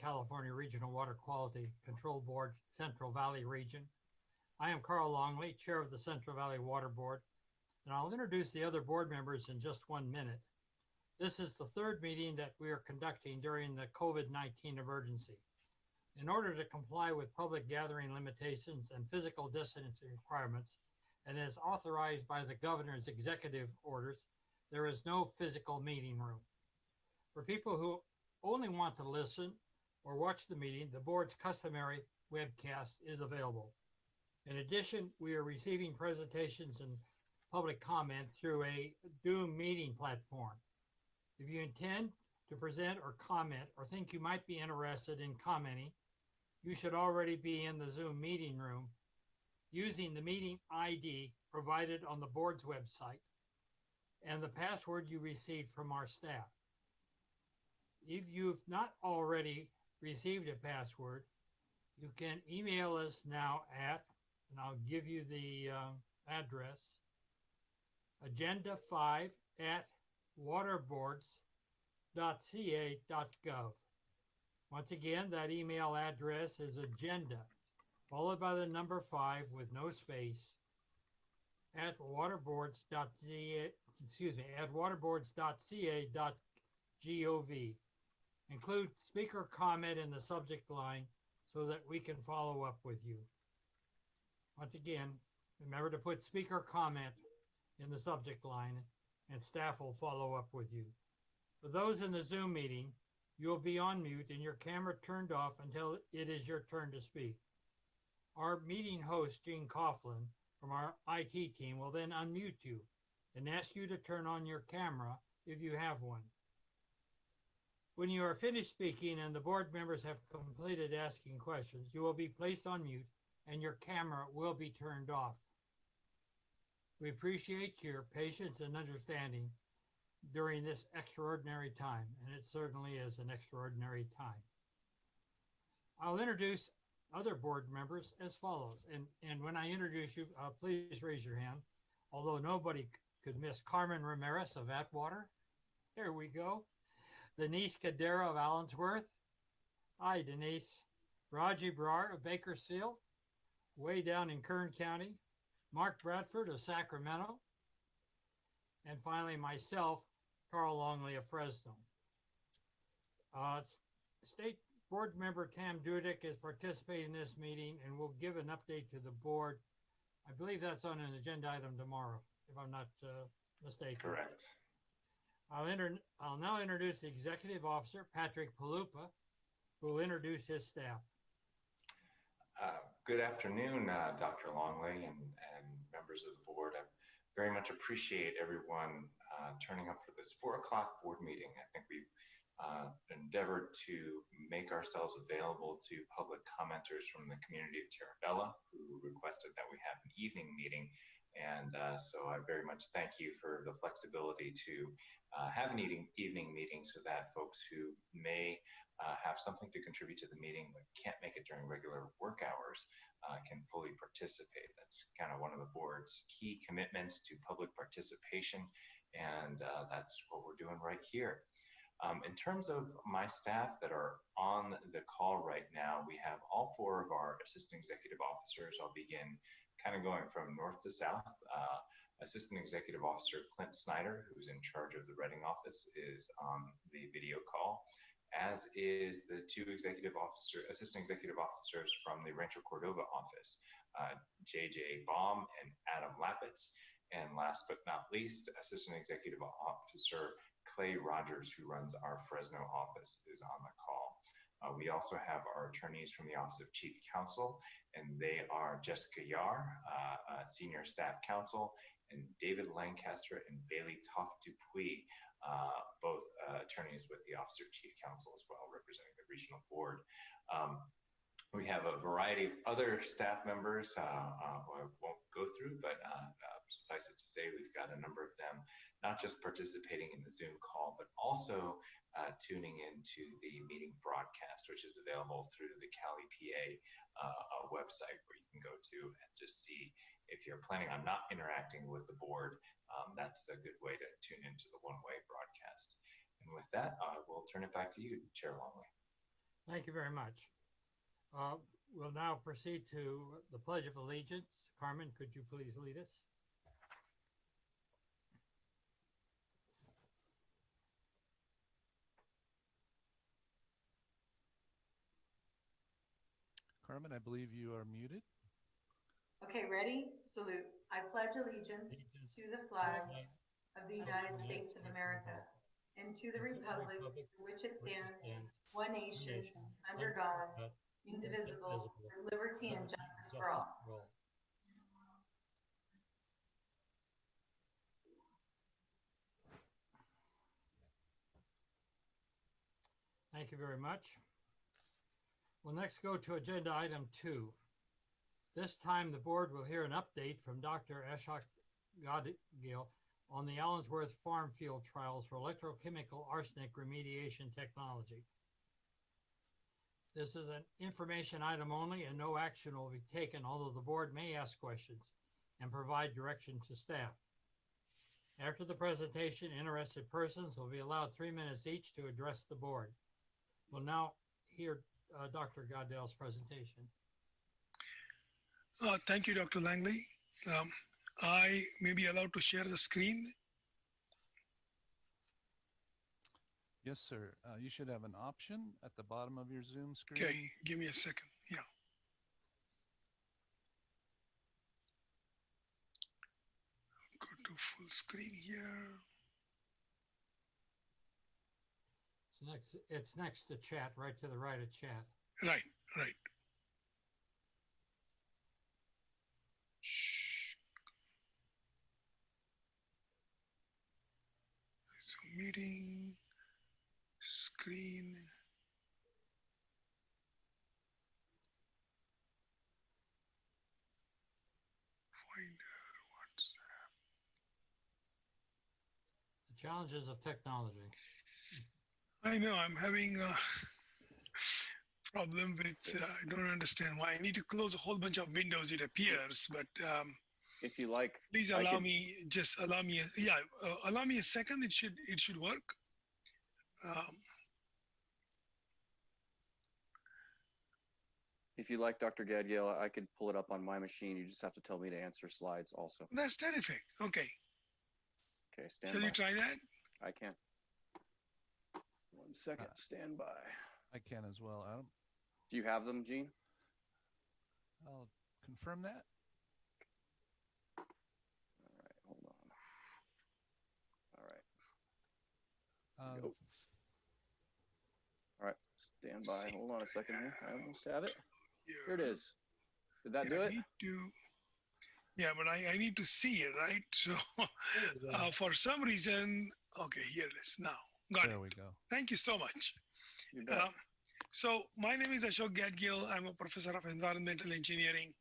California Regional Water Quality Control Board, Central Valley Region. I am Carl Longley, Chair of the Central Valley Water Board, and I'll introduce the other board members in just 1 minute. This is the third meeting that we are conducting during the COVID-19 emergency. In order to comply with public gathering limitations and physical distancing requirements, and as authorized by the governor's executive orders, there is no physical meeting room. For people who only want to listen or watch the meeting, the board's customary webcast is available. In addition, we are receiving presentations and public comment through a Zoom meeting platform. If you intend to present or comment or think you might be interested in commenting, you should already be in the Zoom meeting room using the meeting ID provided on the board's website and the password you received from our staff. If you've not already received a password, you can email us now at, and I'll give you the address, agenda5@waterboards.ca.gov. Once again, that email address is agenda, followed by the number 5 with no space, at waterboards.ca.gov. Include speaker comment in the subject line so that we can follow up with you. Once again, remember to put speaker comment in the subject line and staff will follow up with you. For those in the Zoom meeting, you will be on mute and your camera turned off until it is your turn to speak. Our meeting host, Gene Coughlin, from our IT team will then unmute you and ask you to turn on your camera if you have one. When you are finished speaking and the board members have completed asking questions, you will be placed on mute and your camera will be turned off. We appreciate your patience and understanding during this extraordinary time, and it certainly is an extraordinary time. I'll introduce other board members as follows, and when I introduce you, please raise your hand, although nobody could miss Carmen Ramirez of Atwater. There we go. Denise Cadera of Allensworth. Hi, Denise. Raji Brar of Bakersfield, way down in Kern County. Mark Bradford of Sacramento. And finally, myself, Carl Longley of Fresno. State Board Member Tam Dudek is participating in this meeting and will give an update to the board. I believe that's on an agenda item tomorrow, if I'm not mistaken. Correct. I'll now introduce the Executive Officer, Patrick Palupa, who will introduce his staff. Good afternoon, Dr. Longley and members of the board. I very much appreciate everyone turning up for this 4 o'clock board meeting. I think we've endeavored to make ourselves available to public commenters from the community of Terabella who requested that we have an evening meeting. And so I very much thank you for the flexibility to have an evening meeting so that folks who may have something to contribute to the meeting but can't make it during regular work hours can fully participate. That's kind of one of the board's key commitments to public participation, and that's what we're doing right here. In terms of my staff that are on the call right now, we have all 4 of our assistant executive officers. I'll begin kind of going from north to south. Assistant Executive Officer Clint Snyder, who's in charge of the Reading office, is on the video call, as is the 2 assistant executive officers from the Rancho Cordova office, JJ Baum and Adam Lapitz. And last but not least, Assistant Executive Officer Clay Rogers, who runs our Fresno office, is on the call. We also have our attorneys from the Office of Chief Counsel, and they are Jessica Yar, Senior Staff Counsel, and David Lancaster and Bailey Toft Dupuis, both attorneys with the Office of Chief Counsel as well, representing the regional board. We have a variety of other staff members who I won't go through, but suffice it to say, we've got a number of them not just participating in the Zoom call, but also tuning into the meeting broadcast, which is available through the Cali PA website, where you can go to and just see if you're planning on not interacting with the board. That's a good way to tune into the one-way broadcast. And with that, I will turn it back to you, Chair Longley. Thank you very much. We'll now proceed to the Pledge of Allegiance. Carmen, could you please lead us? Carmen, I believe you are muted. Okay, ready? Salute. I pledge allegiance to the flag of the United States of America and to the republic for which it stands, one nation, under God, indivisible, with liberty and justice for all. Thank you very much. We'll next go to agenda item 2. This time the board will hear an update from Dr. Ashok Gadgil on the Allensworth farm field trials for electrochemical arsenic remediation technology. This is an information item only and no action will be taken, although the board may ask questions and provide direction to staff. After the presentation, interested persons will be allowed 3 minutes each to address the board. We'll now hear Dr. Gadgil's presentation. Thank you, Dr. Longley. I may be allowed to share the screen. Yes, sir. You should have an option at the bottom of your Zoom screen. Okay, give me a second. Yeah. Go to full screen here. It's next to chat, right to the right of chat. Right, right. So meeting, screen. Finder, WhatsApp. The challenges of technology. I know I'm having a problem with, I don't understand why. I need to close a whole bunch of windows, it appears, but if you like, please allow me, just allow me, allow me a second, it should work. if you like, Dr. Gadgil, I could pull it up on my machine. You just have to tell me to answer slides also. That's terrific. Okay. Okay, stand Shall by. you try that? I can. 1 second, stand by. I can as well, Adam. Do you have them, Gene? I'll confirm that. All right, hold on. All right. Um, Go. All right, stand by. Hold on a second here. I almost have it. Here it is. Did that do it? Yeah, but I need to see it, right? So for some reason, okay, here it is now. Got it. There we go. Thank you so much. You bet. So my name is Ashok Gadgil. I'm a professor of environmental engineering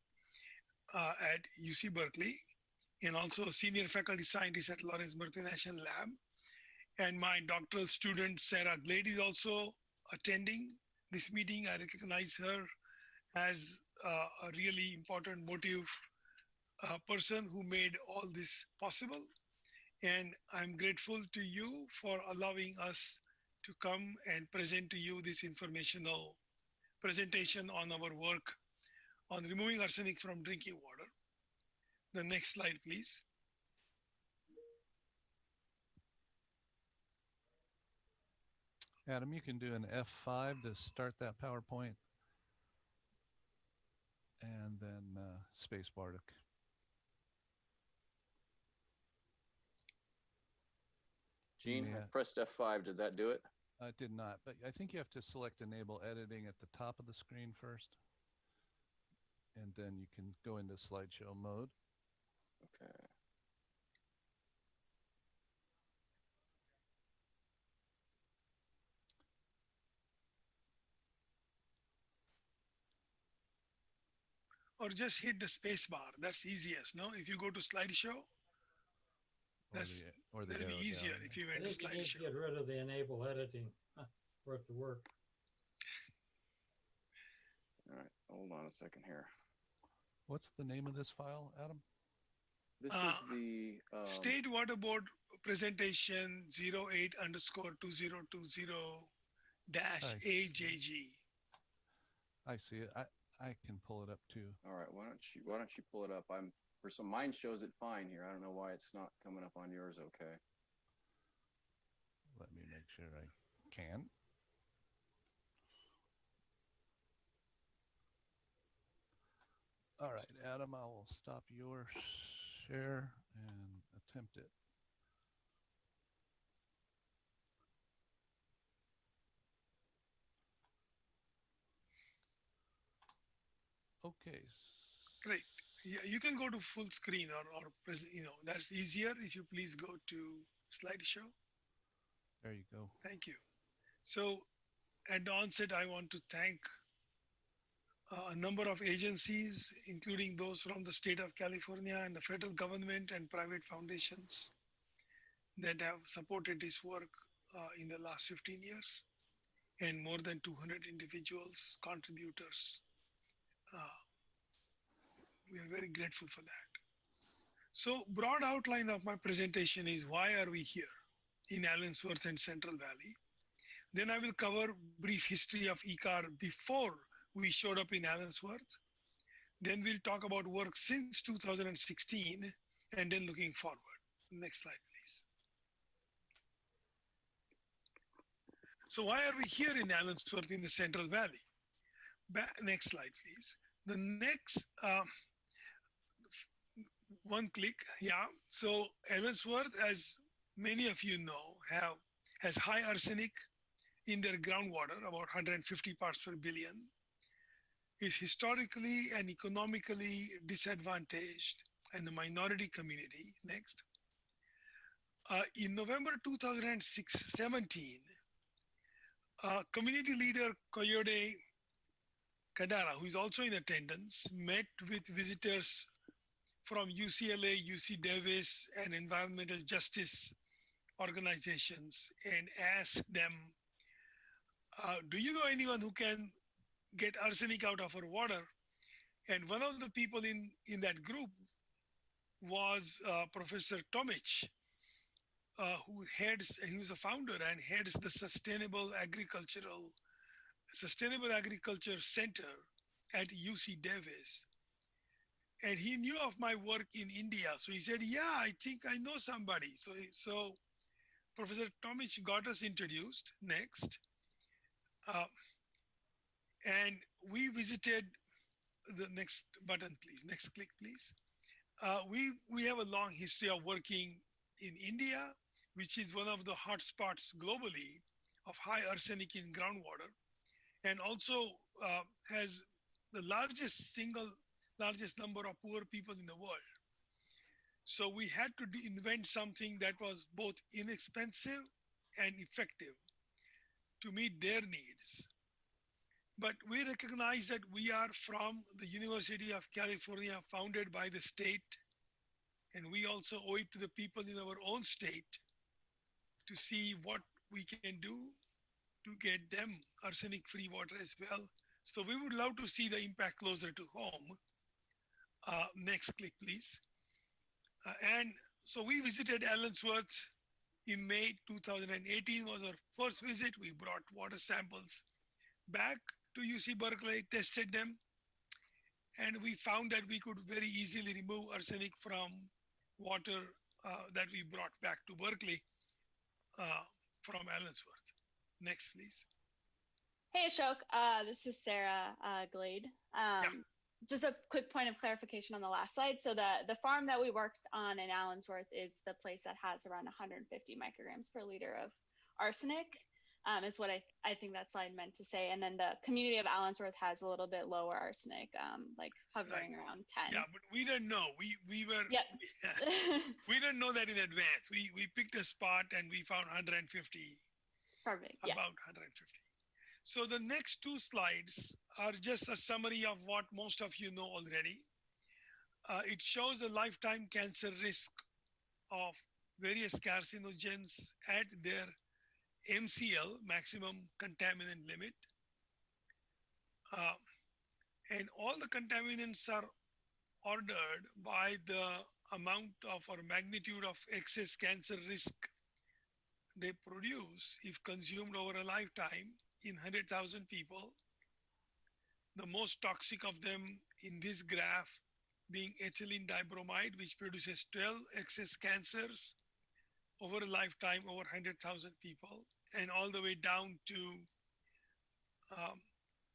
at UC Berkeley and also a senior faculty scientist at Lawrence Multinational Lab. And my doctoral student, Sarah Glade, is also attending this meeting. I recognize her as a really important motive person who made all this possible. And I'm grateful to you for allowing us to come and present to you this informational presentation on our work on removing arsenic from drinking water. The next slide, please. Adam, you can do an F5 to start that PowerPoint. And then spacebar to Gene, I pressed F5. Did that do it? It did not, but I think you have to select enable editing at the top of the screen first. And then you can go into slideshow mode. Okay. Or just hit the space bar. That's easiest, no? If you go to slideshow, that'd be easier if you went to I think you need to slideshow. get rid of the enable editing for it to work. All right, hold on a second here. What's the name of this file, Adam? This is the State Water Board presentation 08_2020-AJG. I see it. I can pull it up too. All right, why don't you pull it up? Mine shows it fine here. I don't know why it's not coming up on yours. Okay. Let me make sure I can. All right, Adam, I will stop your share and attempt it. Okay. Great. Yeah, you can go to full screen or that's easier if you please go to slideshow. There you go. Thank you. So at the onset, I want to thank a number of agencies, including those from the state of California and the federal government and private foundations that have supported this work in the last 15 years, and more than 200 individuals, contributors. We are very grateful for that. So broad outline of my presentation is why are we here in Allensworth and Central Valley. Then I will cover brief history of ECAR before we showed up in Allensworth. Then we'll talk about work since 2016 and then looking forward. Next slide, please. So why are we here in Allensworth in the Central Valley? Next slide, please. The next one click, yeah. So Allensworth, as many of you know, has high arsenic in their groundwater, about 150 parts per billion, is historically and economically disadvantaged and a minority community. Next. In November 2017, community leader Coyote Kadara, who is also in attendance, met with visitors from UCLA, UC Davis, and environmental justice organizations and asked them, do you know anyone who can get arsenic out of our water? And one of the people in that group was Professor Tomic, he was a founder and heads the Sustainable Agriculture Center at UC Davis. And he knew of my work in India. So he said, yeah, I think I know somebody. So Professor Tomic got us introduced. Next. And we visited the next button, please. Next click, please. We have a long history of working in India, which is one of the hotspots globally of high arsenic in groundwater, and also has the largest number of poor people in the world. So we had to invent something that was both inexpensive and effective to meet their needs. But we recognize that we are from the University of California, founded by the state, and we also owe it to the people in our own state to see what we can do to get them arsenic-free water as well. So we would love to see the impact closer to home. Next click, please. And so we visited Allensworth in May 2018 was our first visit. We brought water samples back to UC Berkeley, tested them, and we found that we could very easily remove arsenic from water that we brought back to Berkeley from Allensworth. Next, please. Hey, Ashok. This is Sarah Glade. Just a quick point of clarification on the last slide. So the farm that we worked on in Allensworth is the place that has around 150 micrograms per liter of arsenic, is what I think that slide meant to say. And then the community of Allensworth has a little bit lower arsenic, like hovering around 10. Yeah, but we didn't know. We were, yep. We didn't know that in advance. We picked a spot and we found 150. Perfect. About 150. So the next two slides are just a summary of what most of you know already. It shows the lifetime cancer risk of various carcinogens at their MCL, maximum contaminant limit. And all the contaminants are ordered by the amount of or magnitude of excess cancer risk they produce if consumed over a lifetime in 100,000 people. The most toxic of them in this graph being ethylene dibromide, which produces 12 excess cancers over a lifetime, over 100,000 people, and all the way down to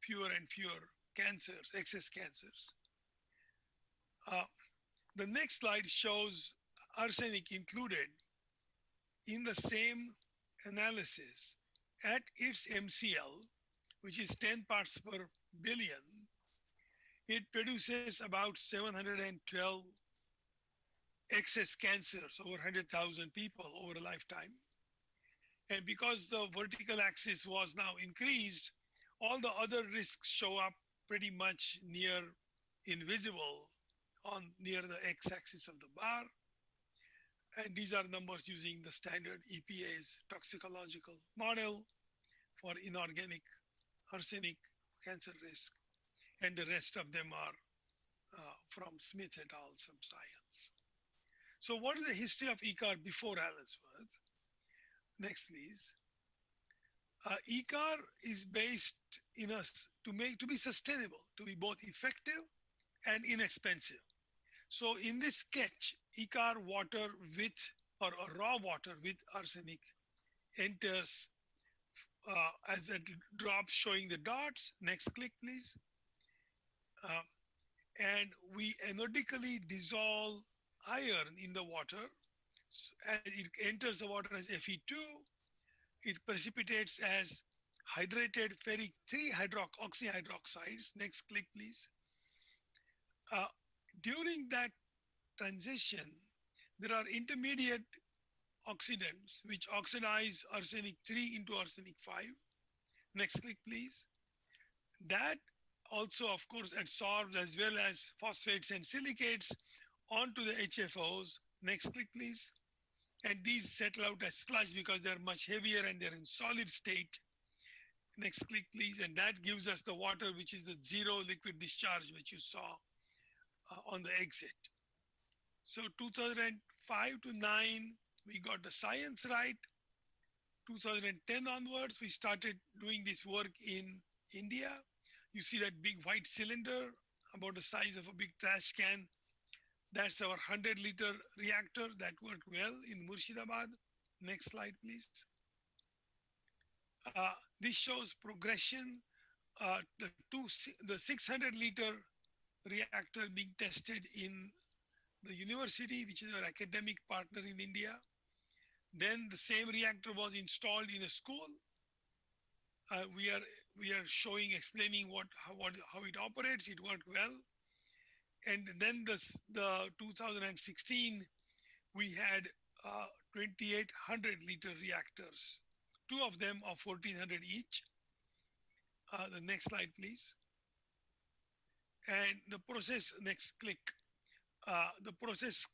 fewer and fewer cancers, excess cancers. The next slide shows arsenic included in the same analysis at its MCL, which is 10 parts per billion. It produces about 712 excess cancers over 100,000 people over a lifetime. And because the vertical axis was now increased, all the other risks show up pretty much near invisible near the x-axis of the bar. And these are numbers using the standard EPA's toxicological model for inorganic arsenic cancer risk. And the rest of them are from Smith et al. Some science. So what is the history of ECAR before Allensworth? Next, please. ECAR is based to be sustainable, to be both effective and inexpensive. So in this sketch, ECAR water with, or raw water with arsenic enters as a drop showing the dots. Next click, please. And we analytically dissolve iron in the water. So as it enters the water as Fe2, it precipitates as hydrated ferric 3 oxyhydroxides. Next click, please. During that transition, there are intermediate oxidants which oxidize arsenic 3 into arsenic 5. Next click, please. That also, of course, adsorbs as well as phosphates and silicates onto the HFOs. Next click, please. And these settle out as sludge because they're much heavier and they're in solid state. Next click, please. And that gives us the water, which is the zero liquid discharge, which you saw on the exit. So 2005 to 9, we got the science right. 2010 onwards, we started doing this work in India. You see that big white cylinder about the size of a big trash can. That's our 100-liter reactor that worked well in Murshidabad. Next slide, please. This shows progression. The 600-liter reactor being tested in the university, which is our academic partner in India. Then the same reactor was installed in a school. We are explaining how it operates. It worked well. And then the 2016, we had 2,800-liter reactors, 2 of them of 1,400 each. The next slide, please. And the process, next click. The process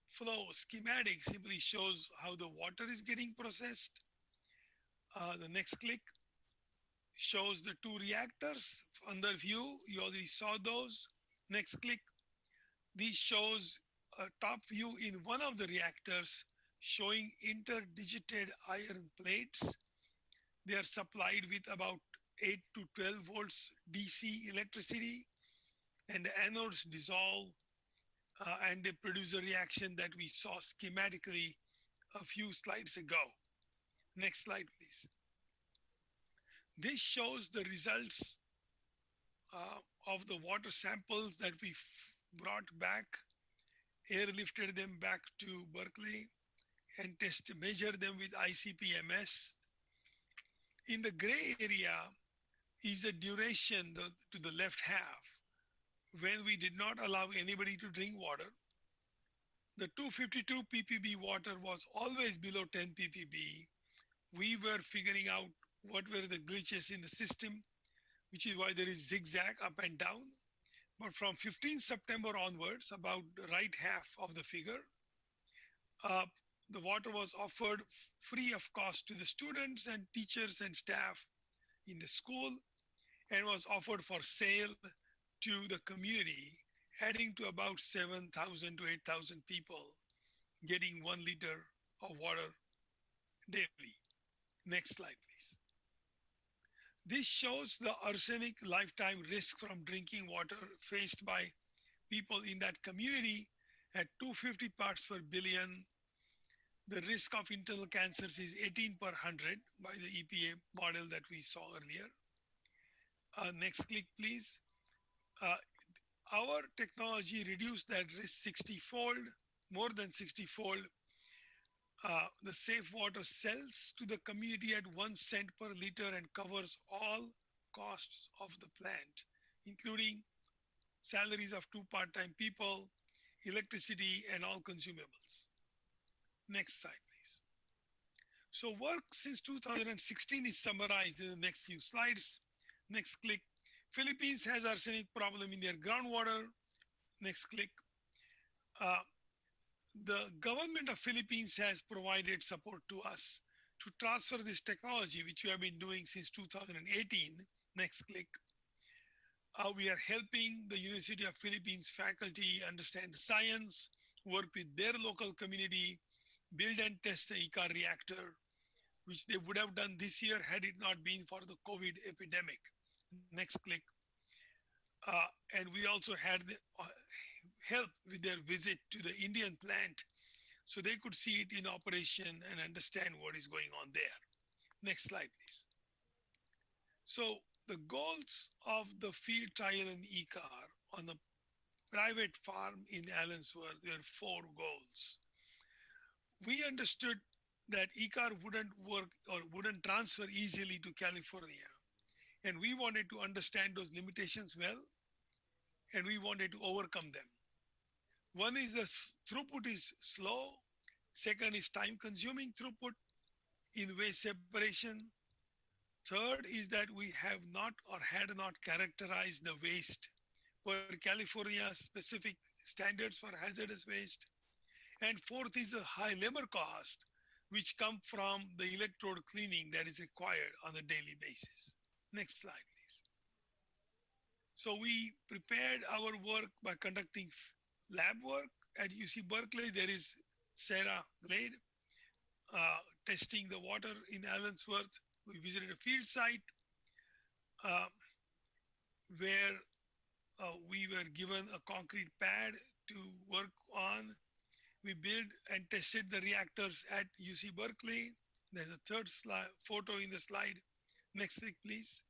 flow schematic simply shows how the water is getting processed. The next click shows the 2 reactors under view. You already saw those. Next click. This shows a top view in one of the reactors showing interdigited iron plates. They are supplied with about 8 to 12 volts DC electricity, and the anodes dissolve and they produce a reaction that we saw schematically a few slides ago. Next slide, please. This shows the results of the water samples that we brought back, airlifted them back to Berkeley and measured them with ICP-MS. In the gray area is the duration to the left half when we did not allow anybody to drink water. The 252 ppb water was always below 10 ppb. We were figuring out what were the glitches in the system, which is why there is zigzag up and down. But from 15 September onwards, about the right half of the figure, the water was offered free of cost to the students and teachers and staff in the school, and was offered for sale to the community, adding to about 7,000 to 8,000 people getting 1 liter of water daily. Next slide, please. This shows the arsenic lifetime risk from drinking water faced by people in that community at 250 parts per billion. The risk of internal cancers is 18 per 100 by the EPA model that we saw earlier. Next click, please. Our technology reduced that risk 60-fold, more than 60-fold. The safe water sells to the community at 1 cent per liter and covers all costs of the plant, including salaries of 2 part-time people, electricity, and all consumables. Next slide, please. So work since 2016 is summarized in the next few slides. Next click. Philippines has arsenic problem in their groundwater. Next click. The government of Philippines has provided support to us to transfer this technology, which we have been doing since 2018. Next click. We are helping the University of Philippines faculty understand the science, work with their local community, build and test the ECAR reactor, which they would have done this year had it not been for the COVID epidemic. Next click. And we also had help with their visit to the Indian plant so they could see it in operation and understand what is going on there. Next slide, please. So the goals of the field trial in ECAR on the private farm in Allensworth were 4 goals. We understood that ECAR wouldn't work or wouldn't transfer easily to California. And we wanted to understand those limitations well, and we wanted to overcome them. One is the throughput is slow. Second is time consuming throughput in waste separation. Third is that we have not or had not characterized the waste per California specific standards for hazardous waste. And fourth is a high labor cost, which come from the electrode cleaning that is required on a daily basis. Next slide, please. So we prepared our work by conducting lab work at UC Berkeley. There is Sarah Glade testing the water in Allensworth. We visited a field site where we were given a concrete pad to work on. We built and tested the reactors at UC Berkeley. There's a third photo in the slide. Next click, please.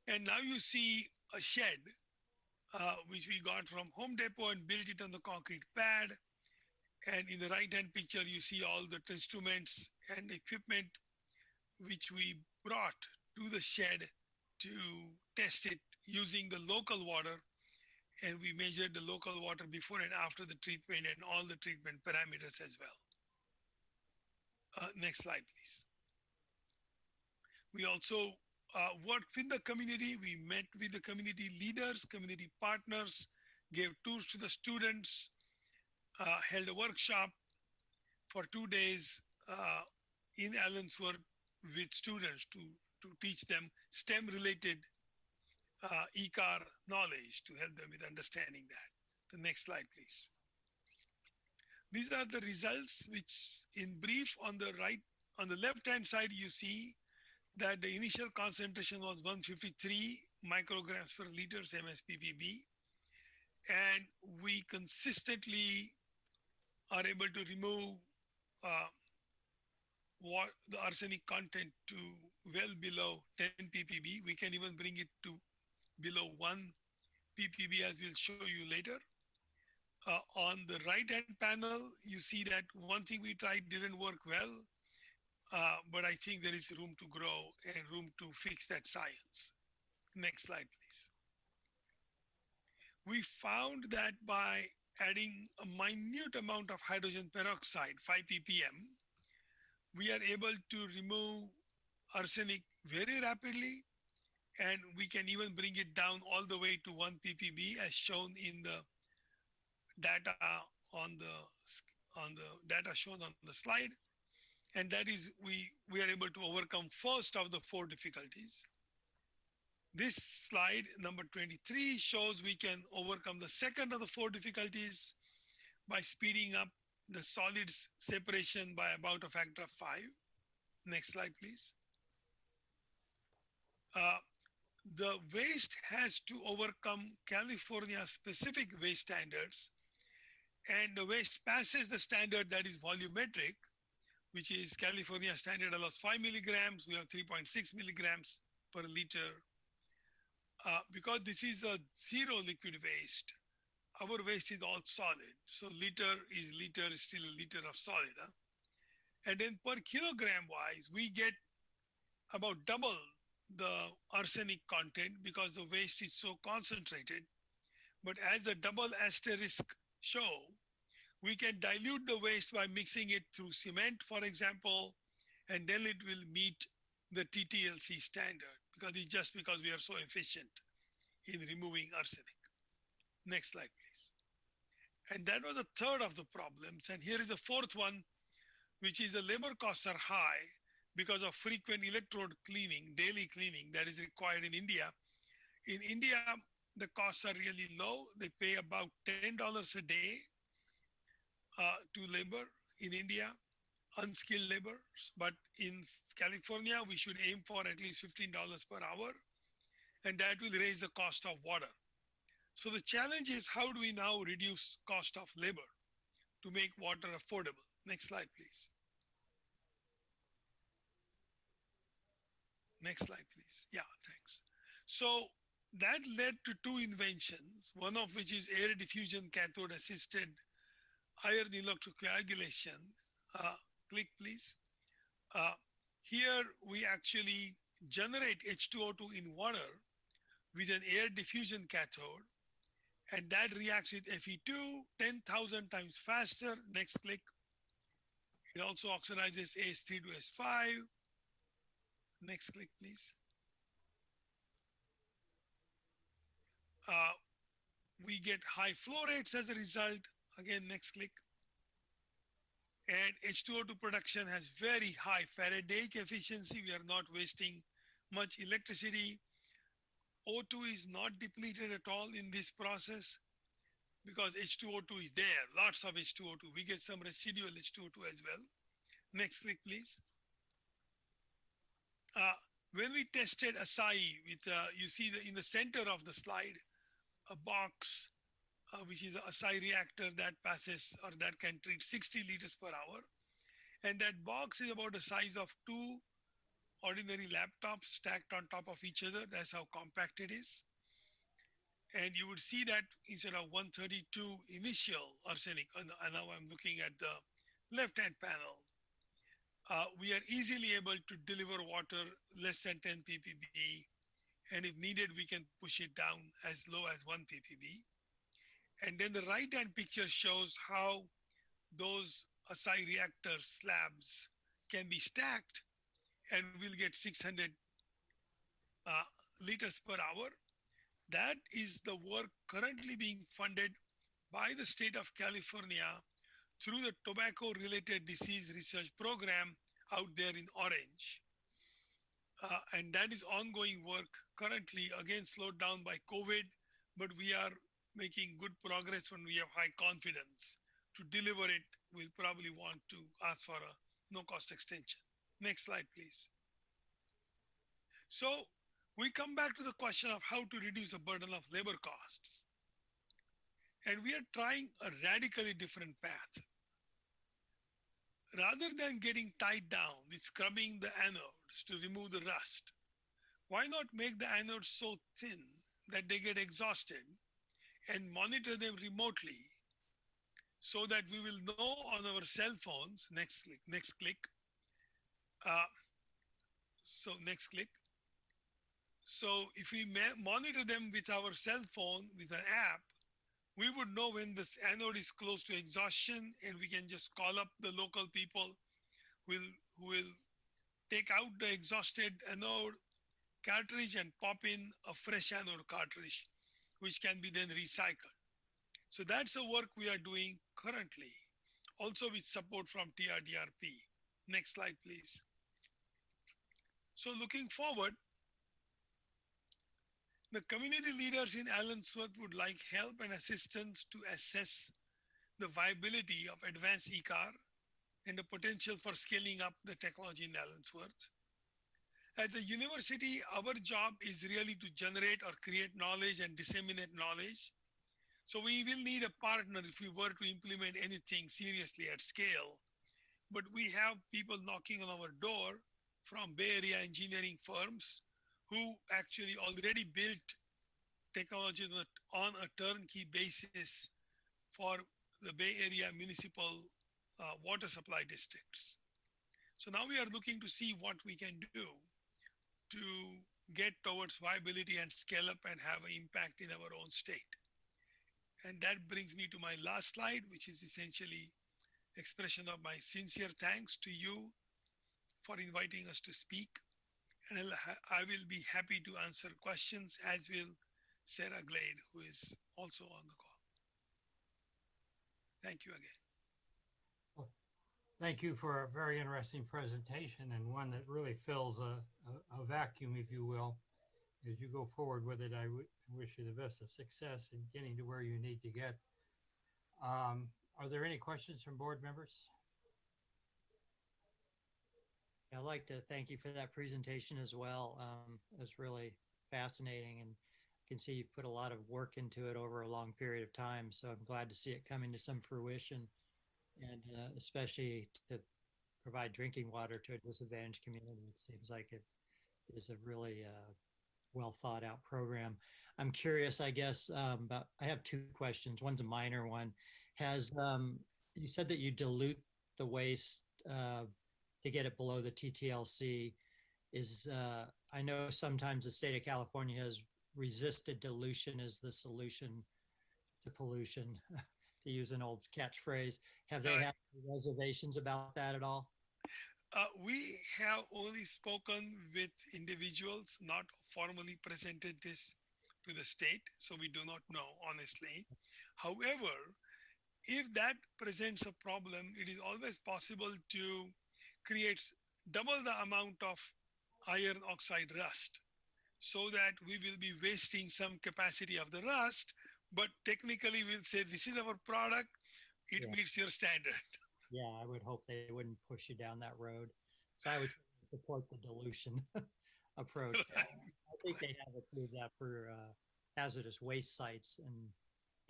And now you see a shed, which we got from Home Depot and built it on the concrete pad. And in the right-hand picture, you see all the instruments and equipment which we brought to the shed to test it using the local water. And we measured the local water before and after the treatment and all the treatment parameters as well. Next slide, please. We also worked with the community. We met with the community leaders, community partners, gave tours to the students, held a workshop for 2 days in Allensworth with students to teach them STEM-related ECAR knowledge to help them with understanding that. The next slide, please. These are the results which in brief on the right, on the left-hand side, you see that the initial concentration was 153 micrograms per liter MSPPB. And we consistently are able to remove the arsenic content to well below 10 ppb. We can even bring it to below 1 ppb, as we'll show you later. On the right-hand panel, you see that one thing we tried didn't work well, but I think there is room to grow and room to fix that science. Next slide, please. We found that by adding a minute amount of hydrogen peroxide, 5 ppm, we are able to remove arsenic very rapidly, and we can even bring it down all the way to 1 ppb as shown in the data on the data shown on the slide. And that is, we are able to overcome first of the 4 difficulties. This slide, number 23, shows we can overcome the second of the 4 difficulties by speeding up the solids separation by about a factor of 5. Next slide, please. The waste has to overcome California specific waste standards, and the waste passes the standard that is volumetric, which is California standard allows 5 milligrams. We have 3.6 milligrams per liter. Because this is a zero liquid waste, our waste is all solid. So liter is still a liter of solid. Huh? And then per kilogram wise, we get about double the arsenic content because the waste is so concentrated. But as the double asterisk show, we can dilute the waste by mixing it through cement, for example, and then it will meet the TTLC standard because we are so efficient in removing arsenic. Next slide, please. And that was the third of the problems. And here is the fourth one, which is the labor costs are high because of frequent electrode cleaning, daily cleaning that is required in India. In India, the costs are really low. They pay about $10 a day to labor in India, unskilled labor. But in California, we should aim for at least $15 per hour, and that will raise the cost of water. So the challenge is, how do we now reduce cost of labor to make water affordable? Next slide, please. Next slide, please. Yeah, thanks. So that led to two inventions, one of which is air diffusion cathode assisted iron electrocoagulation. Click, please. Here we actually generate H2O2 in water with an air diffusion cathode, and that reacts with Fe2 10,000 times faster. Next click. It also oxidizes AS3 to S5. Next click, please. We get high flow rates as a result. Again, next click. And H2O2 production has very high Faradaic efficiency. We are not wasting much electricity. O2 is not depleted at all in this process because H2O2 is there, lots of H2O2. We get some residual H2O2 as well. Next click, please. When we tested acai with, you see in the center of the slide, a box, which is an acai reactor that passes or that can treat 60 liters per hour. And that box is about the size of two ordinary laptops stacked on top of each other. That's how compact it is. And you would see that instead of 132 initial arsenic, and now I'm looking at the left-hand panel, we are easily able to deliver water less than 10 ppb. And if needed, we can push it down as low as 1 ppb. And then the right-hand picture shows how those acai reactor slabs can be stacked, and we'll get 600 liters per hour. That is the work currently being funded by the state of California through the tobacco-related disease research program out there in orange. And that is ongoing work currently, again slowed down by COVID, but we are making good progress when we have high confidence. To deliver it, we'll probably want to ask for a no-cost extension. Next slide, please. So we come back to the question of how to reduce the burden of labor costs. And we are trying a radically different path. Rather than getting tied down with scrubbing the anodes to remove the rust, why not make the anodes so thin that they get exhausted and monitor them remotely so that we will know on our cell phones, next click. Next click. So if we monitor them with our cell phone, with an app, we would know when the anode is close to exhaustion, and we can just call up the local people who will take out the exhausted anode cartridge and pop in a fresh anode cartridge, which can be then recycled. So that's the work we are doing currently, also with support from TRDRP. Next slide, please. So looking forward, the community leaders in Allensworth would like help and assistance to assess the viability of advanced ECAR and the potential for scaling up the technology in Allensworth. At the university, our job is really to generate or create knowledge and disseminate knowledge. So we will need a partner if we were to implement anything seriously at scale. But we have people knocking on our door from Bay Area engineering firms who actually already built technology on a turnkey basis for the Bay Area municipal water supply districts. So now we are looking to see what we can do to get towards viability and scale up and have an impact in our own state. And that brings me to my last slide, which is essentially expression of my sincere thanks to you for inviting us to speak. And I will be happy to answer questions, as will Sarah Glade, who is also on the call. Thank you again. Well, thank you for a very interesting presentation, and one that really fills a vacuum, if you will. As you go forward with it, I wish you the best of success in getting to where you need to get. Are there any questions from board members? I'd like to thank you for that presentation as well. It's really fascinating, and you can see you've put a lot of work into it over a long period of time. So I'm glad to see it coming to some fruition, and especially to provide drinking water to a disadvantaged community. It seems like it is a really well thought out program. I'm curious, I guess, I have two questions. One's a minor one. You said that you dilute the waste to get it below the TTLC. I know sometimes the state of California has resisted dilution as the solution to pollution, to use an old catchphrase. Have they had reservations about that at all? We have only spoken with individuals, not formally presented this to the state, so we do not know, honestly. However, if that presents a problem, it is always possible to create double the amount of iron oxide rust, so that we will be wasting some capacity of the rust, but technically we'll say, this is our product, it meets your standard. Yeah, I would hope they wouldn't push you down that road. So I would support the dilution approach. I think they have approved that for hazardous waste sites and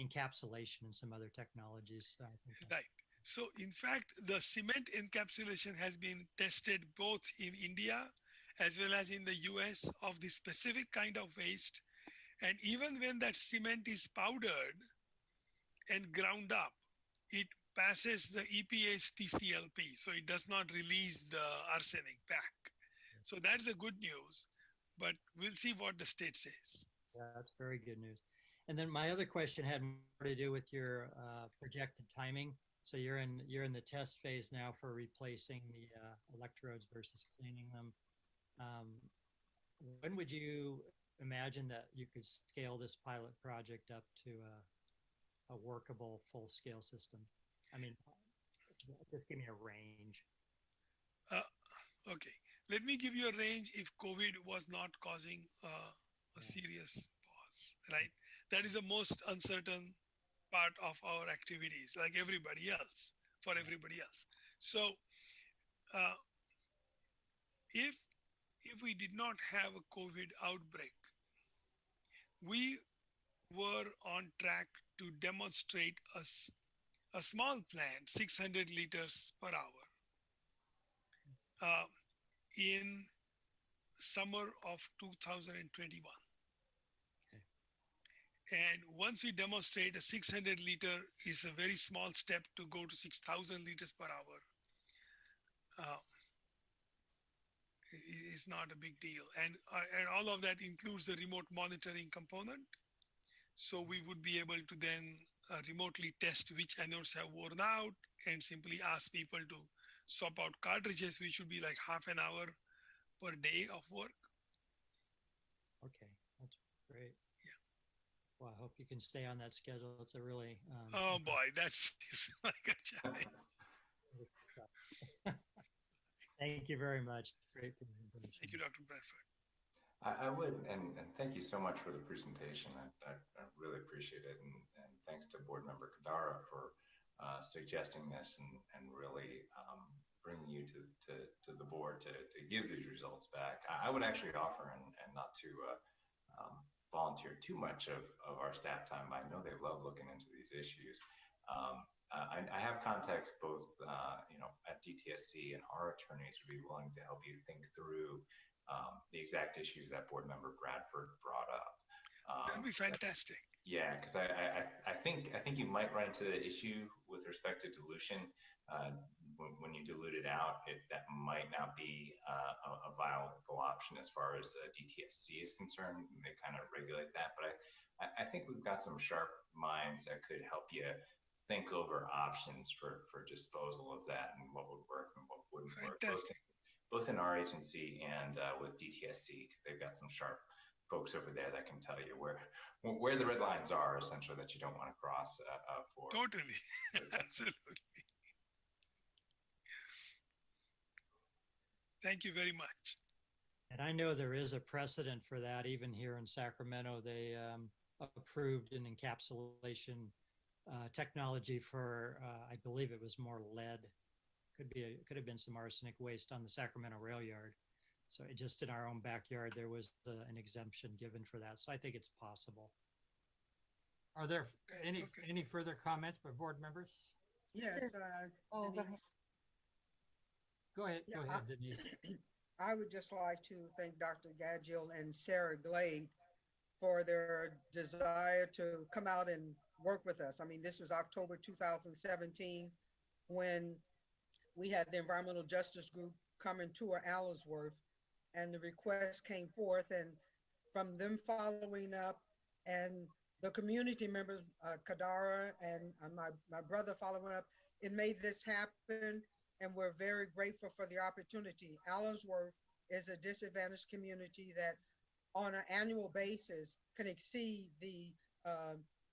encapsulation and some other technologies. So right. So in fact, the cement encapsulation has been tested both in India as well as in the US of the specific kind of waste. And even when that cement is powdered and ground up, it passes the EPA's TCLP, so it does not release the arsenic back. So that's the good news, but we'll see what the state says. Yeah, that's very good news. And then my other question had more to do with your projected timing. So you're in the test phase now for replacing the electrodes versus cleaning them. When would you imagine that you could scale this pilot project up to a workable full-scale system? I mean, just give me a range. Okay, let me give you a range if COVID was not causing a serious pause, right? That is the most uncertain part of our activities, like everybody else, for everybody else. So if we did not have a COVID outbreak, we were on track to demonstrate a small plant, 600 liters per hour, in summer of 2021. Okay. And once we demonstrate a 600 liter is a very small step to go to 6,000 liters per hour, is not a big deal. And all of that includes the remote monitoring component. So we would be able to then remotely test which anodes have worn out and simply ask people to swap out cartridges, which would be like half an hour per day of work. Okay, that's great. Yeah. Well, I hope you can stay on that schedule. It's a really... oh boy, that's like a challenge. Thank you very much. Great presentation. Thank you, Dr. Bradford. I would, and thank you so much for the presentation. I really appreciate it. And thanks to Board Member Kadara for suggesting this and really bringing you to the board to give these results back. I would actually offer, and not to volunteer too much of our staff time, I know they love looking into these issues. I have contacts both, at DTSC, and our attorneys would be willing to help you think through the exact issues that board member Bradford brought up. That'd be fantastic. Yeah, because I think you might run into the issue with respect to dilution. When you dilute it out, that might not be a viable option as far as DTSC is concerned. They kind of regulate that, but I think we've got some sharp minds that could help you think over options for disposal of that, and what would work and what wouldn't work, both in our agency and with DTSC, because they've got some sharp folks over there that can tell you where the red lines are, essentially, that you don't want to cross for. Totally. Absolutely. Thank you very much. And I know there is a precedent for that. Even here in Sacramento, they approved an encapsulation technology for, I believe it was more lead. Could have been some arsenic waste on the Sacramento rail yard. So just in our own backyard, there was an exemption given for that. So I think it's possible. Are there any further comments by board members? Yes. Oh, go Denise. Go ahead. Yeah, Go ahead, Denise. I would just like to thank Dr. Gadgil and Sarah Glade for their desire to come out and work with us. I mean, this was October 2017 when we had the Environmental Justice Group come and tour Allensworth, and the request came forth, and from them following up and the community members, Kadara and my brother following up, it made this happen, and we're very grateful for the opportunity. Allensworth is a disadvantaged community that on an annual basis can exceed the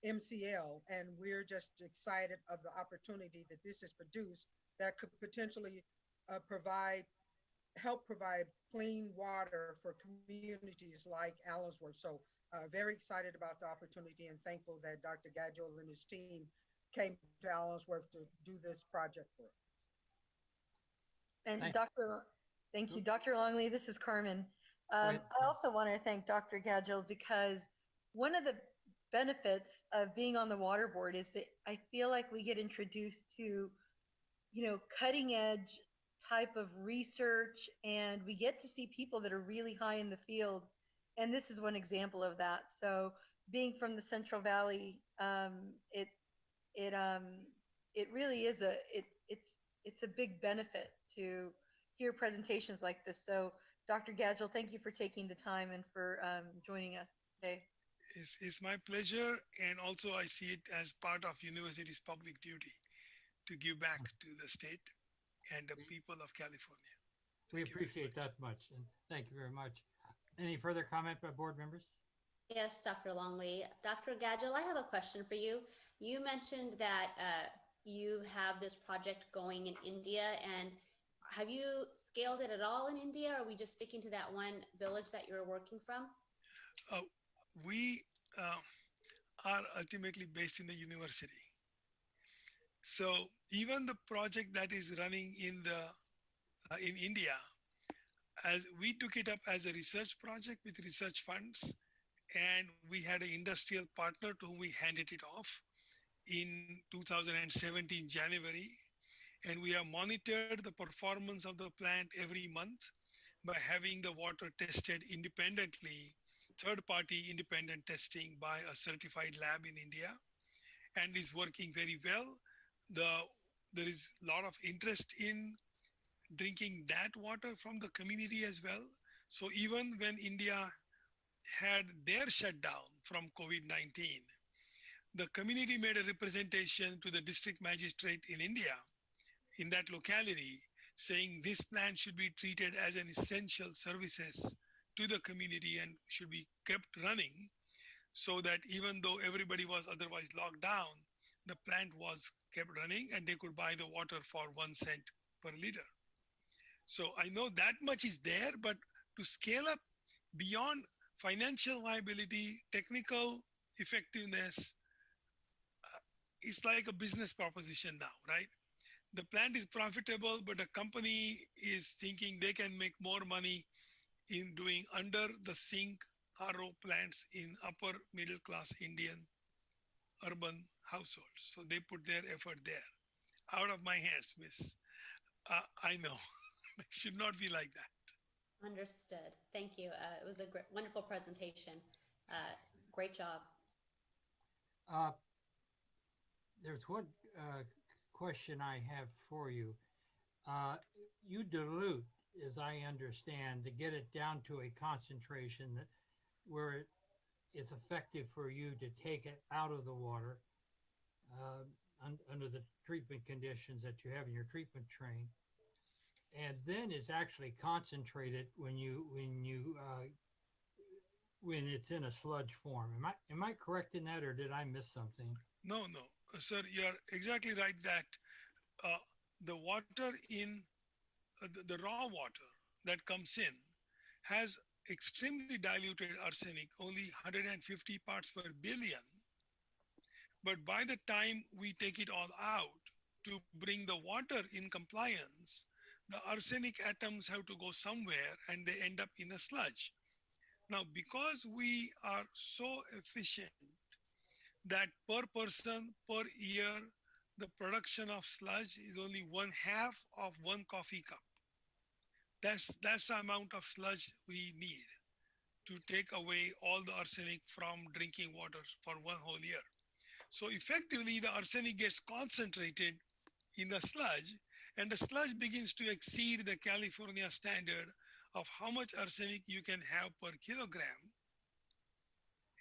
MCL, and we're just excited of the opportunity that this has produced that could potentially help provide clean water for communities like Allensworth. So very excited about the opportunity and thankful that Dr. Gadgil and his team came to Allensworth to do this project for us. And thank you, Dr. Longley. This is Carmen. I also want to thank Dr. Gadgil because one of the benefits of being on the water board is that I feel like we get introduced to, cutting edge type of research, and we get to see people that are really high in the field. And this is one example of that. So being from the Central Valley, it really is it's a big benefit to hear presentations like this. So Dr. Gadgil, thank you for taking the time and for joining us today. It's my pleasure, and also I see it as part of university's public duty to give back to the state and the people of California. We appreciate that much, and thank you very much. Any further comment by board members? Yes, Dr. Longley. Dr. Gadgil, I have a question for you. You mentioned that you have this project going in India, and have you scaled it at all in India, or are we just sticking to that one village that you're working from? We are ultimately based in the university. So even the project that is running in India, as we took it up as a research project with research funds, and we had an industrial partner to whom we handed it off in 2017 January, and we have monitored the performance of the plant every month by having the water tested independently, third-party independent testing by a certified lab in India, and is working very well. There is a lot of interest in drinking that water from the community as well. So even when India had their shutdown from COVID-19, the community made a representation to the district magistrate in India, in that locality, saying this plant should be treated as an essential services to the community and should be kept running, so that even though everybody was otherwise locked down, the plant was kept running and they could buy the water for 1 cent per liter. So I know that much is there, but to scale up beyond financial viability, technical effectiveness, it's like a business proposition now, right? the plant is profitable, but the company is thinking they can make more money in doing under the sink RO plants in upper middle class Indian urban households. So they put their effort there. Out of my hands, miss. I know. It should not be like that. Understood. Thank you. It was a wonderful presentation. Great job. There's one question I have for you. You dilute, as I understand, to get it down to a concentration that where it's effective for you to take it out of the water under the treatment conditions that you have in your treatment train, and then it's actually concentrated when it's in a sludge form. Am I correct in that, or did I miss something? No, sir, you're exactly right that the water in the raw water that comes in has extremely diluted arsenic, only 150 parts per billion. But by the time we take it all out to bring the water in compliance, the arsenic atoms have to go somewhere and they end up in a sludge. Now, because we are so efficient that per person per year, the production of sludge is only 1/2 of 1 coffee cup. That's the amount of sludge we need to take away all the arsenic from drinking water for 1 whole year. So effectively, the arsenic gets concentrated in the sludge, and the sludge begins to exceed the California standard of how much arsenic you can have per kilogram.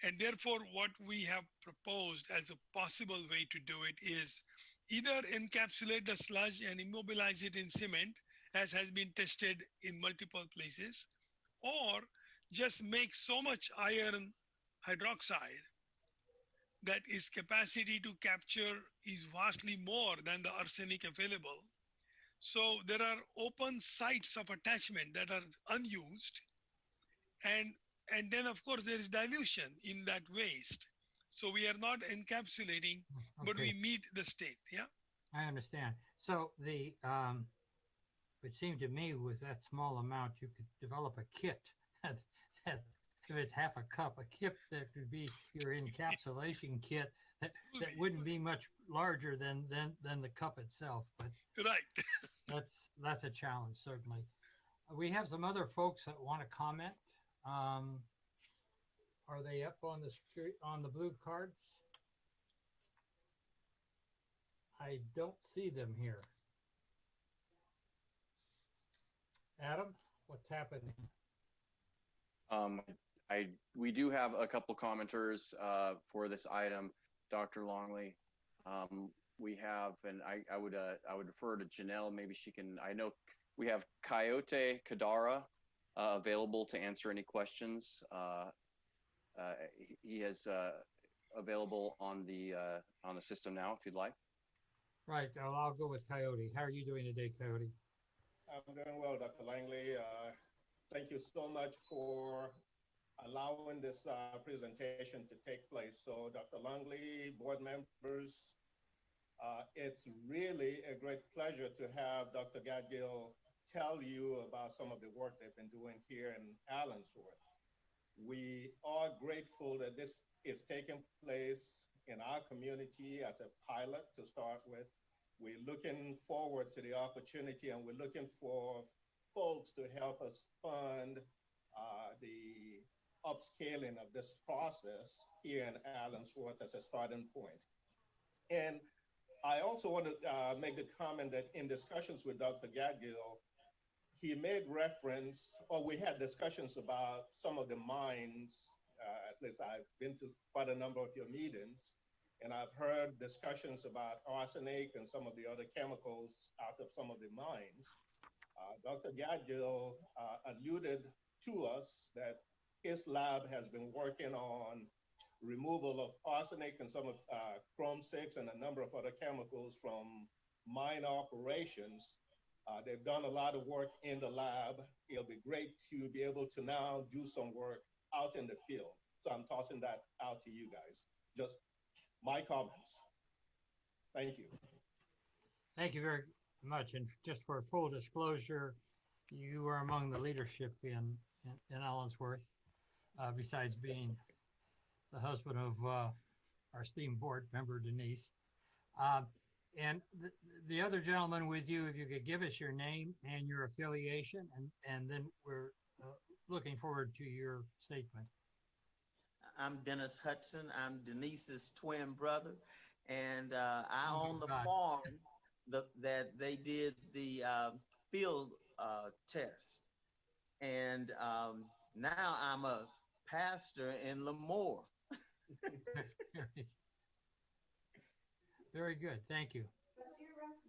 And therefore, what we have proposed as a possible way to do it is either encapsulate the sludge and immobilize it in cement, as has been tested in multiple places, or just make so much iron hydroxide that its capacity to capture is vastly more than the arsenic available. So there are open sites of attachment that are unused, and then of course there is dilution in that waste. So we are not encapsulating, but we meet the state. Yeah, I understand. So it seemed to me with that small amount, you could develop a kit that if it's half a cup, a kit that could be your encapsulation kit that wouldn't be much larger than the cup itself. But right. that's a challenge, certainly. We have some other folks that want to comment. Are they up on the screen on the blue cards? I don't see them here. Adam, what's happening? We do have a couple commenters for this item, Dr. Longley. We have, and I would refer to Janelle. Maybe she can. I know we have Coyote Kadara available to answer any questions. He is available on the system now, if you'd like. Right. I'll go with Coyote. How are you doing today, Coyote? I'm doing well, Dr. Langley. Thank you so much for allowing this presentation to take place. So Dr. Longley, board members, it's really a great pleasure to have Dr. Gadgil tell you about some of the work they've been doing here in Allensworth. We are grateful that this is taking place in our community as a pilot to start with. We're looking forward to the opportunity, and we're looking for folks to help us fund the upscaling of this process here in Allensworth as a starting point. And I also want to make the comment that in discussions with Dr. Gadgil, he made reference, or we had discussions about some of the mines. At least I've been to quite a number of your meetings, and I've heard discussions about arsenic and some of the other chemicals out of some of the mines. Dr. Gadgil alluded to us that his lab has been working on removal of arsenic and some of chrome-6 and a number of other chemicals from mine operations. They've done a lot of work in the lab. It'll be great to be able to now do some work out in the field. So I'm tossing that out to you guys. Just my comments. Thank you. Thank you very much. And just for full disclosure, you are among the leadership in Allensworth, besides being the husband of our esteemed board member, Denise. And the other gentleman with you, if you could give us your name and your affiliation, and then we're looking forward to your statement. I'm Dennis Hudson. I'm Denise's twin brother, and I own the farm that they did the field test. And now I'm a pastor in Lemoore. Very good. Thank you. What's your reference?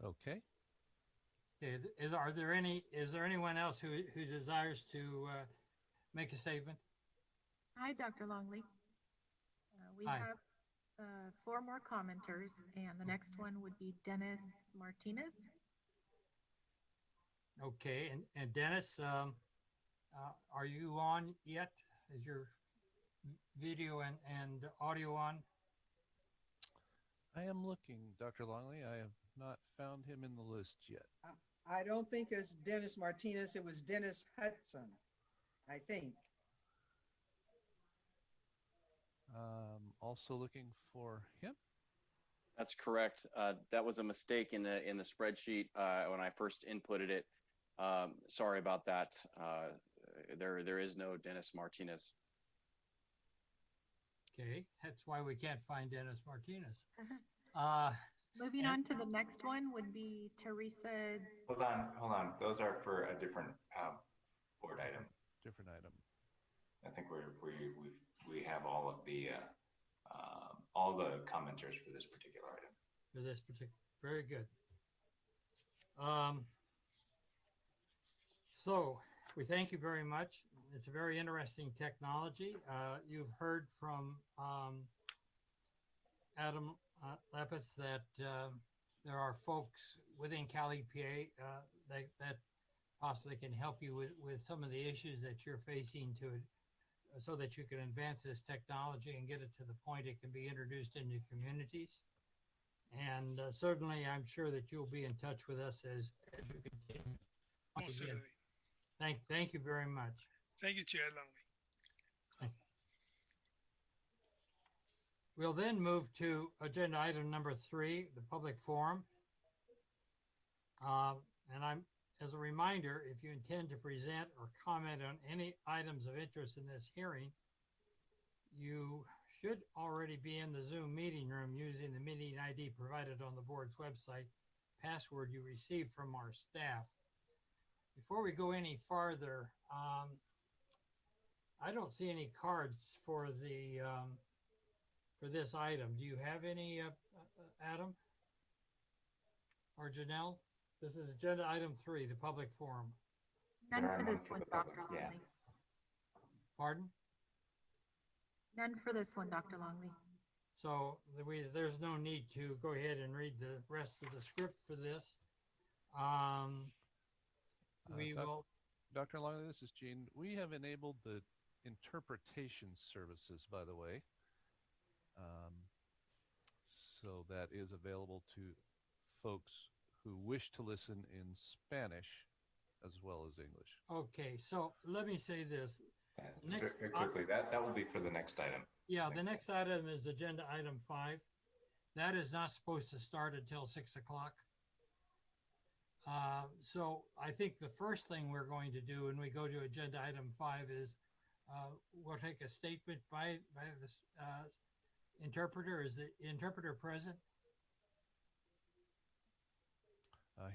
Okay. Is there anyone else who desires to make a statement? Hi, Dr. Longley. We Hi. have 4 more commenters, and the next one would be Dennis Martinez. Okay, and Dennis, are you on yet? Is your video and audio on? I am looking, Dr. Longley. I have not found him in the list yet. I don't think it's Dennis Martinez. It was Dennis Hudson, I think. Also looking for him. That's correct. That was a mistake in the spreadsheet when I first inputted it. Sorry about that. There is no Dennis Martinez. Okay, that's why we can't find Dennis Martinez. Moving on to the next one would be Teresa. Hold on. Those are for a different board item. Different item. I think we have all of the all the commenters for this particular item. For this particular, very good. So we thank you very much. It's a very interesting technology. You've heard from Adam Lepitz that there are folks within Cal EPA that possibly can help you with some of the issues that you're facing so that you can advance this technology and get it to the point it can be introduced into communities. And certainly, I'm sure that you'll be in touch with us as you continue. Once again, thank you very much. Thank you, Chair Longley. We'll then move to agenda item number 3, the public forum. And as a reminder, if you intend to present or comment on any items of interest in this hearing, you should already be in the Zoom meeting room using the meeting ID provided on the board's website, password you received from our staff. Before we go any farther, I don't see any cards for this item. Do you have any, Adam or Janelle? This is agenda item 3, the public forum. None for this one, Dr. Longley. Yeah. Pardon? None for this one, Dr. Longley. So there's no need to go ahead and read the rest of the script for this. Dr. Longley, this is Gene. We have enabled the interpretation services, by the way. So that is available to folks who wish to listen in Spanish as well as English. Okay, so let me say this. Very quickly, that will be for the next item. Yeah, the next item is agenda item 5. That is not supposed to start until 6 o'clock. So I think the first thing we're going to do when we go to agenda item 5 is we'll take a statement by the interpreter. Is the interpreter present?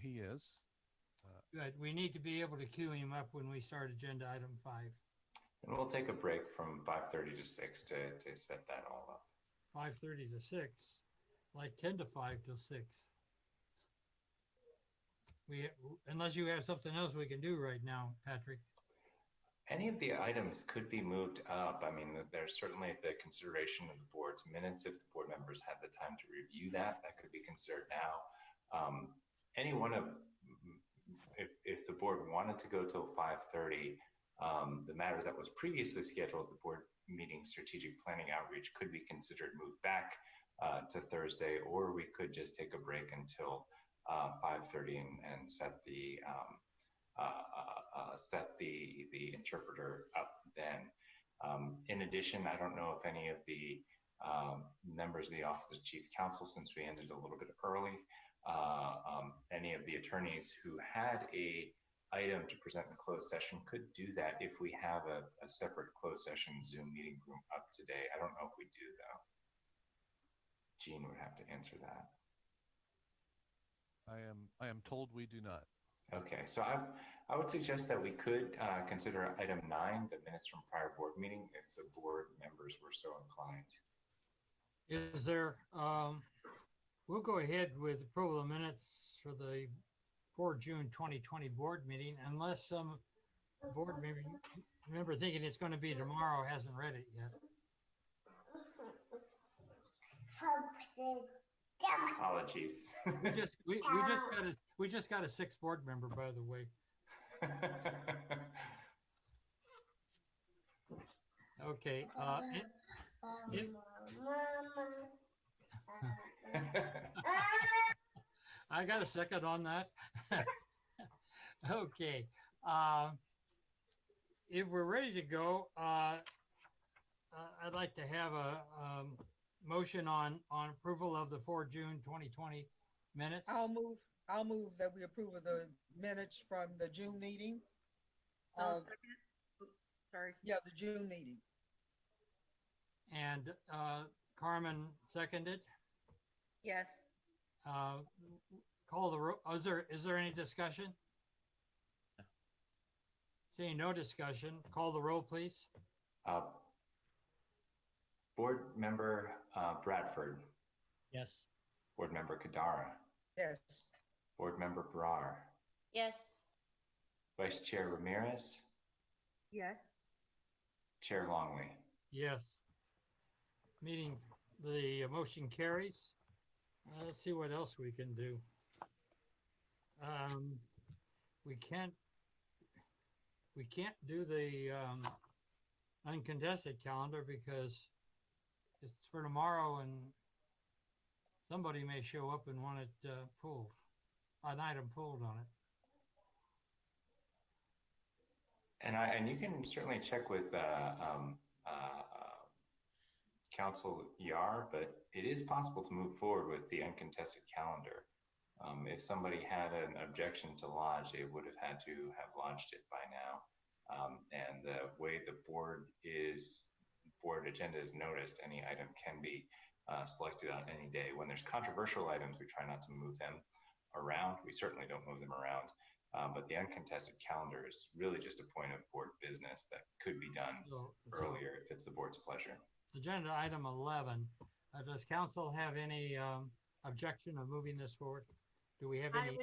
He is. Good. We need to be able to queue him up when we start agenda item 5. And we'll take a break from 5:30 to 6 to set that all up. 5:30 to 6, like 10 to 5 till 6. Unless you have something else we can do right now, Patrick. Any of the items could be moved up. I mean, there's certainly the consideration of the board's minutes. If the board members had the time to review that could be considered now. Any one of, if the board wanted to go till 5:30, the matter that was previously scheduled, the board meeting strategic planning outreach, could be considered moved back to Thursday, or we could just take a break until 5:30 and set the interpreter up then. In addition, I don't know if any of the members of the Office of Chief Counsel, since we ended a little bit early, any of the attorneys who had a item to present in closed session could do that if we have a separate closed session Zoom meeting room up today. I don't know if we do, though. Gene would have to answer that. I am told we do not. Okay, so I would suggest that we could consider item 9, the minutes from prior board meeting, if the board members were so inclined. Is there, we'll go ahead with approval of minutes for the 4 June 2020 board meeting, unless some board member thinking it's going to be tomorrow hasn't read it yet. Apologies. we just got a 6th board member, by the way. Okay. I got a second on that. Okay. If we're ready to go, I'd like to have a motion on approval of the 4 June 2020 minutes. I'll move that we approve of the minutes from the June meeting. Sorry. Yeah, the June meeting. And Carmen seconded. Yes. Call the roll. Is there any discussion? No. Seeing no discussion, call the roll, please. Board member Bradford. Yes. Board member Kadara. Yes. Board member Brar. Yes. Vice Chair Ramirez. Yes. Chair Longley. Yes. The motion carries. Let's see what else we can do. We can't do the uncontested calendar because it's for tomorrow and somebody may show up and want it pulled, an item pulled on it. And you can certainly check with Council Yar, but it is possible to move forward with the uncontested calendar. If somebody had an objection to lodge, they would have had to have lodged it by now. And the way the board agenda is noticed, any item can be selected on any day. When there's controversial items, we try not to move them around. We certainly don't move them around. But the uncontested calendar is really just a point of board business that could be done earlier if it's the board's pleasure. Agenda item 11. Does council have any objection of moving this forward? Do we have any?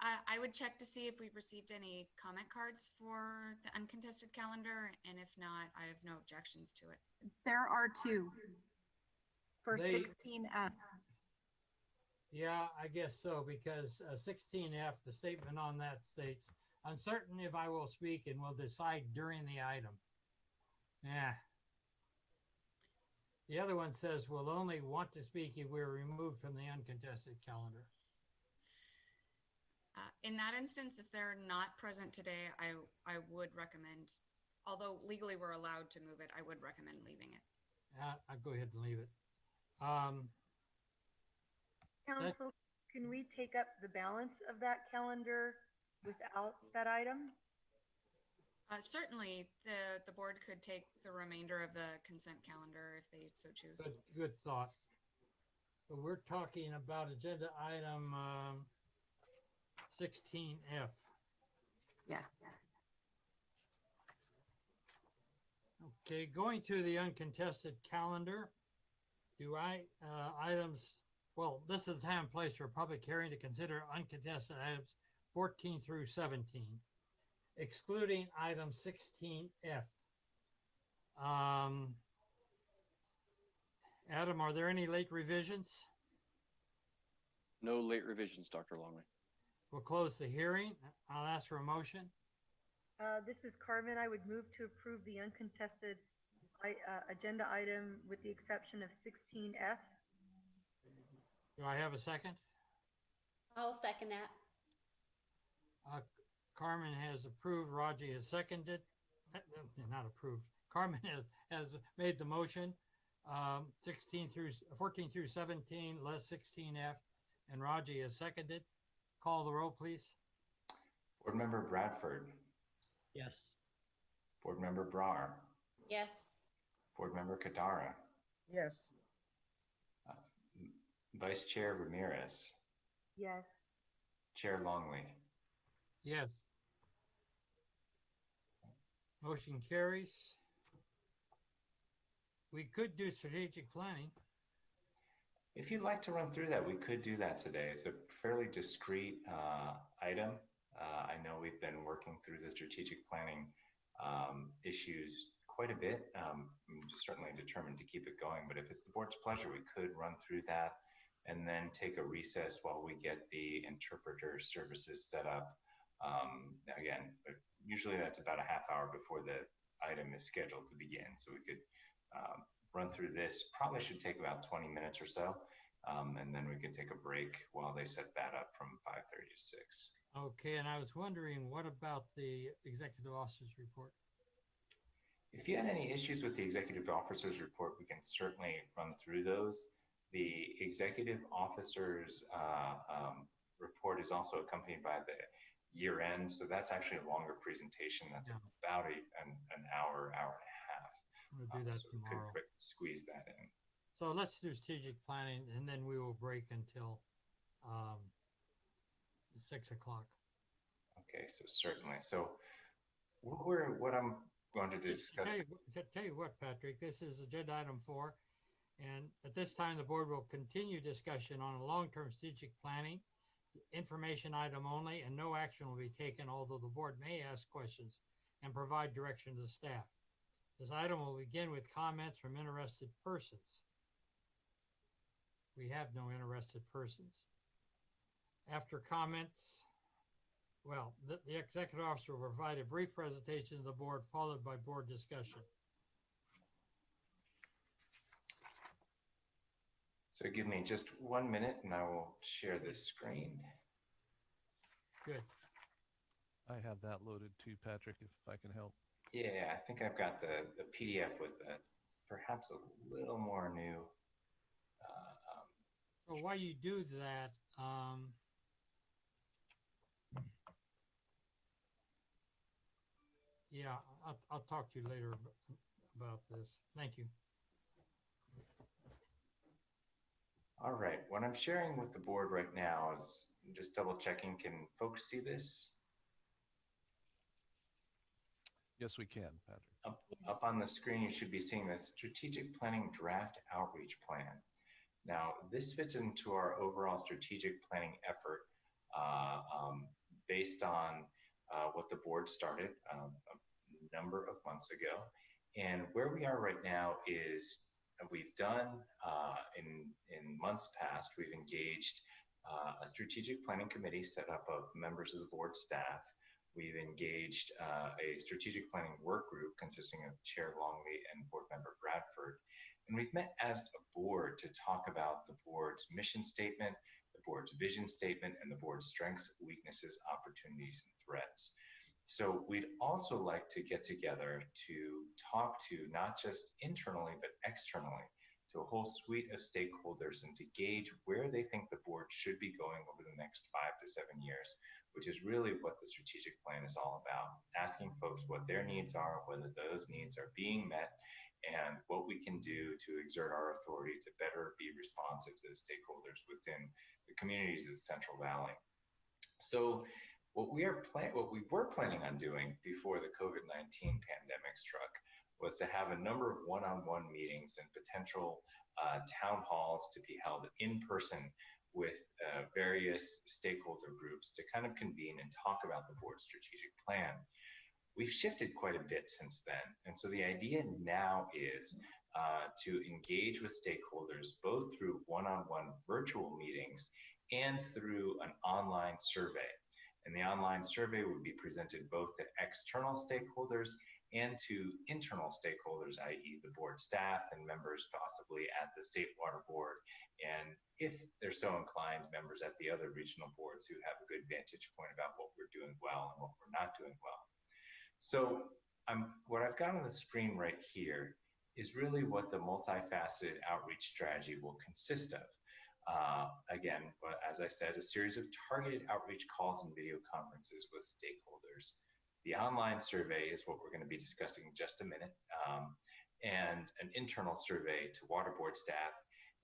I would check to see if we received any comment cards for the uncontested calendar, and if not, I have no objections to it. There are 2 for 16F. Yeah, I guess so, because 16F, the statement on that states, uncertain if I will speak and will decide during the item. Yeah. The other one says we'll only want to speak if we're removed from the uncontested calendar. In that instance, if they're not present today, I would recommend, although legally we're allowed to move it, I would recommend leaving it. I'd go ahead and leave it. Council, can we take up the balance of that calendar without that item? Certainly, the board could take the remainder of the consent calendar if they so choose. Good thought. So we're talking about agenda item 16F. Yes. Okay, going to the uncontested calendar. Well, this is the time and place for a public hearing to consider uncontested items 14 through 17, excluding item 16F. Adam, are there any late revisions? No late revisions, Dr. Longley. We'll close the hearing. I'll ask for a motion. This is Carmen. I would move to approve the uncontested agenda item with the exception of 16F. Do I have a second? I'll second that. Carmen has approved, Raji has seconded, not approved. Carmen has made the motion, 14 through 17, less 16F, and Raji has seconded. Call the roll, please. Board Member Bradford. Yes. Board Member Brar. Yes. Board Member Kadara. Yes. Vice Chair Ramirez. Yes. Chair Longley. Yes. Motion carries. We could do strategic planning. If you'd like to run through that, we could do that today. It's a fairly discrete item. I know we've been working through the strategic planning issues quite a bit. I'm certainly determined to keep it going, but if it's the board's pleasure, we could run through that and then take a recess while we get the interpreter services set up. Again, usually that's about a half hour before the item is scheduled to begin. So we could run through this, probably should take about 20 minutes or so. And then we could take a break while they set that up from 5:30 to 6. Okay, and I was wondering, what about the executive officer's report? If you had any issues with the executive officer's report, we can certainly run through those. The executive officer's report is also accompanied by the year end. So that's actually a longer presentation. That's about an hour, hour and a half. We'll do that so tomorrow. we could squeeze that in. So let's do strategic planning, and then we will break until 6 o'clock. Okay, so certainly. So what I'm going to discuss. Tell you what, Patrick, this is agenda item 4. And at this time, the board will continue discussion on a long-term strategic planning, information item only, and no action will be taken, although the board may ask questions and provide direction to the staff. This item will begin with comments from interested persons. We have no interested persons. After comments, well, the executive officer will provide a brief presentation to the board, followed by board discussion. So give me just 1 minute and I will share this screen. Good. I have that loaded too, Patrick, if I can help. Yeah, I think I've got the PDF with perhaps a little more new. So while you do that, yeah, I'll talk to you later about this. Thank you. All right, what I'm sharing with the board right now is just double checking. Can folks see this? Yes, we can, Patrick. Up on the screen, you should be seeing the Strategic Planning Draft Outreach Plan. Now, this fits into our overall strategic planning effort based on what the board started a number of months ago. And where we are right now is we've done, in months past, we've engaged a strategic planning committee set up of members of the board staff. We've engaged a strategic planning work group consisting of Chair Longley and Board Member Bradford. And we've met as a board to talk about the board's mission statement, the board's vision statement, and the board's strengths, weaknesses, opportunities, and threats. So we'd also like to get together to talk to not just internally, but externally, to a whole suite of stakeholders and to gauge where they think the board should be going over the next 5 to 7 years, which is really what the strategic plan is all about. Asking folks what their needs are, whether those needs are being met, and what we can do to exert our authority to better be responsive to the stakeholders within the communities of the Central Valley. So what we were planning on doing before the COVID-19 pandemic struck was to have a number of one-on-one meetings and potential town halls to be held in person with various stakeholder groups to kind of convene and talk about the board's strategic plan. We've shifted quite a bit since then. And so the idea now is to engage with stakeholders both through one-on-one virtual meetings and through an online survey. And the online survey would be presented both to external stakeholders and to internal stakeholders, i.e. the board staff and members possibly at the State Water Board, and if they're so inclined, members at the other regional boards who have a good vantage point about what we're doing well and what we're not doing well. So what I've got on the screen right here is really what the multifaceted outreach strategy will consist of. Again, as I said, a series of targeted outreach calls and video conferences with stakeholders. The online survey is what we're going to be discussing in just a minute, and an internal survey to water board staff.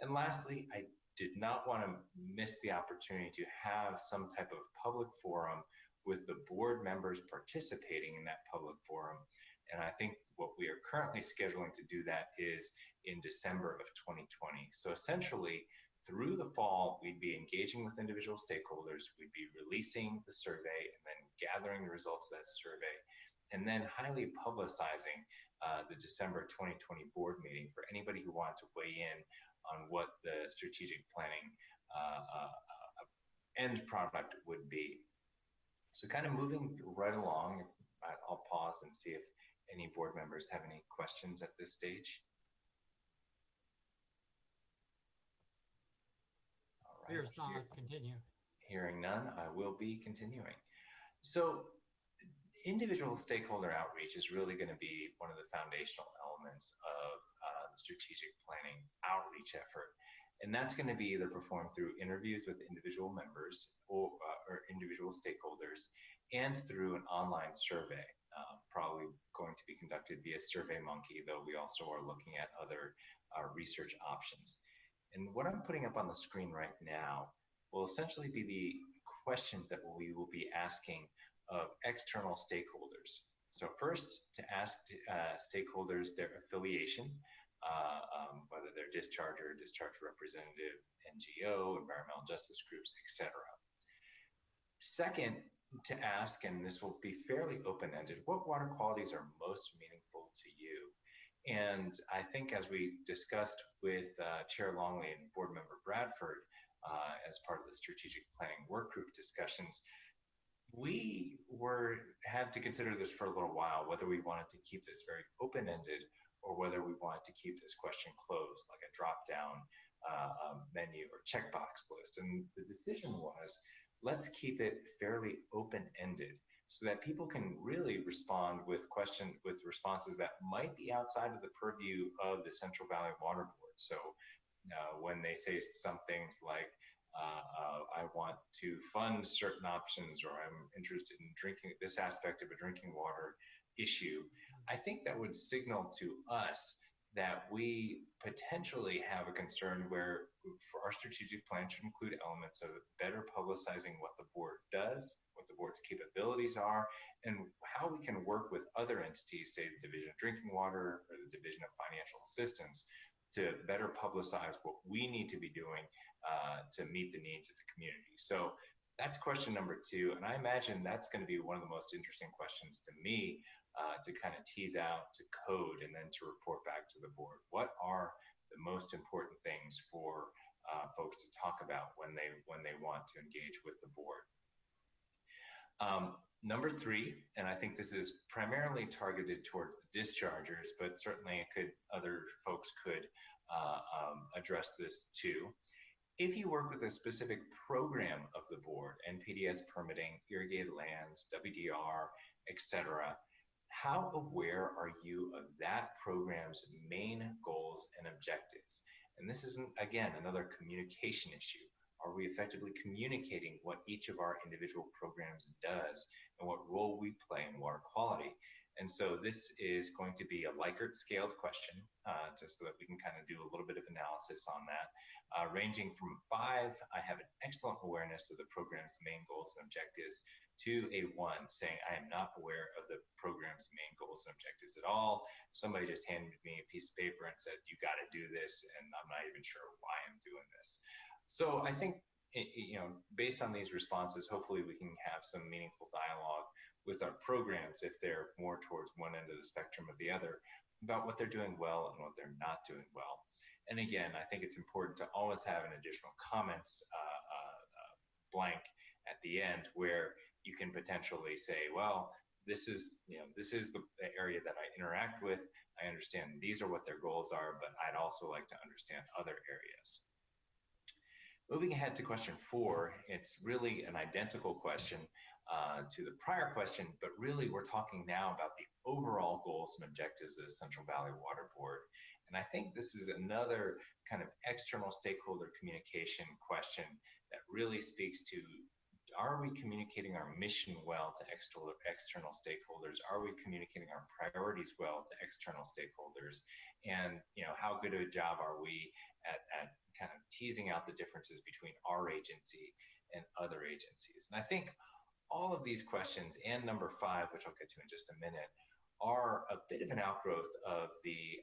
And lastly, I did not want to miss the opportunity to have some type of public forum with the board members participating in that public forum. And I think what we are currently scheduling to do that is in December of 2020. So essentially, through the fall, we'd be engaging with individual stakeholders, we'd be releasing the survey and then gathering the results of that survey, and then highly publicizing the December 2020 board meeting for anybody who wanted to weigh in on what the strategic planning end product would be. So kind of moving right along, I'll pause and see if any board members have any questions at this stage. Here's not, continue. Hearing none, I will be continuing. So individual stakeholder outreach is really going to be one of the foundational elements of the strategic planning outreach effort. And that's going to be either performed through interviews with individual members or individual stakeholders and through an online survey, probably going to be conducted via SurveyMonkey, though we also are looking at other research options. And what I'm putting up on the screen right now will essentially be the questions that we will be asking of external stakeholders. So first, to ask stakeholders their affiliation, whether they're discharge or discharge representative, NGO, environmental justice groups, etc. Second, to ask, and this will be fairly open-ended, what water qualities are most meaningful to you? And I think as we discussed with Chair Longley and Board Member Bradford as part of the strategic planning work group discussions, we had to consider this for a little while, whether we wanted to keep this very open-ended or whether we wanted to keep this question closed, like a drop-down menu or checkbox list. And the decision was, let's keep it fairly open-ended, so that people can really respond with responses that might be outside of the purview of the Central Valley Water Board. So when they say some things like, I want to fund certain options, or I'm interested in this aspect of a drinking water issue, I think that would signal to us that we potentially have a concern where for our strategic plan should include elements of better publicizing what the board does, what the board's capabilities are, and how we can work with other entities, say the Division of Drinking Water or the Division of Financial Assistance, to better publicize what we need to be doing to meet the needs of the community. So that's question number 2. And I imagine that's going to be one of the most interesting questions to me to kind of tease out, to code, and then to report back to the board. What are the most important things for folks to talk about when they want to engage with the board? Number 3, and I think this is primarily targeted towards the dischargers, but certainly other folks could address this too. If you work with a specific program of the board, NPDES permitting, irrigated lands, WDR, etc., how aware are you of that program's main goals and objectives? And this isn't, again, another communication issue. Are we effectively communicating what each of our individual programs does and what role we play in water quality? And so this is going to be a Likert scaled question, just so that we can kind of do a little bit of analysis on that. Ranging from 5, I have an excellent awareness of the program's main goals and objectives, to a 1, saying I am not aware of the program's main goals and objectives at all. Somebody just handed me a piece of paper and said, you got to do this, and I'm not even sure why I'm doing this. So I think, based on these responses, hopefully we can have some meaningful dialogue with our programs, if they're more towards one end of the spectrum or the other, about what they're doing well and what they're not doing well. And again, I think it's important to always have an additional comments blank at the end, where you can potentially say, well, this is the area that I interact with. I understand these are what their goals are, but I'd also like to understand other areas. Moving ahead to question 4, it's really an identical question to the prior question, but really we're talking now about the overall goals and objectives of the Central Valley Water Board. And I think this is another kind of external stakeholder communication question that really speaks to, are we communicating our mission well to external stakeholders? Are we communicating our priorities well to external stakeholders? And how good a job are we at kind of teasing out the differences between our agency and other agencies? And I think all of these questions, and number 5, which I'll get to in just a minute, are a bit of an outgrowth of the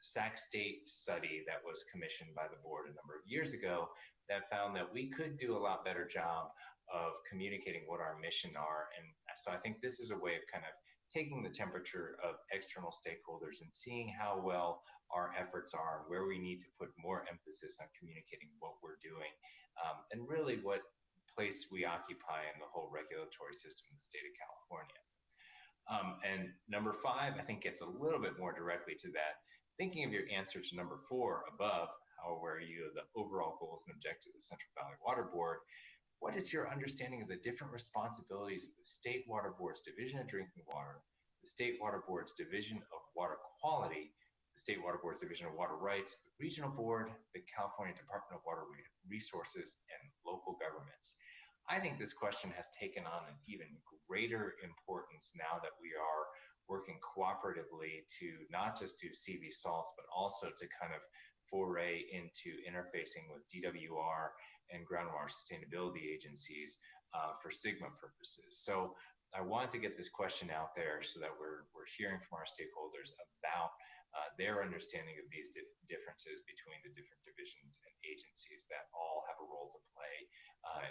Sac State study that was commissioned by the board a number of years ago that found that we could do a lot better job of communicating what our mission are. And so I think this is a way of kind of taking the temperature of external stakeholders and seeing how well our efforts are and where we need to put more emphasis on communicating what we're doing, and really what place we occupy in the whole regulatory system in the state of California. And number 5, I think, gets a little bit more directly to that. Thinking of your answer to number 4 above, how aware are you of the overall goals and objectives of the Central Valley Water Board? What is your understanding of the different responsibilities of the State Water Board's Division of Drinking Water, the State Water Board's Division of Water Quality, the State Water Board's Division of Water Rights, the Regional Board, the California Department of Water Resources, and local governments? I think this question has taken on an even greater importance now that we are working cooperatively to not just do CV salts, but also to kind of foray into interfacing with DWR and groundwater sustainability agencies for SGMA purposes. So I wanted to get this question out there so that we're hearing from our stakeholders about their understanding of these differences between the different divisions and agencies that all have a role to play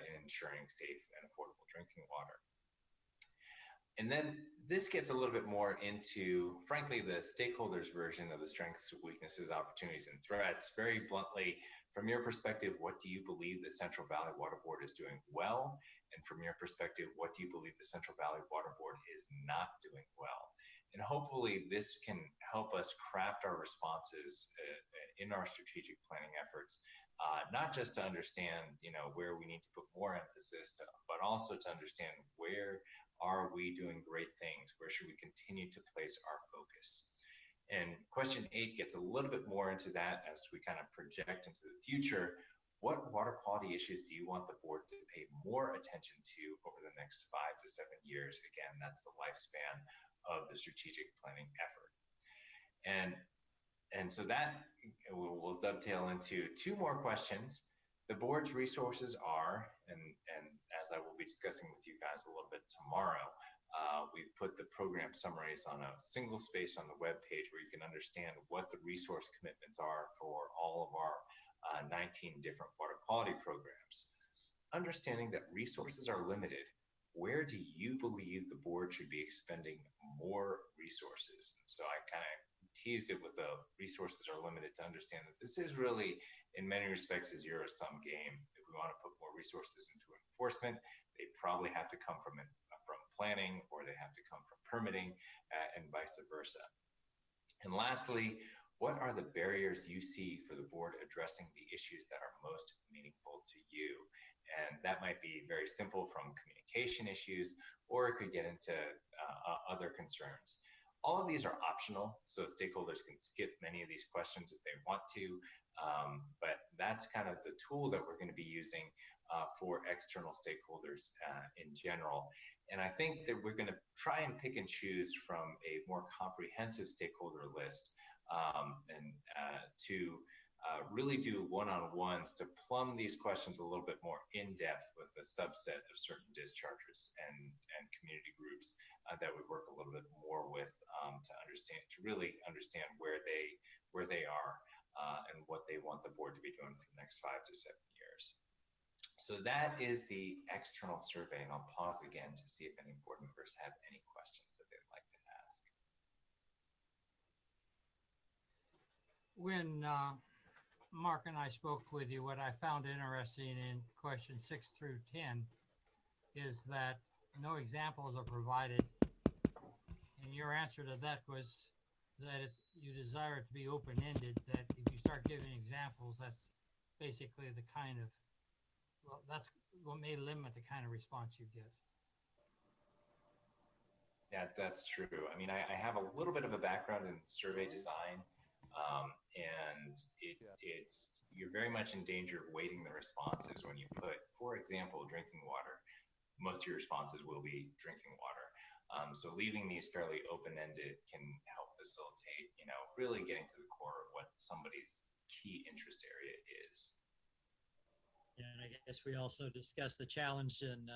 in ensuring safe and affordable drinking water. And then this gets a little bit more into, frankly, the stakeholders' version of the strengths, weaknesses, opportunities, and threats. Very bluntly, from your perspective, what do you believe the Central Valley Water Board is doing well? And from your perspective, what do you believe the Central Valley Water Board is not doing well? And hopefully this can help us craft our responses in our strategic planning efforts, not just to understand, where we need to put more emphasis, but also to understand where are we doing great things? Where should we continue to place our focus? And question 8 gets a little bit more into that as we kind of project into the future. What water quality issues do you want the board to pay more attention to over the next 5 to 7 years? Again, that's the lifespan of the strategic planning effort. And so that will dovetail into 2 more questions. The board's resources are, and as I will be discussing with you guys a little bit tomorrow, we've put the program summaries on a single space on the web page where you can understand what the resource commitments are for all of our 19 different water quality programs. Understanding that resources are limited, where do you believe the board should be expending more resources? And so I kind of teased it with the resources are limited to understand that this is really, in many respects, a zero-sum game. If we want to put more resources into enforcement, they probably have to come from planning, or they have to come from permitting, and vice versa. And lastly, what are the barriers you see for the board addressing the issues that are most meaningful to you? And that might be very simple, from communication issues, or it could get into other concerns. All of these are optional, so stakeholders can skip many of these questions if they want to, but that's kind of the tool that we're going to be using for external stakeholders in general. And I think that we're going to try and pick and choose from a more comprehensive stakeholder list, and to really do one-on-ones to plumb these questions a little bit more in depth with a subset of certain dischargers and community groups that we work a little bit more with, to really understand where they are and what they want the board to be doing for the next 5 to 7 years. So that is the external survey, and I'll pause again to see if any board members have any questions that they'd like to ask. When Mark and I spoke with you, what I found interesting in questions 6 through 10 is that no examples are provided. And your answer to that was that you desire it to be open-ended, that if you start giving examples, that's basically the kind of, well, that's what may limit the kind of response you get. Yeah, that's true. I mean, I have a little bit of a background in survey design, and it's you're very much in danger of weighting the responses when you put, for example, drinking water. Most of your responses will be drinking water. So leaving these fairly open-ended can help facilitate, really getting to the core of what somebody's key interest area is. And I guess we also discussed the challenge in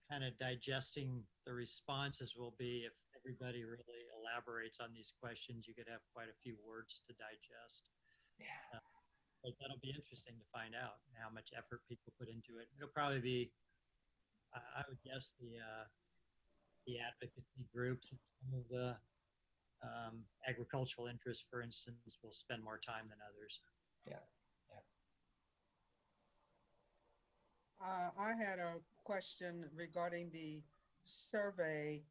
kind of digesting the responses will be if everybody really elaborates on these questions, you could have quite a few words to digest. Yeah. But that'll be interesting to find out how much effort people put into it. It'll probably be, I would guess, the advocacy groups and some of the agricultural interests, for instance, will spend more time than others. Yeah. I had a question regarding the survey.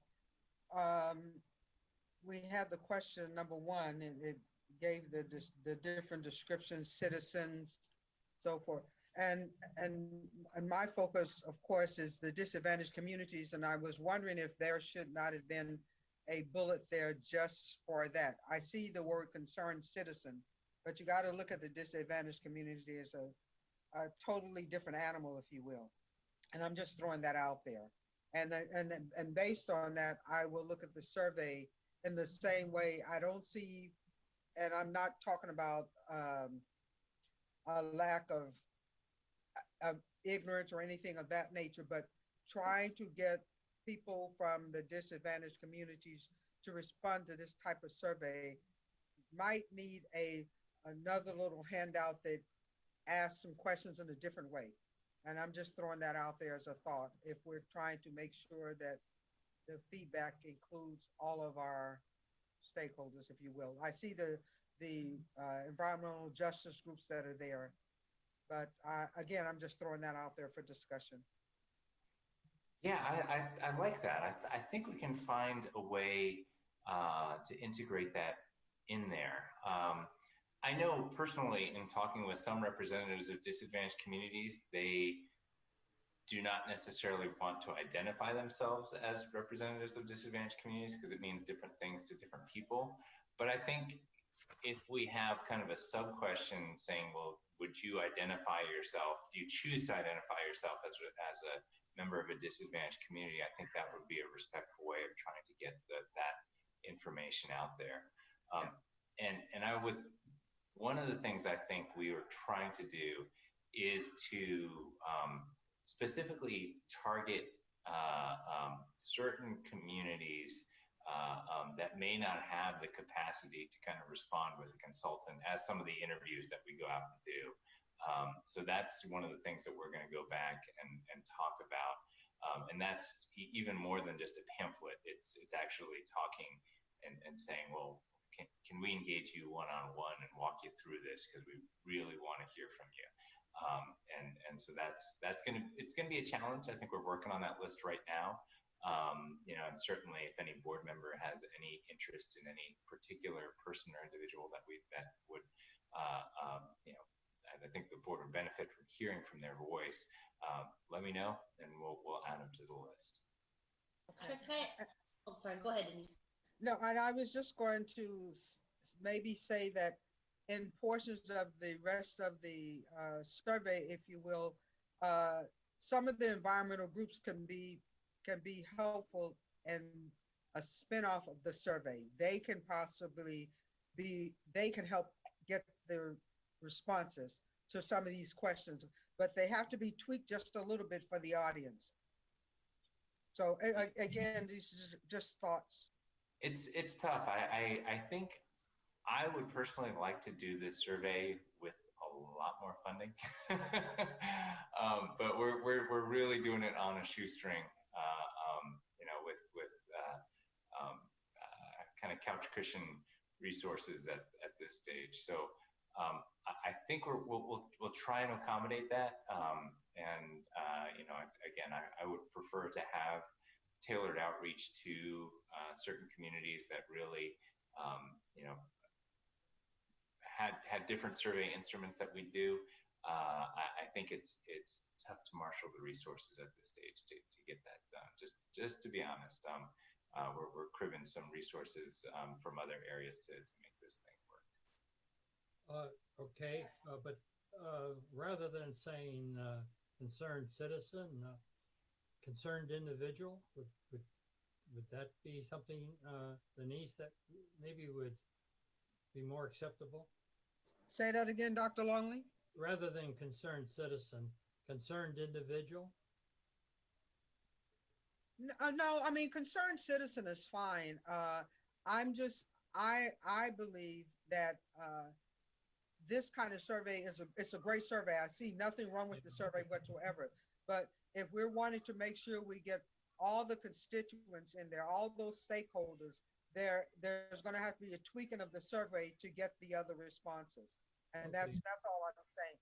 We had the question number one, and it gave the different descriptions, citizens, so forth. And my focus, of course, is the disadvantaged communities. And I was wondering if there should not have been a bullet there just for that. I see the word concerned citizen, but you got to look at the disadvantaged community as a totally different animal, if you will. And I'm just throwing that out there. And based on that, I will look at the survey in the same way. I don't see, and I'm not talking about a lack of ignorance or anything of that nature, but trying to get people from the disadvantaged communities to respond to this type of survey might need another little handout that asks some questions in a different way. And I'm just throwing that out there as a thought, if we're trying to make sure that the feedback includes all of our stakeholders, if you will. I see the environmental justice groups that are there, but again, I'm just throwing that out there for discussion. Yeah, I like that. I think we can find a way to integrate that in there. I know personally, in talking with some representatives of disadvantaged communities, they do not necessarily want to identify themselves as representatives of disadvantaged communities because it means different things to different people. But I think if we have kind of a sub-question saying, well, would you identify yourself? Do you choose to identify yourself as a member of a disadvantaged community? I think that would be a respectful way of trying to get that information out there. And I would, one of the things I think we are trying to do is to specifically target certain communities that may not have the capacity to kind of respond with a consultant, as some of the interviews that we go out and do. So that's one of the things that we're going to go back and talk about. And that's even more than just a pamphlet. It's actually talking and saying, well, can we engage you one-on-one and walk you through this, because we really want to hear from you. And so it's going to be a challenge. I think we're working on that list right now. And certainly if any board member has any interest in any particular person or individual that would, I think the board would benefit from hearing from their voice. Let me know, and we'll add them to the list. Okay. Oh, sorry. Go ahead, Denise. No, and I was just going to maybe say that in portions of the rest of the survey, if you will, some of the environmental groups can be helpful in a spinoff of the survey. They can possibly they can help get the responses to some of these questions, but they have to be tweaked just a little bit for the audience. So again, these are just thoughts. It's tough. I think I would personally like to do this survey with a lot more funding, but we're really doing it on a shoestring, with kind of couch cushion resources at this stage. So I think we'll try and accommodate that. You know, again, I would prefer to have tailored outreach to certain communities that really, you know, had different survey instruments that we do. I think it's tough to marshal the resources at this stage to get that done. Just to be honest, we're cribbing some resources from other areas to make this thing work. Okay, but rather than saying concerned citizen, concerned individual, would that be something, Denise, that maybe would be more acceptable? Say that again, Dr. Longley. Rather than concerned citizen, concerned individual? No, I mean, concerned citizen is fine. I believe that this kind of survey it's a great survey. I see nothing wrong with the survey whatsoever. But if we're wanting to make sure we get all the constituents in there, all those stakeholders, there's going to have to be a tweaking of the survey to get the other responses. And Okay. that's all I'm saying.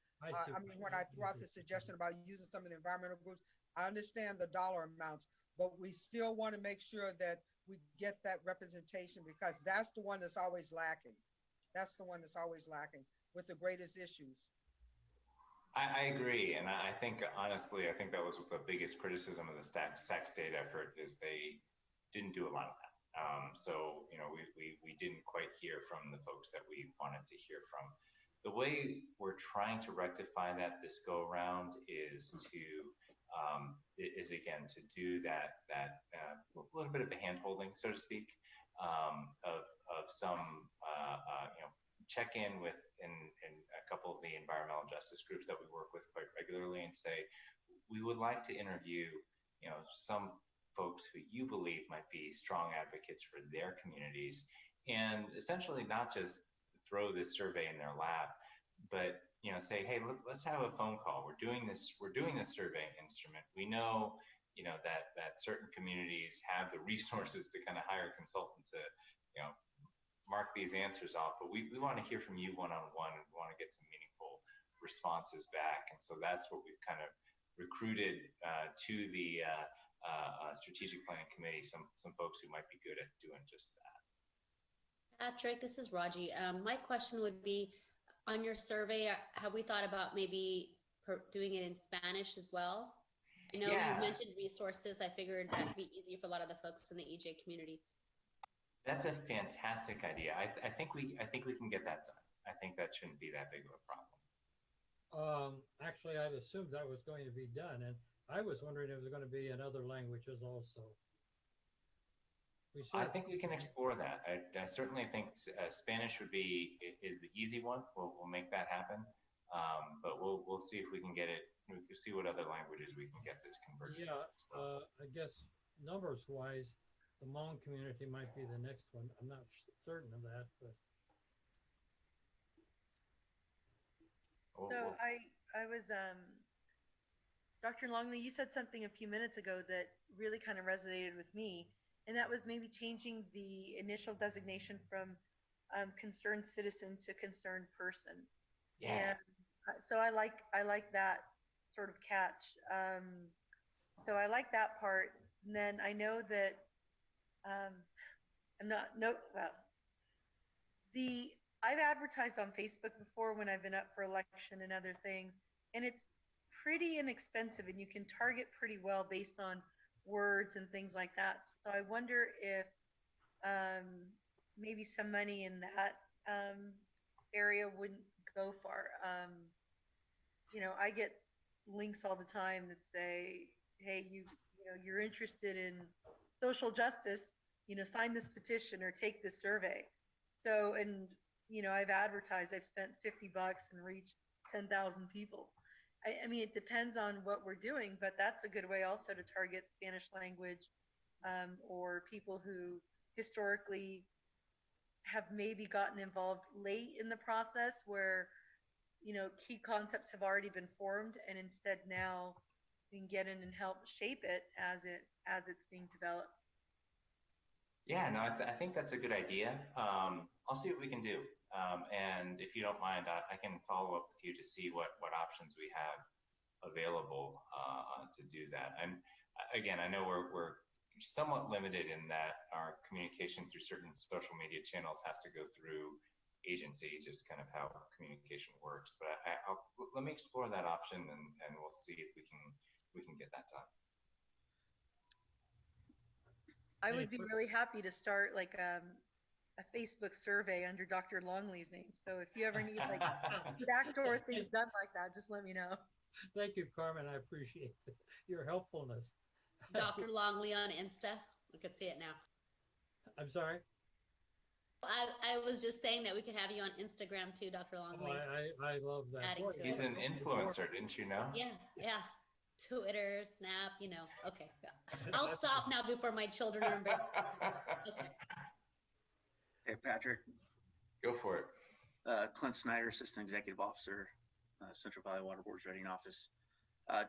I mean, when I threw out the suggestion about using some of the environmental groups, I understand the dollar amounts, but we still want to make sure that we get that representation, because that's the one that's always lacking. That's the one that's always lacking with the greatest issues. I agree, and I think honestly, I think that was the biggest criticism of the SAC state effort is they didn't do a lot of that. So you know, we didn't quite hear from the folks that we wanted to hear from. The way we're trying to rectify that this go around is again to do that little bit of a hand holding, so to speak, of some you know, check in with in a couple of the environmental justice groups that we work with quite regularly and say, we would like to interview, you know, some folks who you believe might be strong advocates for their communities, and essentially not just throw this survey in their lap, but you know, say, hey, let's have a phone call. We're doing this survey instrument. We know, you know, that certain communities have the resources to kind of hire a consultant to, you know, mark these answers off, but we want to hear from you one-on-one, and we want to get some meaningful responses back. And so that's what we've kind of recruited to the strategic planning committee, some folks who might be good at doing just that. Patrick, this is Raji. My question would be, on your survey, have we thought about maybe doing it in Spanish as well? I know you mentioned resources. I figured that'd be easier for a lot of the folks in the EJ community. That's a fantastic idea. I think we can get that done. I think that shouldn't be that big of a problem. Actually, I'd assumed that was going to be done, and I was wondering if it was going to be in other languages also. I think we can explore that. I certainly think Spanish is the easy one. We'll make that happen, but we'll see if we can get it. We can see what other languages we can get this converted. Yeah, I guess numbers wise, the Hmong community might be the next one. I'm not certain of that, but. So I was, Dr. Longley, you said something a few minutes ago that really kind of resonated with me, and that was maybe changing the initial designation from concerned citizen to concerned person. Yeah. And so I like that sort of catch. So I like that part. And then I know that I've advertised on Facebook before when I've been up for election and other things, and it's pretty inexpensive, and you can target pretty well based on words and things like that. So I wonder if maybe some money in that area wouldn't go far. You know, I get links all the time that say, hey, you know, you're interested in social justice, you know, sign this petition or take this survey. So, and you know, I've advertised, I've spent $50 and reached 10,000 people. I mean, it depends on what we're doing, but that's a good way also to target Spanish language or people who historically have maybe gotten involved late in the process where, you know, key concepts have already been formed, and instead now we can get in and help shape it as it's being developed. Yeah, no, I think that's a good idea. I'll see what we can do. And if you don't mind, I can follow up with you to see what options we have available to do that. And again, I know we're somewhat limited in that our communication through certain social media channels has to go through agency, just kind of how communication works. But let me explore that option, and we'll see if we can get that done. I would be really happy to start like a Facebook survey under Dr. Longley's name. So if you ever need like backdoor things done like that, just let me know. Thank you, Carmen. I appreciate your helpfulness. Dr. Longley on Insta. I could see it now. I'm sorry? I was just saying that we could have you on Instagram too, Dr. Longley. Oh, I love that. Adding to He's it. an influencer, didn't you know? Yeah. Twitter, Snap, Okay. I'll stop now before my children are in bed. Okay. Hey, Patrick. Go for it. Clint Snyder, Assistant Executive Officer, Central Valley Water Board's Reading Office.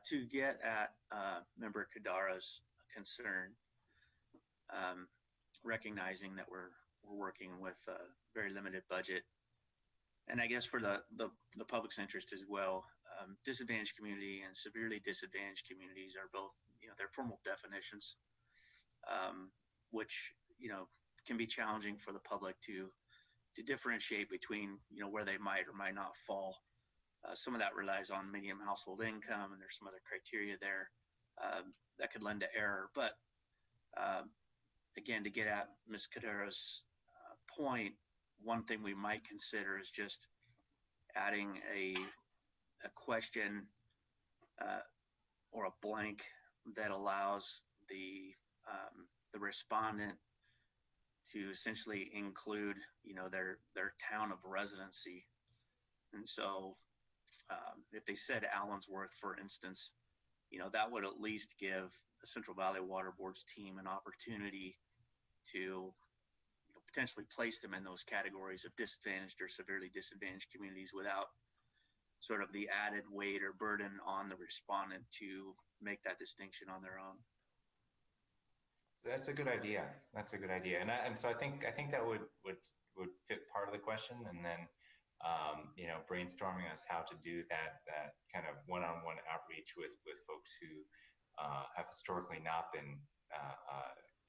To get at Member Kadara's concern, recognizing that we're working with a very limited budget, and I guess for the public's interest as well, disadvantaged community and severely disadvantaged communities are both, they're formal definitions, which, can be challenging for the public to differentiate between, where they might or might not fall. Some of that relies on medium household income, and there's some other criteria there that could lend to error. But again, to get at Ms. Kadara's point, one thing we might consider is just adding a question or a blank that allows the respondent to essentially include, their town of residency. And so if they said Allensworth, for instance, that would at least give the Central Valley Water Board's team an opportunity to potentially place them in those categories of disadvantaged or severely disadvantaged communities without sort of the added weight or burden on the respondent to make that distinction on their own. That's a good idea. And so I think that would fit part of the question, and then brainstorming us how to do that kind of one-on-one outreach with folks who have historically not been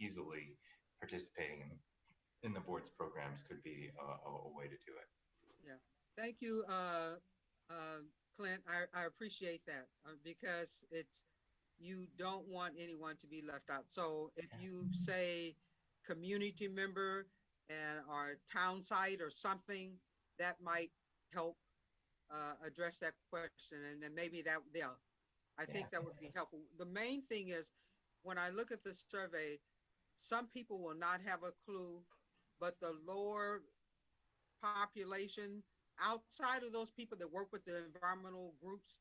easily participating in the board's programs could be a way to do it. Yeah, thank you, Clint. I appreciate that because you don't want anyone to be left out. So if you say community member or town site or something, that might help address that question. And then maybe I think that would be helpful. The main thing is when I look at the survey, some people will not have a clue, but the lower population outside of those people that work with the environmental groups,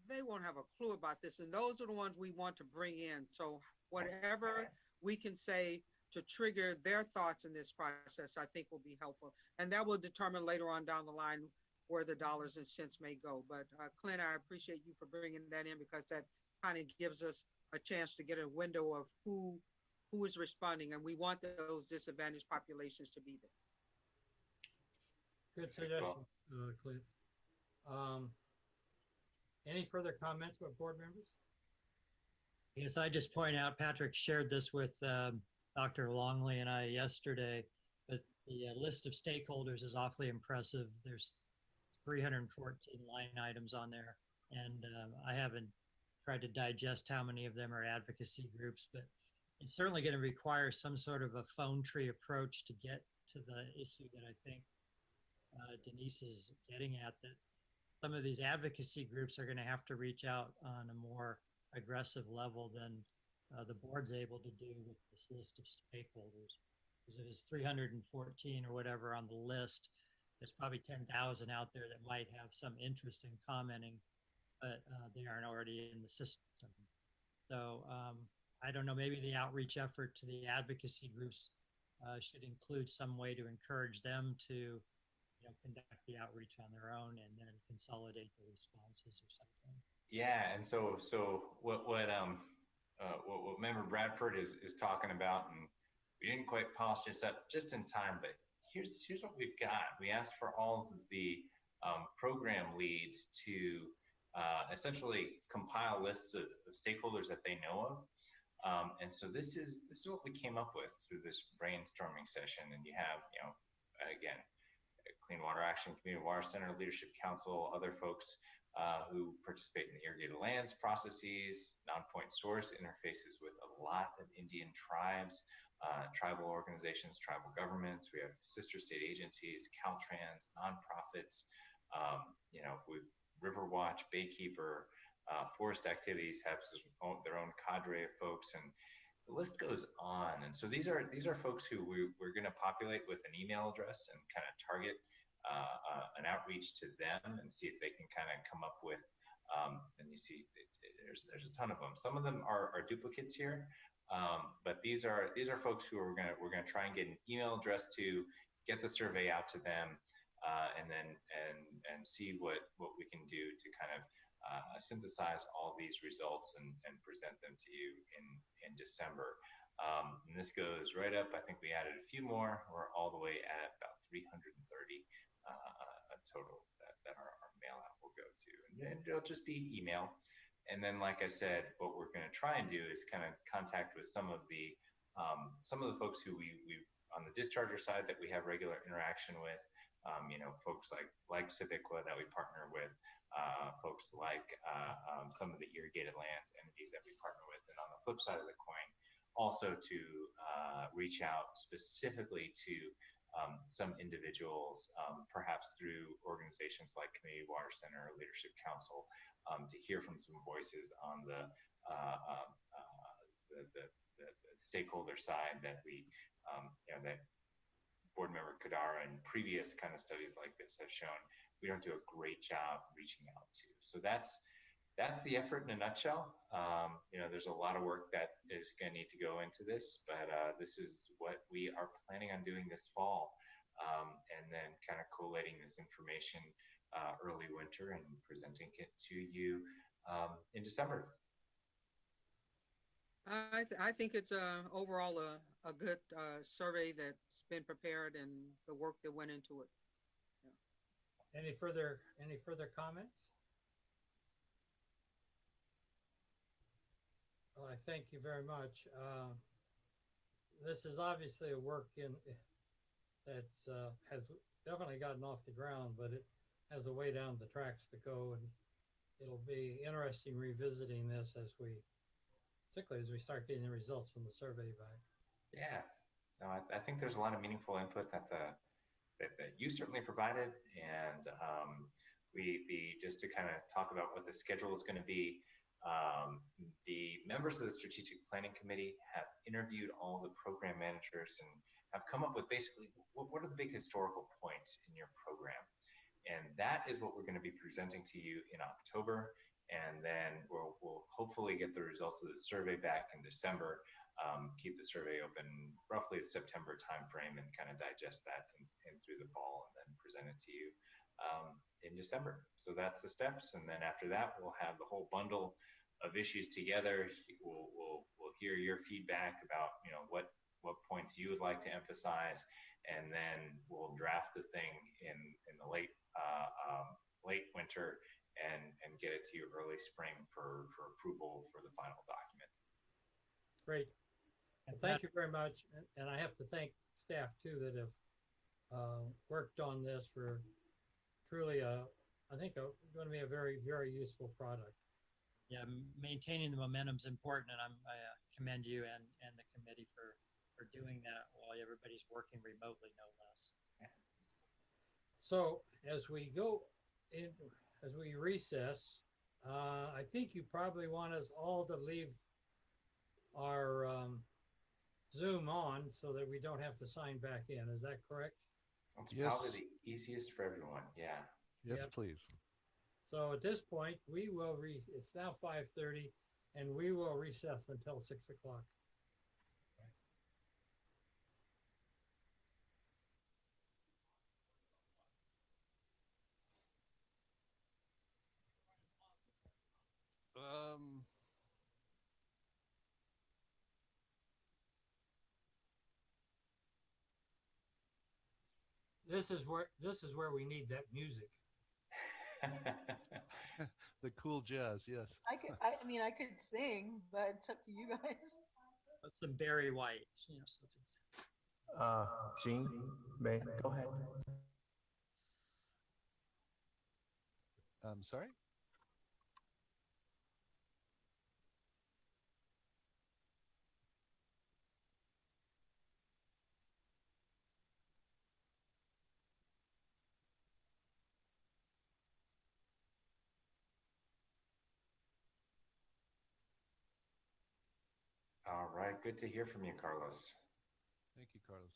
they won't have a clue about this. And those are the ones we want to bring in. So whatever we can say to trigger their thoughts in this process, I think will be helpful. And that will determine later on down the line where the dollars and cents may go. But Clint, I appreciate you for bringing that in because that kind of gives us a chance to get a window of who is responding. And we want those disadvantaged populations to be there. Good suggestion, Clint. Any further comments by board members? Yes, I just point out, Patrick shared this with Dr. Longley and I yesterday, but the list of stakeholders is awfully impressive. There's 314 line items on there, and I haven't tried to digest how many of them are advocacy groups, but it's certainly going to require some sort of a phone tree approach to get to the issue that I think Denise is getting at, that some of these advocacy groups are going to have to reach out on a more aggressive level than the board's able to do with this list of stakeholders. Because if it's 314 or whatever on the list, there's probably 10,000 out there that might have some interest in commenting, but they aren't already in the system. So I don't know, maybe the outreach effort to the advocacy groups should include some way to encourage them to conduct the outreach on their own and then consolidate the responses or something. Yeah, and so what Member Bradford is talking about, and we didn't quite polish this up just in time, but here's what we've got. We asked for all of the program leads to essentially compile lists of stakeholders that they know of. And so this is what we came up with through this brainstorming session. And you have, again, Clean Water Action, Community Water Center, Leadership Council, other folks who participate in the irrigated lands processes, non-point source interfaces with a lot of Indian tribes, tribal organizations, tribal governments. We have sister state agencies, Caltrans, nonprofits, with Riverwatch, Baykeeper, forest activities have their own cadre of folks, and the list goes on. And so these are folks who we're going to populate with an email address and kind of target an outreach to them and see if they can kind of come up with. And you see, there's a ton of them. Some of them are duplicates here, but these are folks who we're gonna try and get an email address to, get the survey out to them, and then see what we can do to kind of synthesize all these results and present them to you in December. And this goes right up. I think we added a few more. We're all the way at about 330 total that our mail out will go to, and it'll just be email. And then, like I said, what we're going to try and do is kind of contact with some of the folks who we on the discharger side that we have regular interaction with. Folks like Civiqua that we partner with, folks like some of the irrigated lands entities that we partner with, and on the flip side of the coin, also to reach out specifically to some individuals, perhaps through organizations like Community Water Center or Leadership Council, to hear from some voices on the stakeholder side that we, that board member Kadara and previous kind of studies like this have shown we don't do a great job reaching out to. So that's the effort in a nutshell. There's a lot of work that is going to need to go into this, but this is what we are planning on doing this fall, and then kind of collating this information early winter and presenting it to you in December. I think it's overall a good survey that's been prepared and the work that went into it. Yeah. Any further comments? Well, I thank you very much. This is obviously a work that's has definitely gotten off the ground, but it has a way down the tracks to go, and it'll be interesting revisiting this particularly as we start getting the results from the survey back. Yeah, no, I think there's a lot of meaningful input that you certainly provided, and just to kind of talk about what the schedule is going to be. The members of the Strategic Planning Committee have interviewed all the program managers and have come up with basically what are the big historical points in your program, and that is what we're going to be presenting to you in October. And then we'll hopefully get the results of the survey back in December, keep the survey open roughly the September timeframe, and kind of digest that and through the fall, and then present it to you in December. So that's the steps. And then after that, we'll have the whole bundle of issues together. We'll hear your feedback about what points you would like to emphasize, and then we'll draft the thing in the late winter and get it to you early spring for approval for the final document. Great. And thank you very much. And I have to thank staff too that have worked on this for truly, I think, going to be a very, very useful product. Yeah, maintaining the momentum is important, and I commend you and the committee for doing that while everybody's working remotely, no less. Yeah. So as we go in, as we recess, I think you probably want us all to leave our Zoom on so that we don't have to sign back in. Is that correct? That's probably the easiest for everyone. Yeah. Yes, Yep. please. So at this point, we will it's now 5:30, and we will recess until 6 o'clock. This is where we need that music. The cool jazz, yes. I mean, I could sing, but it's up to you guys. That's some Barry White. You know, Gene, may go ahead. I'm sorry? All right, good to hear from you, Carlos. Thank you, Carlos.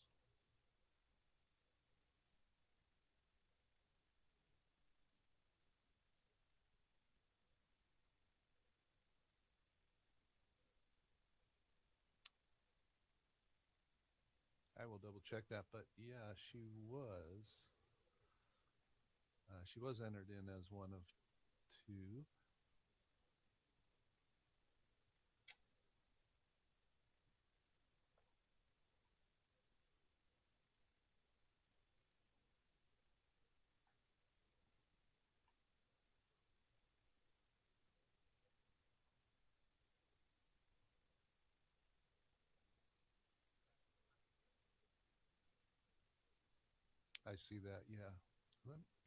I will double check that, but yeah, she was entered in as one of two. I see that, yeah.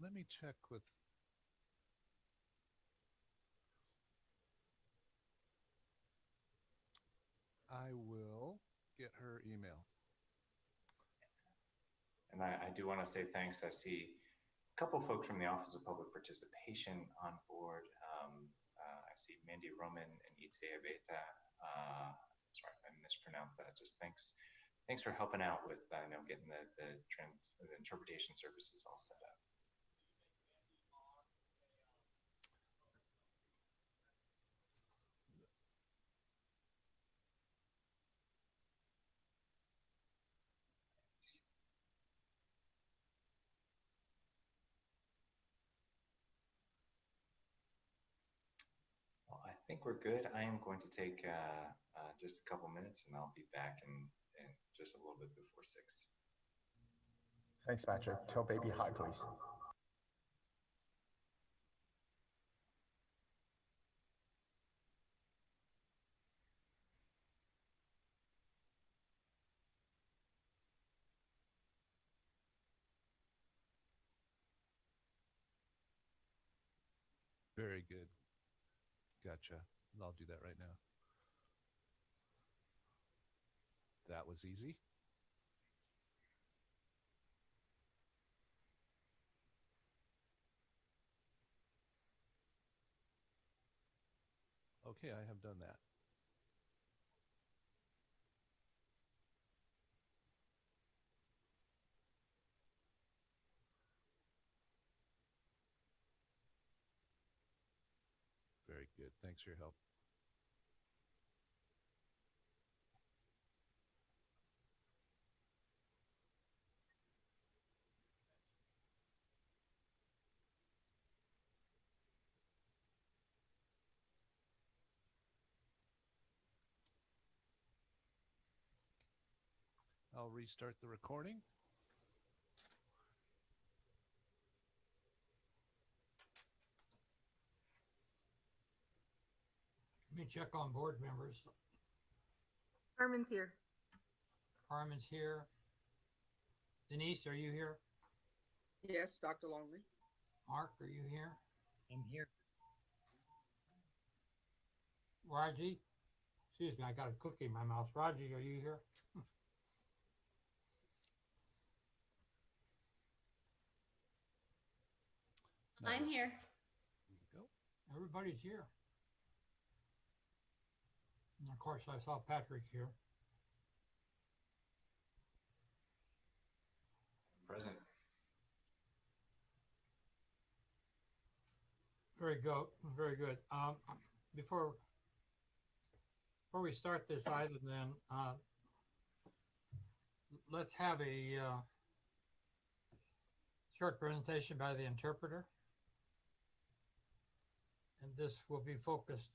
Let me check with. I will get her email. And I do want to say thanks. I see a couple folks from the Office of Public Participation on board. I see Mandy Roman and Itzea Beta. Sorry if I mispronounced that. Just thanks for helping out with getting the interpretation services all set up. Well, I think we're good. I am going to take just a couple minutes, and I'll be back in just a little bit before 6. Thanks, Patrick. Tell baby hi, please. Very good. Gotcha. I'll do that right now. That was easy. Okay, I have done that. Very good. Thanks for your help. I'll restart the recording. Let me check on board members. Carmen's here. Carmen's here. Denise, are you here? Yes, Dr. Longley. Mark, are you here? I'm here. Raji? Excuse me, I got a cookie in my mouth. Raji, are you here? I'm here. There you go. Everybody's here. And of course, I saw Patrick here. Present. Very good. Before we start this item, then let's have a short presentation by the interpreter, and this will be focused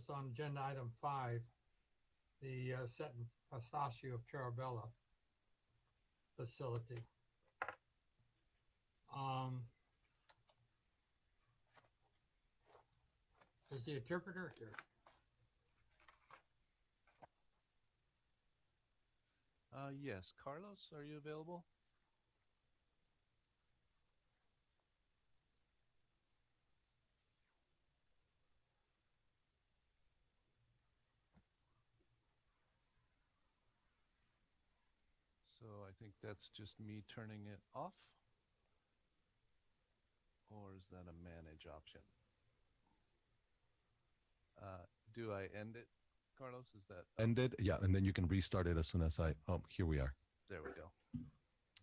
on agenda item 5, the Set and Pistachio of Cherubella facility. Is the interpreter here? Yes. Carlos, are you available? So I think that's just me turning it off. Or is that a manage option? Do I end it, Carlos? Is that End it? Yeah, and then you can restart it as soon as here we are. There we go.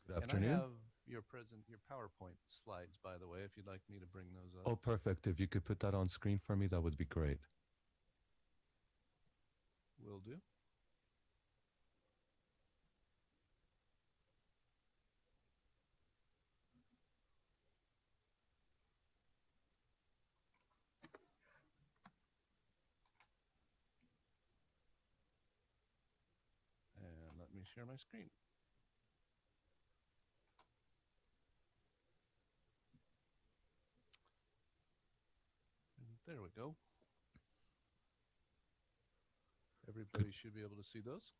Good afternoon. And I have your PowerPoint slides, by the way, if you'd like me to bring those up. Oh, perfect. If you could put that on screen for me, that would be great. Will do. And let me share my screen. And there we go. Everybody should be able to see those.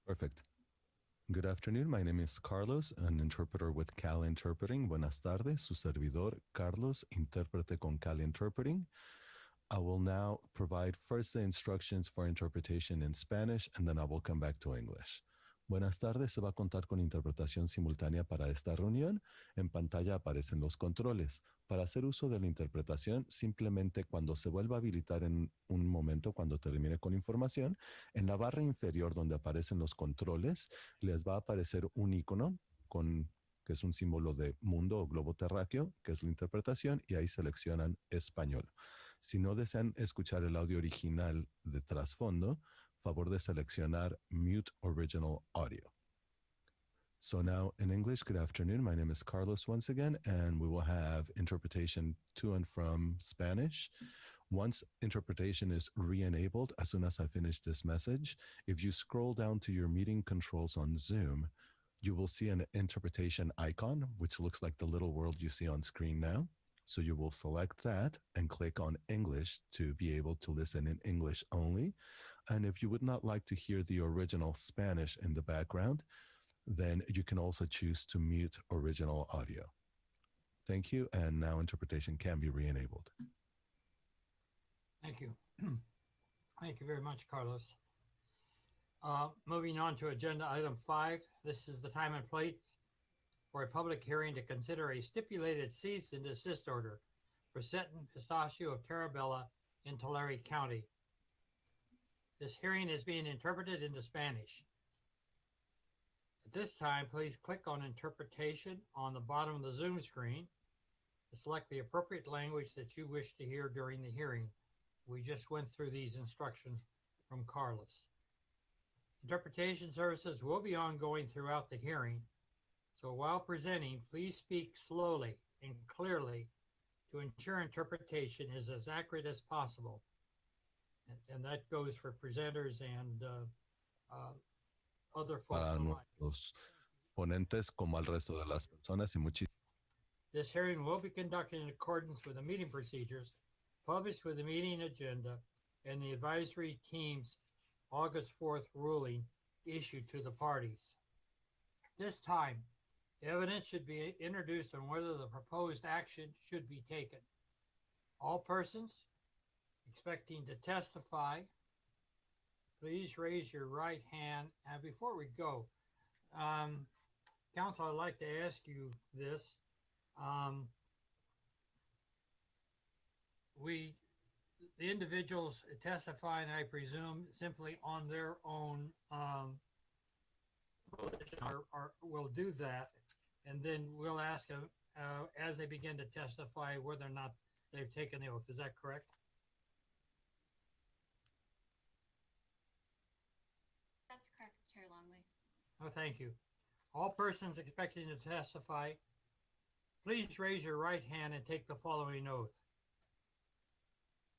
Perfect. Good afternoon. My name is Carlos, an interpreter with Cal Interpreting. Buenas tardes. Su servidor, Carlos, intérprete con Cal Interpreting. I will now provide first the instructions for interpretation in Spanish, and then I will come back to English. Buenas tardes, se va a contar con interpretación simultánea para esta reunión. En pantalla aparecen los controles. Para hacer uso de la interpretación, simplemente cuando se vuelva a habilitar en un momento, cuando termine con información, en la barra inferior donde aparecen los controles, les va a aparecer un icono que es un símbolo de mundo o globo terráqueo, que es la interpretación, y ahí seleccionan español. Si no desean escuchar el audio original de trasfondo, favor de seleccionar Mute Original Audio. So now in English, good afternoon. My name is Carlos once again, and we will have interpretation to and from Spanish. Once interpretation is re-enabled, as soon as I finish this message, if you scroll down to your meeting controls on Zoom, you will see an interpretation icon, which looks like the little world you see on screen now. So you will select that and click on English to be able to listen in English only. And if you would not like to hear the original Spanish in the background, then you can also choose to mute original audio. Thank you. And now interpretation can be re-enabled. Thank you. Thank you very much, Carlos. Moving on to agenda item 5. This is the time and place for a public hearing to consider a stipulated cease and desist order for Seton Pistachio of Terabella in Tulare County. This hearing is being interpreted into Spanish. At this time, please click on interpretation on the bottom of the Zoom screen to select the appropriate language that you wish to hear during the hearing. We just went through these instructions from Carlos. Interpretation services will be ongoing throughout the hearing, so while presenting, please speak slowly and clearly to ensure interpretation is as accurate as possible. And that goes for presenters and other folks Para online. los ponentes como al resto de las personas y muchísimas. This hearing will be conducted in accordance with the meeting procedures published with the meeting agenda and the advisory team's August 4th ruling issued to the parties. This time, evidence should be introduced on whether the proposed action should be taken. All persons expecting to testify, please raise your right hand. And before we go, Council, I'd like to ask you this. The individuals testifying, I presume, simply on their own will do that, and then we'll ask them as they begin to testify whether or not they've taken the oath. Is that correct? That's correct, Chair Longley. Oh, thank you. All persons expecting to testify, please raise your right hand and take the following oath.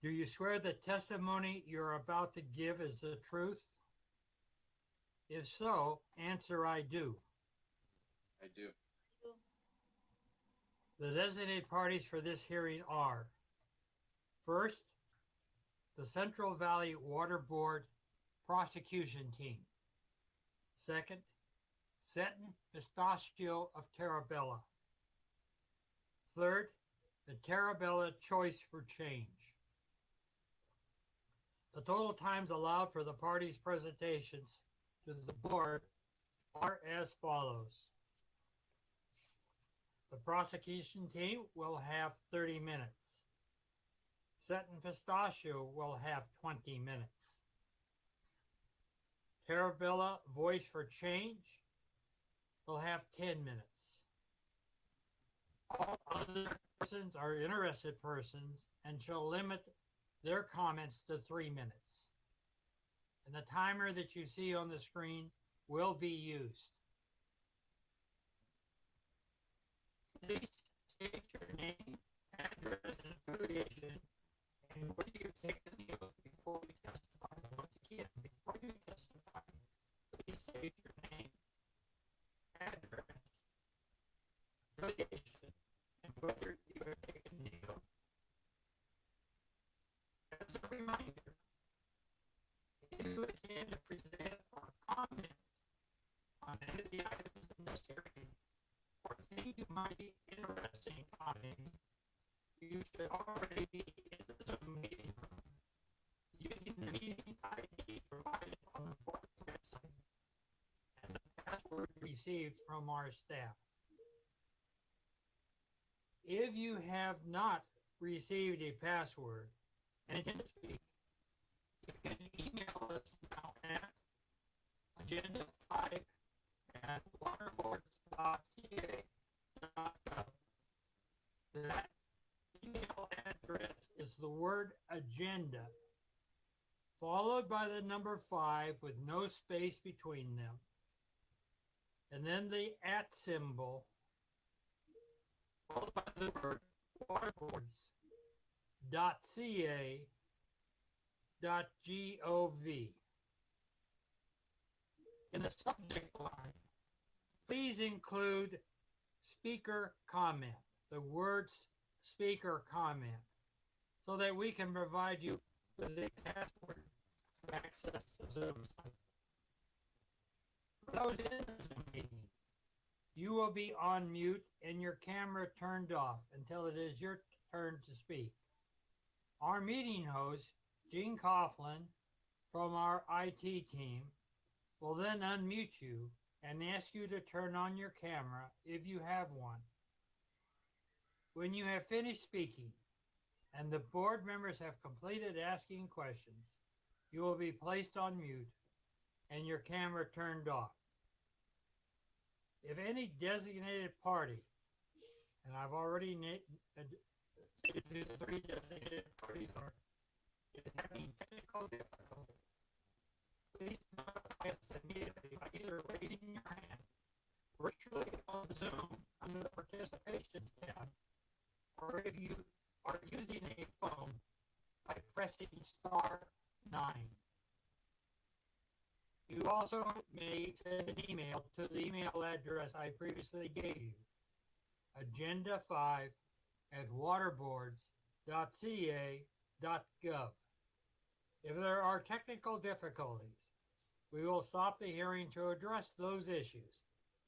Do you swear the testimony you're about to give is the truth? If so, answer I do. I do. The designated parties for this hearing are: first, the Central Valley Water Board prosecution team. Second, Seton Pistachio of Terabella. Third, the Terabella Choice for Change. The total times allowed for the parties' presentations to the board are as follows. The prosecution team will have 30 minutes. Seton Pistachio will have 20 minutes. Terabella Voice for Change will have 10 minutes. All other persons are interested persons and shall limit their comments to 3 minutes. And the timer that you see on the screen will be used. Please state your name, address, and affiliation, and whether you take the oath before you testify. Once again, before you testify, please state your name, address, affiliation, and whether you are taking the oath. As a reminder, if you intend to present or comment on any of the items in this hearing, or think you might be interested in commenting, you should already be in the Zoom meeting room using the meeting ID provided on the board's website and the password received from our staff. If you have not received a password and intend to speak, you can email us now at agenda5@waterboards.ca.gov. That email address is the word agenda, followed by the number 5 with no space between them, and then the @ symbol, followed by the word waterboards.ca.gov. In the subject line, please include speaker comment, the words speaker comment, so that we can provide you with a password to access the Zoom site. For those in the Zoom meeting, you will be on mute and your camera turned off until it is your turn to speak. Our meeting host, Gene Coughlin, from our IT team, will then unmute you and ask you to turn on your camera if you have one. When you have finished speaking and the board members have completed asking questions, you will be placed on mute and your camera turned off. If any designated party, and I've already stated who the 3 designated parties are, is having technical difficulties, please notify us immediately by either raising your hand virtually on Zoom under the Participations tab, or if you are using a phone, by pressing *9. You also may send an email to the email address I previously gave you, agenda5@waterboards.ca.gov. If there are technical difficulties, we will stop the hearing to address those issues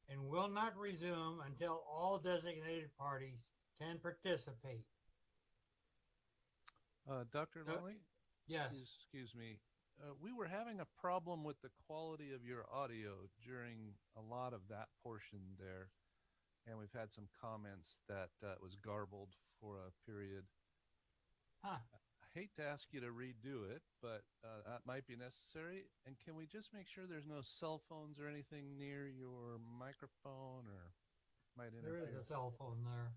and will not resume until all designated parties can participate. Dr. Longley? Yes. Excuse me. We were having a problem with the quality of your audio during a lot of that portion there, and we've had some comments that it was garbled for a period. Huh. I hate to ask you to redo it, but that might be necessary. And can we just make sure there's no cell phones or anything near your microphone or might interfere? There is a cell phone there.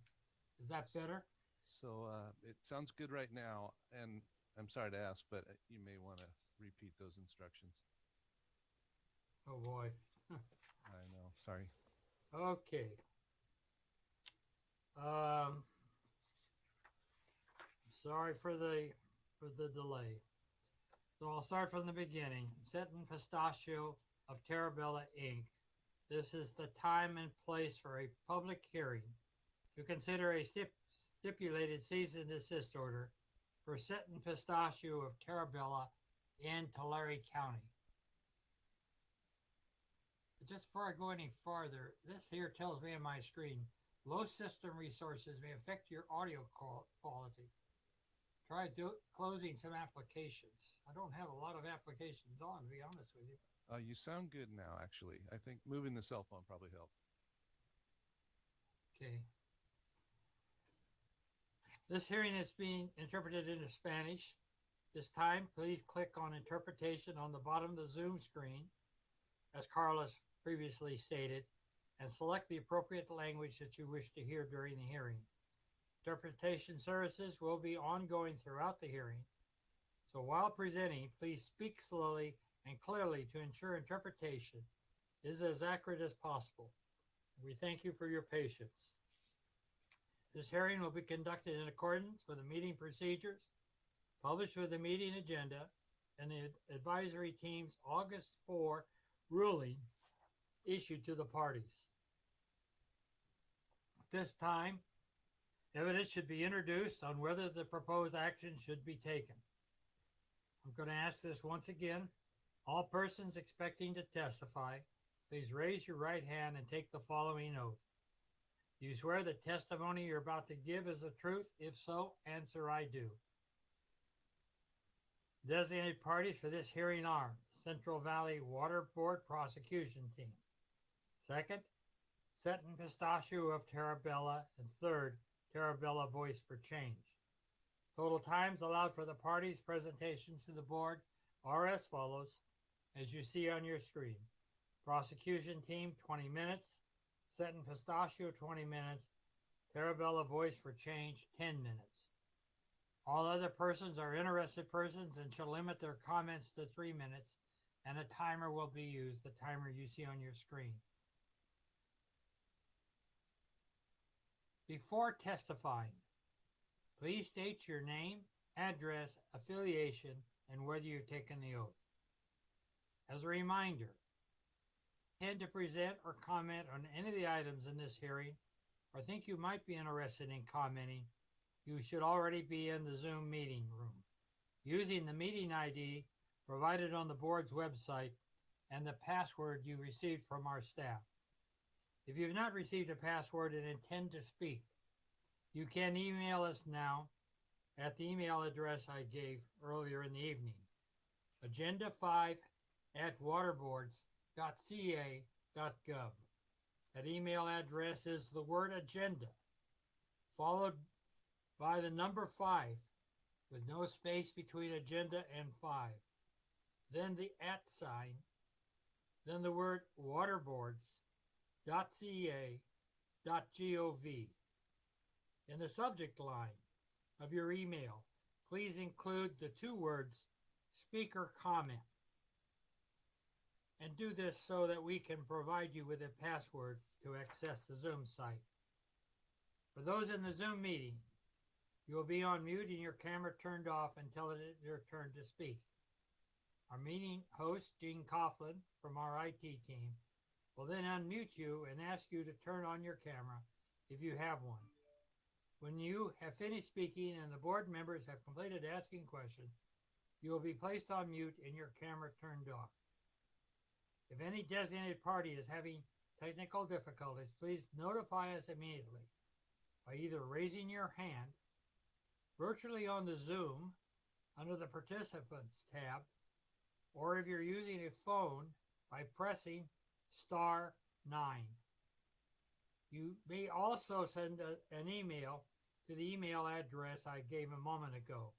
Is that better? So it sounds good right now, and I'm sorry to ask, but you may want to repeat those instructions. Oh boy. I know, sorry. Okay. Sorry for the delay. So I'll start from the beginning. Seton Pistachio of Terabella Inc. This is the time and place for a public hearing to consider a stipulated cease and desist order for Seton Pistachio of Terabella in Tulare County. Just before I go any farther, this here tells me on my screen, low system resources may affect your audio quality. Try closing some applications. I don't have a lot of applications on, to be honest with you. You sound good now, actually. I think moving the cell phone probably helped. Okay. This hearing is being interpreted into Spanish. This time, please click on interpretation on the bottom of the Zoom screen, as Carlos previously stated, and select the appropriate language that you wish to hear during the hearing. Interpretation services will be ongoing throughout the hearing. So while presenting, please speak slowly and clearly to ensure interpretation is as accurate as possible. We thank you for your patience. This hearing will be conducted in accordance with the meeting procedures published with the meeting agenda and the advisory team's August 4 ruling issued to the parties. At this time, evidence should be introduced on whether the proposed action should be taken. I'm going to ask this once again. All persons expecting to testify, please raise your right hand and take the following oath. Do you swear the testimony you're about to give is the truth? If so, answer I do. Designated parties for this hearing are Central Valley Water Board Prosecution Team. Second, Seton Pistachio of Terabella. And third, Terabella Voice for Change. Total times allowed for the parties' presentations to the board are as follows, as you see on your screen. Prosecution team, 20 minutes. Seton Pistachio, 20 minutes. Terabella Voice for Change, 10 minutes. All other persons are interested persons and shall limit their comments to 3 minutes, and a timer will be used, the timer you see on your screen. Before testifying, please state your name, address, affiliation, and whether you've taken the oath. As a reminder, intend to present or comment on any of the items in this hearing, or think you might be interested in commenting, you should already be in the Zoom meeting room using the meeting ID provided on the board's website and the password you received from our staff. If you have not received a password and intend to speak, you can email us now at the email address I gave earlier in the evening, agenda5@waterboards.ca.gov. That email address is the word agenda, followed by the number 5, with no space between agenda and 5. Then the @ sign, then the word waterboards.ca.gov. In the subject line of your email, please include the 2 words speaker comment. And do this so that we can provide you with a password to access the Zoom site. For those in the Zoom meeting, you will be on mute and your camera turned off until it is your turn to speak. Our meeting host, Gene Coughlin from our IT team, will then unmute you and ask you to turn on your camera if you have one. When you have finished speaking and the board members have completed asking questions, you will be placed on mute and your camera turned off. If any designated party is having technical difficulties, please notify us immediately by either raising your hand virtually on the Zoom under the Participants tab, or if you're using a phone, by pressing *9. You may also send an email to the email address I gave a moment ago,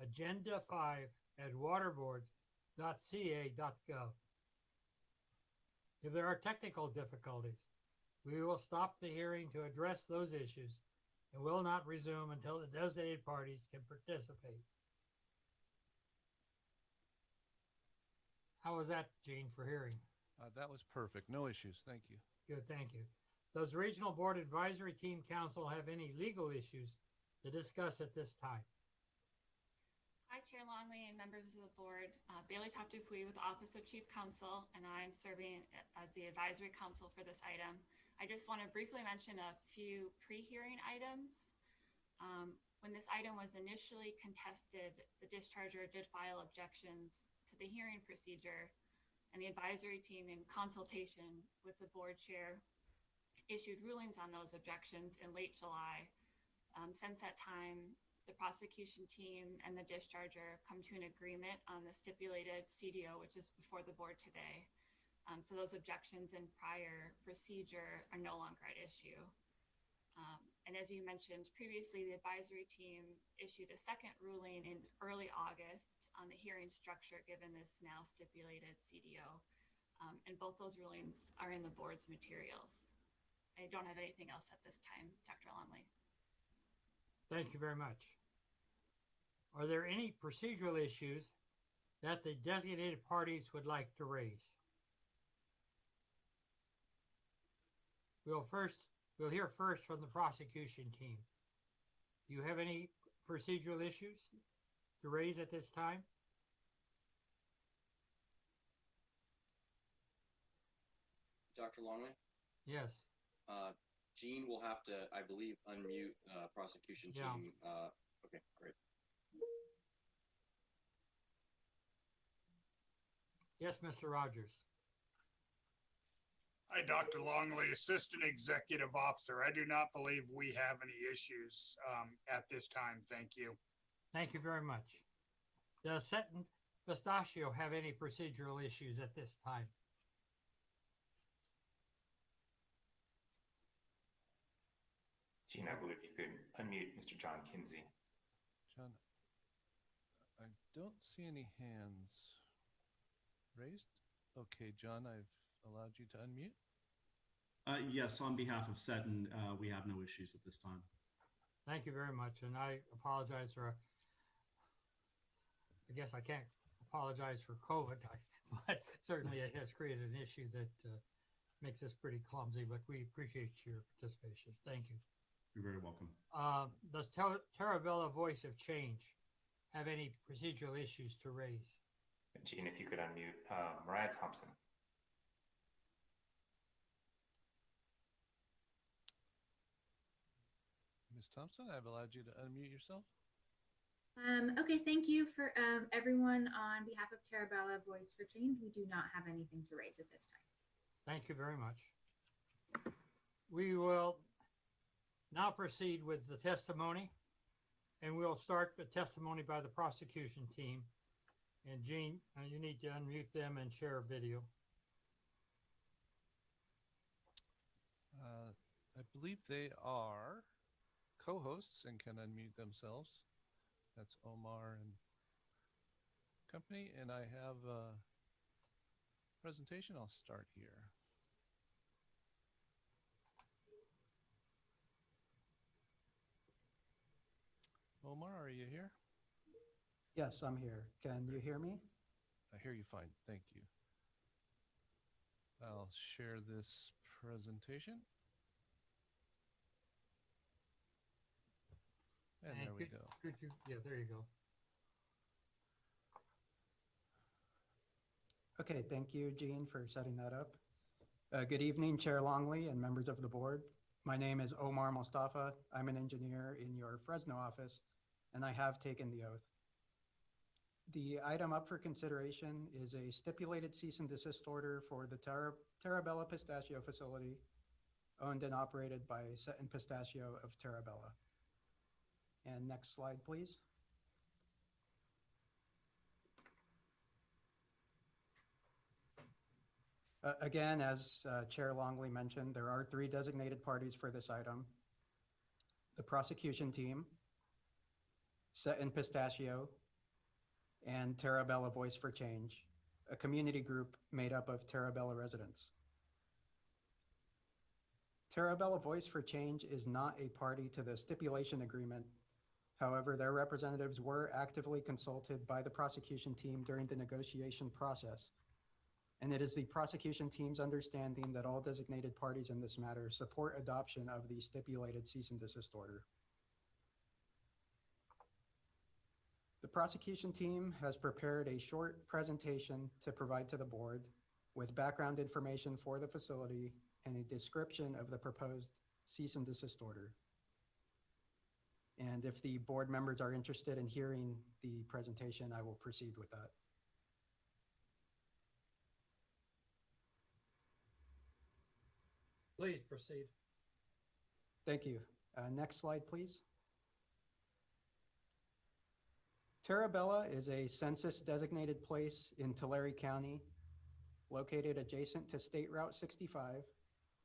agenda5@waterboards.ca.gov. If there are technical difficulties, we will stop the hearing to address those issues and will not resume until the designated parties can participate. How was that, Gene, for hearing? That was perfect. No issues. Thank you. Good, thank you. Does Regional Board Advisory Team Council have any legal issues to discuss at this time? Hi, Chair Longley and members of the board. Bailey Toftu-Pui with the Office of Chief Counsel, and I'm serving as the advisory counsel for this item. I just want to briefly mention a few pre-hearing items. When this item was initially contested, the discharger did file objections to the hearing procedure, and the advisory team, in consultation with the board chair, issued rulings on those objections in late July. Since that time, the prosecution team and the discharger come to an agreement on the stipulated CDO, which is before the board today. So those objections in prior procedure are no longer at issue. And as you mentioned previously, the advisory team issued a second ruling in early August on the hearing structure given this now stipulated CDO. And both those rulings are in the board's materials. I don't have anything else at this time, Dr. Longley. Thank you very much. Are there any procedural issues that the designated parties would like to raise? We'll hear first from the prosecution team. Do you have any procedural issues to raise at this time? Dr. Longley? Yes. Gene will have to, I believe, unmute prosecution team. Okay, great. Yes, Mr. Rogers. Hi, Dr. Longley, Assistant Executive Officer. I do not believe we have any issues at this time. Thank you. Thank you very much. Does Seton Pistachio have any procedural issues at this time? Gene, I believe you could unmute Mr. John Kinsey. John, I don't see any hands raised. Okay, John, I've allowed you to unmute. Yes, on behalf of Seton, we have no issues at this time. Thank you very much, and I apologize for, I guess I can't apologize for COVID, but certainly it has created an issue that makes this pretty clumsy, but we appreciate your participation. Thank you. You're very welcome. Does Terabella Voice of Change have any procedural issues to raise? Gene, if you could unmute Mariah Thompson. Ms. Thompson, I've allowed you to unmute yourself. Okay, thank you for everyone. On behalf of Terabella Voice for Change, we do not have anything to raise at this time. Thank you very much. We will now proceed with the testimony, and we'll start the testimony by the prosecution team. And Gene, you need to unmute them and share a video. I believe they are co-hosts and can unmute themselves. That's Omar and company. And I have a presentation. I'll start here. Omar, are you here? Yes, I'm here. Can you hear me? I hear you fine. Thank you. I'll share this presentation. And there we go. Yeah, there you go. Okay, thank you, Gene, for setting that up. Good evening, Chair Longley and members of the board. My name is Omar Mostafa. I'm an engineer in your Fresno office, and I have taken the oath. The item up for consideration is a stipulated cease and desist order for the Terabella Pistachio facility, owned and operated by Seton Pistachio of Terabella. And next slide, please. Again, as Chair Longley mentioned, there are 3 designated parties for this item. The prosecution team, Seton Pistachio, and Terabella Voice for Change, a community group made up of Terabella residents. Terabella Voice for Change is not a party to the stipulation agreement. However, their representatives were actively consulted by the prosecution team during the negotiation process. And it is the prosecution team's understanding that all designated parties in this matter support adoption of the stipulated cease and desist order. The prosecution team has prepared a short presentation to provide to the board with background information for the facility and a description of the proposed cease and desist order. And if the board members are interested in hearing the presentation, I will proceed with that. Please proceed. Thank you. Next slide, please. Terabella is a census-designated place in Tulare County, located adjacent to State Route 65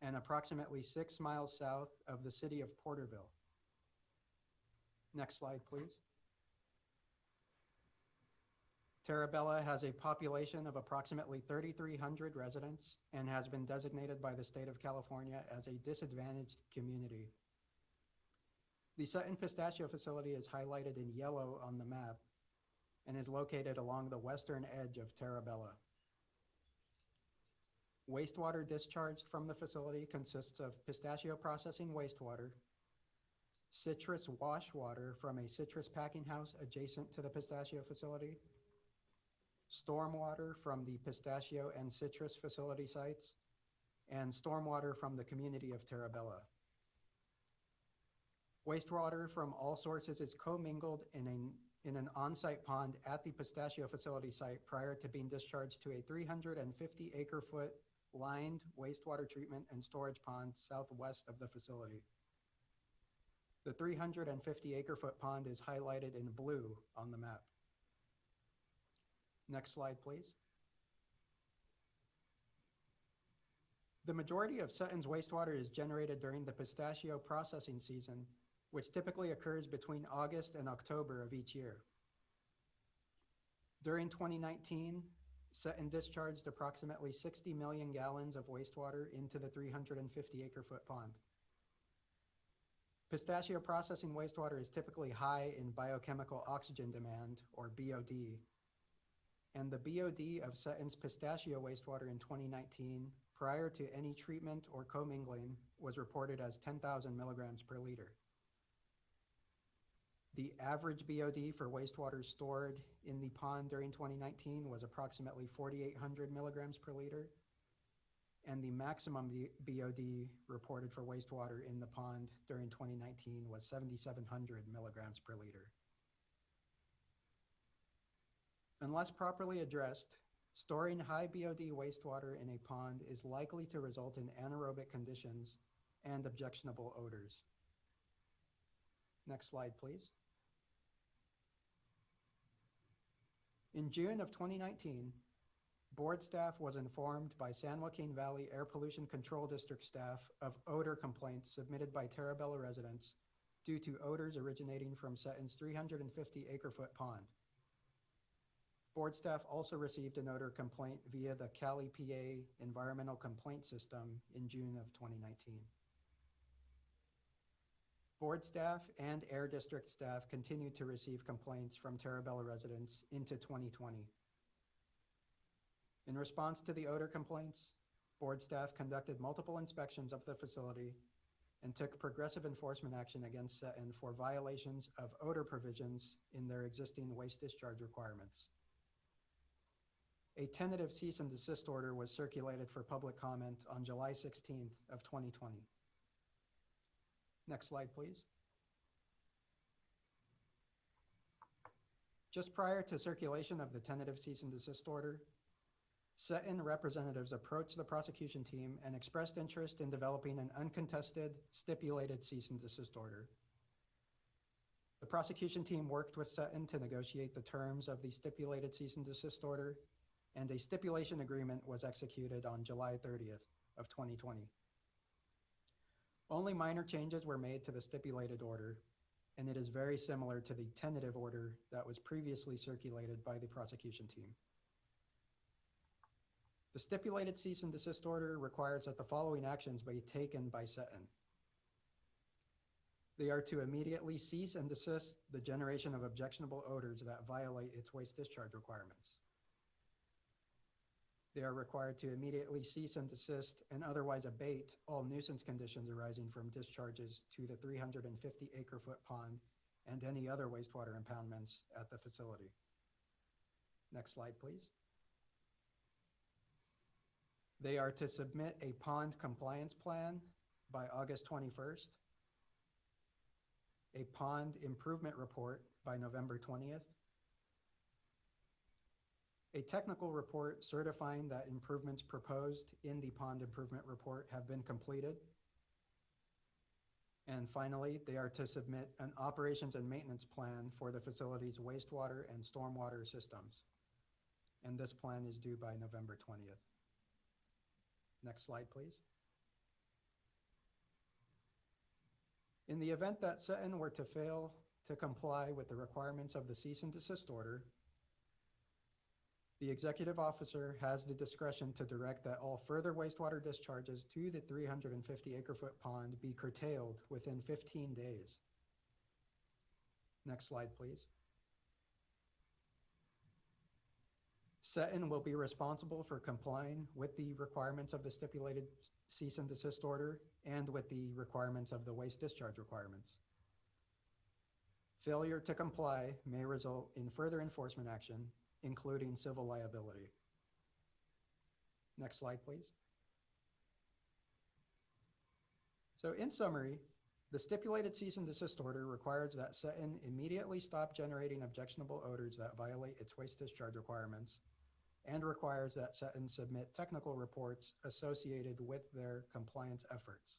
and approximately 6 miles south of the city of Porterville. Next slide, please. Terabella has a population of approximately 3,300 residents and has been designated by the state of California as a disadvantaged community. The Sutton Pistachio facility is highlighted in yellow on the map and is located along the western edge of Terabella. Wastewater discharged from the facility consists of pistachio processing wastewater, citrus wash water from a citrus packing house adjacent to the pistachio facility, stormwater from the pistachio and citrus facility sites, and stormwater from the community of Terabella. Wastewater from all sources is commingled in an on-site pond at the pistachio facility site prior to being discharged to a 350 acre-foot lined wastewater treatment and storage pond southwest of the facility. The 350 acre-foot pond is highlighted in blue on the map. Next slide, please. The majority of Sutton's wastewater is generated during the pistachio processing season, which typically occurs between August and October of each year. During 2019, Sutton discharged approximately 60 million gallons of wastewater into the 350 acre-foot pond. Pistachio processing wastewater is typically high in biochemical oxygen demand, or BOD, and the BOD of Sutton's pistachio wastewater in 2019, prior to any treatment or commingling, was reported as 10,000 milligrams per liter. The average BOD for wastewater stored in the pond during 2019 was approximately 4,800 milligrams per liter, and the maximum BOD reported for wastewater in the pond during 2019 was 7,700 milligrams per liter. Unless properly addressed, storing high BOD wastewater in a pond is likely to result in anaerobic conditions and objectionable odors. Next slide, please. In June of 2019, board staff was informed by San Joaquin Valley Air Pollution Control District staff of odor complaints submitted by Terabella residents due to odors originating from Sutton's 350 acre-foot pond. Board staff also received an odor complaint via the Cali, PA Environmental Complaint System in June of 2019. Board staff and Air District staff continued to receive complaints from Terabella residents into 2020. In response to the odor complaints, board staff conducted multiple inspections of the facility and took progressive enforcement action against Sutton for violations of odor provisions in their existing waste discharge requirements. A tentative cease and desist order was circulated for public comment on July 16th of 2020. Next slide, please. Just prior to circulation of the tentative cease and desist order, Sutton representatives approached the prosecution team and expressed interest in developing an uncontested, stipulated cease and desist order. The prosecution team worked with Sutton to negotiate the terms of the stipulated cease and desist order, and a stipulation agreement was executed on July 30th of 2020. Only minor changes were made to the stipulated order, and it is very similar to the tentative order that was previously circulated by the prosecution team. The stipulated cease and desist order requires that the following actions be taken by Sutton. They are to immediately cease and desist the generation of objectionable odors that violate its waste discharge requirements. They are required to immediately cease and desist and otherwise abate all nuisance conditions arising from discharges to the 350 acre-foot pond and any other wastewater impoundments at the facility. Next slide, please. They are to submit a pond compliance plan by August 21st, a pond improvement report by November 20th, a technical report certifying that improvements proposed in the pond improvement report have been completed. And finally, they are to submit an operations and maintenance plan for the facility's wastewater and stormwater systems. And this plan is due by November 20th. Next slide, please. In the event that Seton were to fail to comply with the requirements of the cease and desist order, the executive officer has the discretion to direct that all further wastewater discharges to the 350 acre-foot pond be curtailed within 15 days. Next slide, please. Seton will be responsible for complying with the requirements of the stipulated cease and desist order and with the requirements of the waste discharge requirements. Failure to comply may result in further enforcement action, including civil liability. Next slide, please. So in summary, the stipulated cease and desist order requires that Seton immediately stop generating objectionable odors that violate its waste discharge requirements and requires that Seton submit technical reports associated with their compliance efforts.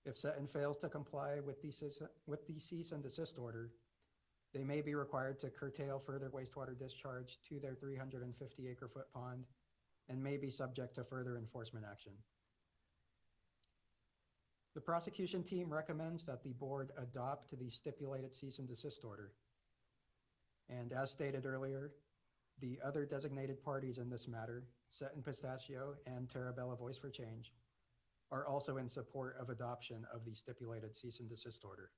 If Seton fails to comply with the cease and desist order, they may be required to curtail further wastewater discharge to their 350 acre-foot pond and may be subject to further enforcement action. The prosecution team recommends that the board adopt the stipulated cease and desist order. And as stated earlier, the other designated parties in this matter, Seton Pistachio and Terabella Voice for Change, are also in support of adoption of the stipulated cease and desist order.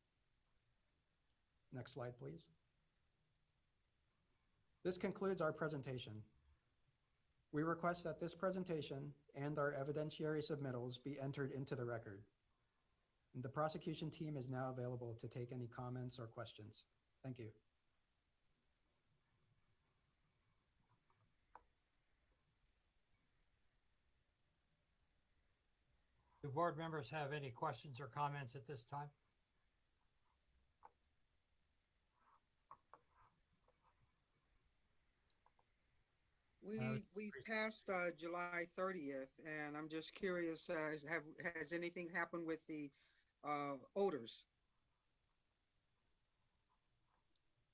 Next slide, please. This concludes our presentation. We request that this presentation and our evidentiary submittals be entered into the record. And the prosecution team is now available to take any comments or questions. Thank you. Do board members have any questions or comments at this time? We've passed July 30th, and I'm just curious, has anything happened with the odors?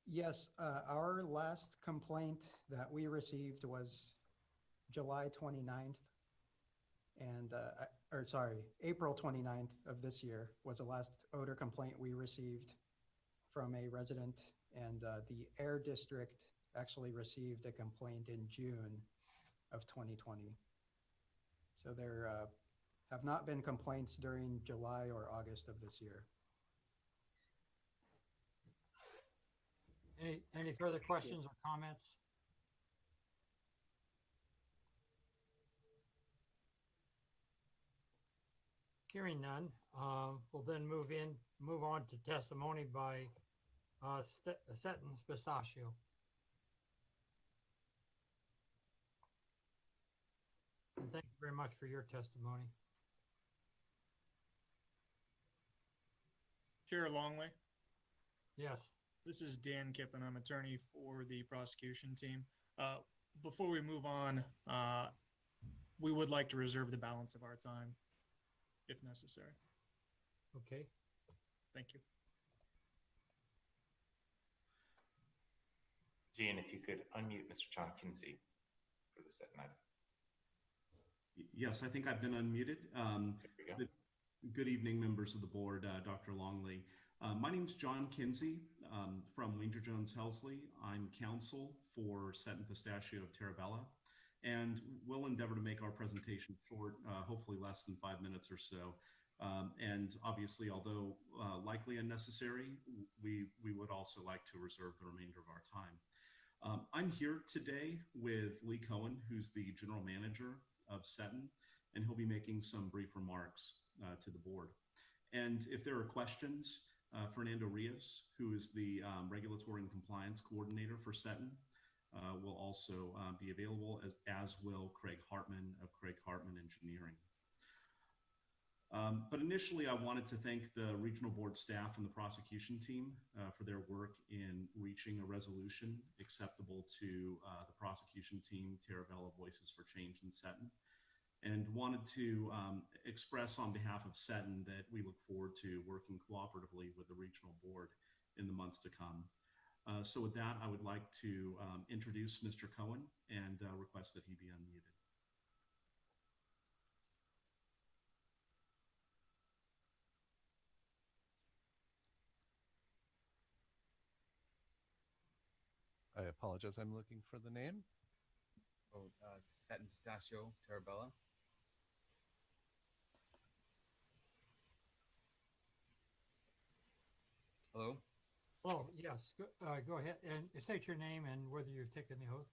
Yes, our last complaint that we received was July 29th, and April 29th of this year was the last odor complaint we received from a resident, and the Air District actually received a complaint in June of 2020. So there have not been complaints during July or August of this year. Any further questions or comments? Hearing none, we'll then move on to testimony by Seton Pistachio. And thank you very much for your testimony. Chair Longley. Yes. This is Dan Kippen. I'm attorney for the prosecution team. Before we move on, we would like to reserve the balance of our time if necessary. Okay. Thank you. Gene, if you could unmute Mr. John Kinsey for the Seton item. Yes, I think I've been unmuted. There we go. Good evening, members of the board, Dr. Longley. My name is John Kinsey from Winger Jones Helsley. I'm counsel for Seton Pistachio of Terabella, and we'll endeavor to make our presentation short, hopefully less than 5 minutes or so. And obviously, although likely unnecessary, we would also like to reserve the remainder of our time. I'm here today with Lee Cohen, who's the general manager of Seton, and he'll be making some brief remarks to the board. And if there are questions, Fernando Rios, who is the regulatory and compliance coordinator for Seton, will also be available, as will Craig Hartman of Craig Hartman Engineering. But initially, I wanted to thank the regional board staff and the prosecution team for their work in reaching a resolution acceptable to the prosecution team, Terabella Voices for Change in Seton, and wanted to express on behalf of Seton that we look forward to working cooperatively with the regional board in the months to come. So with that, I would like to introduce Mr. Cohen and request that he be unmuted. I apologize. I'm looking for the name. Oh, Satin Pistachio Terabella. Hello? Oh, yes. Go ahead and state your name and whether you've taken the oath.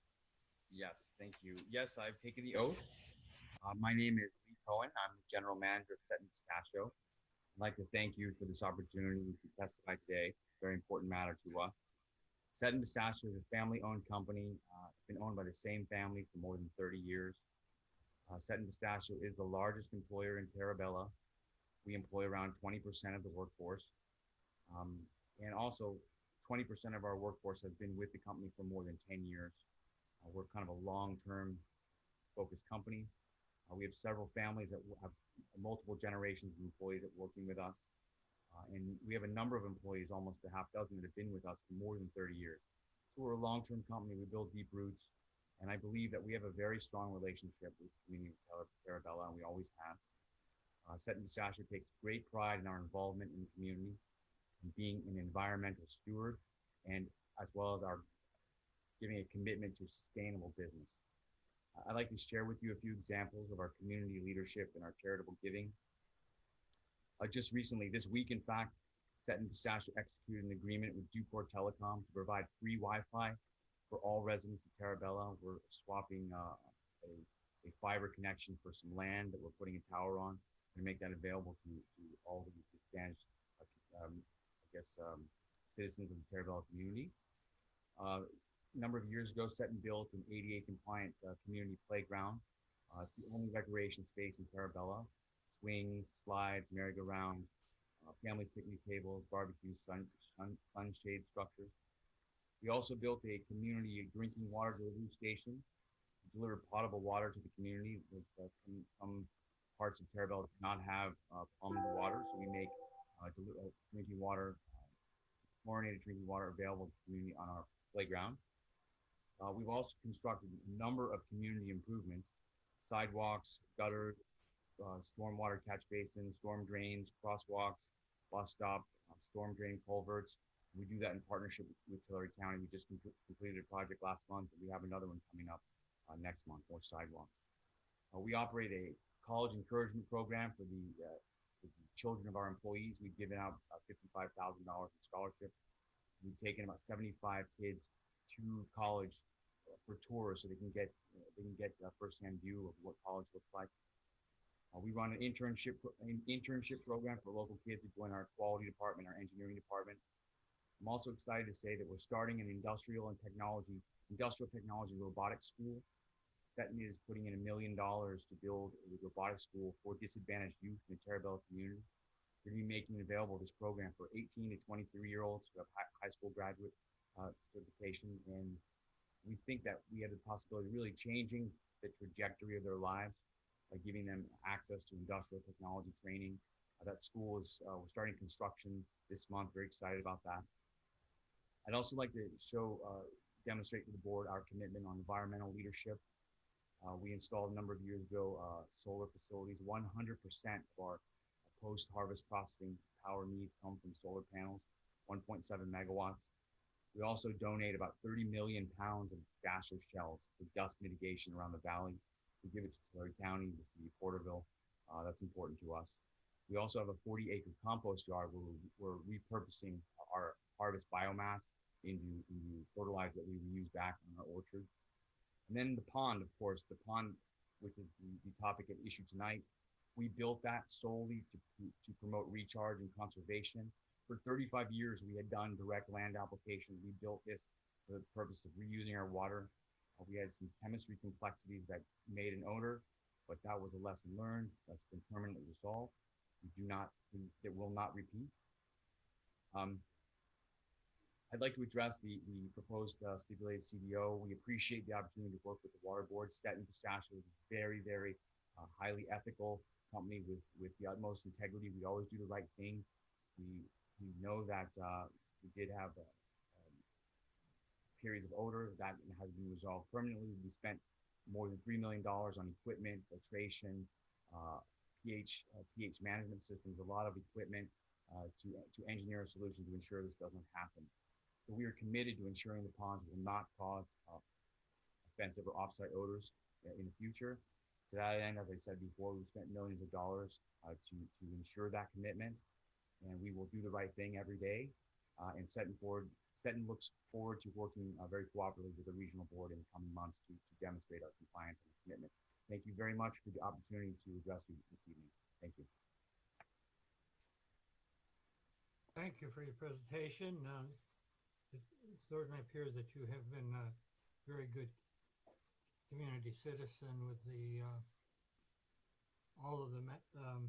Yes, thank you. Yes, I've taken the oath. My name is Lee Cohen. I'm the general manager of Satin Pistachio. I'd like to thank you for this opportunity to testify today. Very important matter to us. Satin Pistachio is a family-owned company. It's been owned by the same family for more than 30 years. Satin Pistachio is the largest employer in Terabella. We employ around 20% of the workforce. And also, 20% of our workforce has been with the company for more than 10 years. We're kind of a long-term focused company. We have several families that have multiple generations of employees that working with us. And we have a number of employees, almost a half dozen, that have been with us for more than 30 years. So we're a long-term company. We build deep roots. And I believe that we have a very strong relationship with the community of Terabella, and we always have. Satin Pistachio takes great pride in our involvement in the community, and being an environmental steward, and as well as our giving a commitment to sustainable business. I'd like to share with you a few examples of our community leadership and our charitable giving. Just recently, this week, in fact, Satin Pistachio executed an agreement with Ducor Telecom to provide free Wi-Fi for all residents of Terabella. We're swapping a fiber connection for some land that we're putting a tower on and make that available to all the disadvantaged, citizens of the Terabella community. A number of years ago, Seton built an ADA compliant community playground. It's the only recreation space in Terabella. Swings, slides, merry-go-round, family picnic tables, barbecue, sunshade structures. We also built a community drinking water delivery station to deliver potable water to the community. Some parts of Terabella do not have plumbed water, so we make drinking water, chlorinated drinking water available to the community on our playground. We've also constructed a number of community improvements: sidewalks, gutters, stormwater catch basins, storm drains, crosswalks, bus stop, storm drain culverts. We do that in partnership with Tulare County. We just completed a project last month, and we have another one coming up next month, more sidewalks. We operate a college encouragement program for the children of our employees. We've given out $55,000 in scholarships. We've taken about 75 kids to college for tours, so they can get a firsthand view of what college looks like. We run an internship program for local kids to join our quality department, our engineering department. I'm also excited to say that we're starting an industrial technology robotics school. Seton is putting in $1 million to build a robotics school for disadvantaged youth in the Terabella community. We're going to be making available this program for 18 to 23-year-olds who have high school graduate certification, and we think that we have the possibility of really changing the trajectory of their lives by giving them access to industrial technology training. That school is, we're starting construction this month. Very excited about that. I'd also like to demonstrate to the board our commitment on environmental leadership. We installed a number of years ago solar facilities. 100% of our post-harvest processing power needs come from solar panels, 1.7 megawatts. We also donate about 30 million pounds of pistachio shells for dust mitigation around the valley. We give it to Tulare County, the city of Porterville. That's important to us. We also have a 40-acre compost yard where we're repurposing our harvest biomass into fertilizer that we reuse back in our orchard. And then the pond, of course, which is the topic at issue tonight. We built that solely to promote recharge and conservation. For 35 years, we had done direct land application. We built this for the purpose of reusing our water. We had some chemistry complexities that made an odor, but that was a lesson learned. That's been permanently resolved. It will not repeat. I'd like to address the proposed stipulated CDO. We appreciate the opportunity to work with the water board. Stetton Pistachio is a very, very highly ethical company with the utmost integrity. We always do the right thing. We know that we did have periods of odor that has been resolved permanently. We spent more than $3 million on equipment, filtration, pH management systems, a lot of equipment to engineer a solution to ensure this doesn't happen. So we are committed to ensuring the ponds will not cause offensive or offsite odors in the future. To that end, as I said before, we spent millions of dollars to ensure that commitment, and we will do the right thing every day. And Stetton looks forward to working very cooperatively with the regional board in the coming months to demonstrate our compliance and commitment. Thank you very much for the opportunity to address you this evening. Thank you. Thank you for your presentation. It certainly appears that you have been a very good community citizen with all of the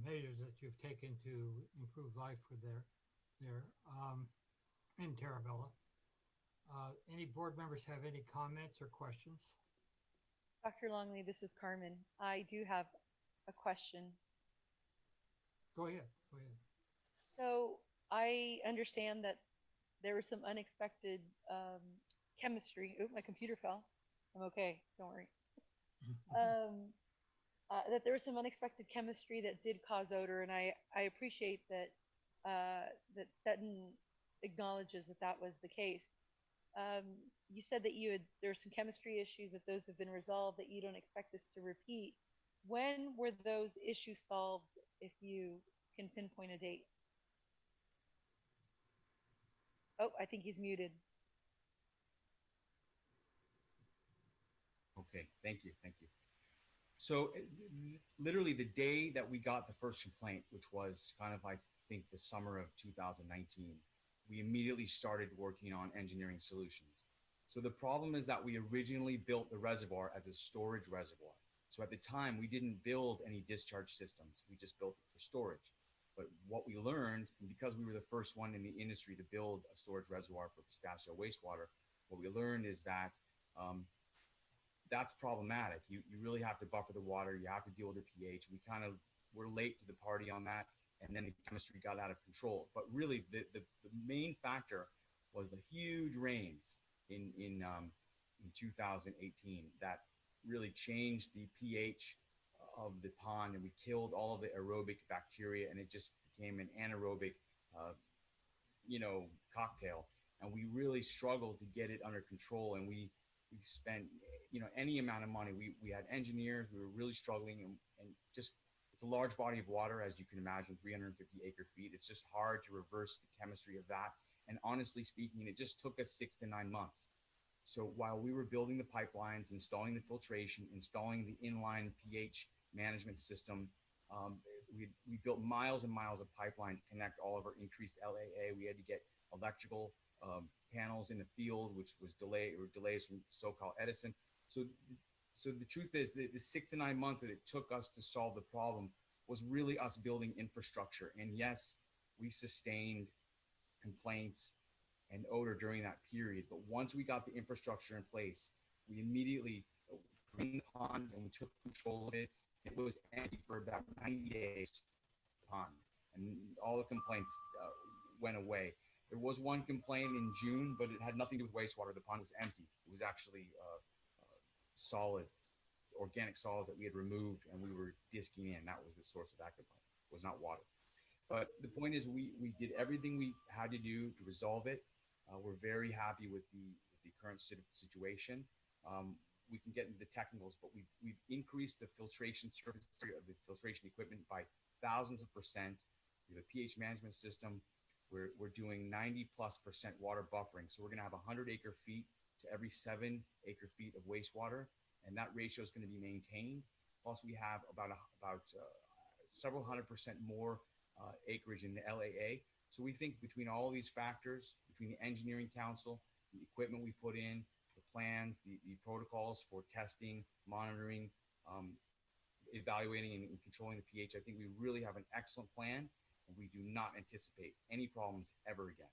measures that you've taken to improve life for there in Terabella. Any board members have any comments or questions? Dr. Longley, this is Carmen. I do have a question. Go ahead. So I understand that there was some unexpected chemistry. Oh, my computer fell. I'm okay. Don't worry. That there was some unexpected chemistry that did cause odor, and I appreciate that that Stetton acknowledges that was the case. You said that there were some chemistry issues, that those have been resolved, that you don't expect this to repeat. When were those issues solved, if you can pinpoint a date? Oh, I think he's muted. Okay, thank you. So literally the day that we got the first complaint, which was kind of, I think, the summer of 2019, we immediately started working on engineering solutions. So the problem is that we originally built the reservoir as a storage reservoir. So at the time, we didn't build any discharge systems. We just built it for storage. But what we learned, and because we were the first one in the industry to build a storage reservoir for pistachio wastewater, what we learned is that that's problematic. You really have to buffer the water. You have to deal with the pH. We kind of were late to the party on that, and then the chemistry got out of control. But really, the main factor was the huge rains in 2018 that really changed the pH of the pond, and we killed all of the aerobic bacteria, and it just became an anaerobic, cocktail. And we really struggled to get it under control, and we spent, any amount of money. We had engineers. We were really struggling, and just, it's a large body of water, as you can imagine, 350 acre feet. It's just hard to reverse the chemistry of that. And honestly speaking, it just took us 6 to 9 months. So while we were building the pipelines, installing the filtration, installing the inline pH management system, we built miles and miles of pipeline to connect all of our increased LAA. We had to get electrical panels in the field, which was delays from so-called Edison. So the truth is that the 6 to 9 months that it took us to solve the problem was really us building infrastructure. And yes, we sustained complaints and odor during that period. But once we got the infrastructure in place, we immediately drained the pond and we took control of it. It was empty for about 90 days, pond, and all the complaints went away. There was one complaint in June, but it had nothing to do with wastewater. The pond was empty. It was actually solids, organic solids that we had removed and we were disking in. That was the source of that complaint. It was not water. But the point is, we did everything we had to do to resolve it. We're very happy with the current situation. We can get into the technicals, but we've increased the filtration surface area of the filtration equipment by thousands of percent. We have a pH management system. We're doing 90+% water buffering. So we're going to have 100 acre feet to every 7 acre feet of wastewater, and that ratio is going to be maintained. Plus, we have about several 100% more acreage in the LAA. So we think between all these factors, between the engineering council, the equipment we put in, the plans, the protocols for testing, monitoring, evaluating and controlling the pH. I think we really have an excellent plan, and we do not anticipate any problems ever again.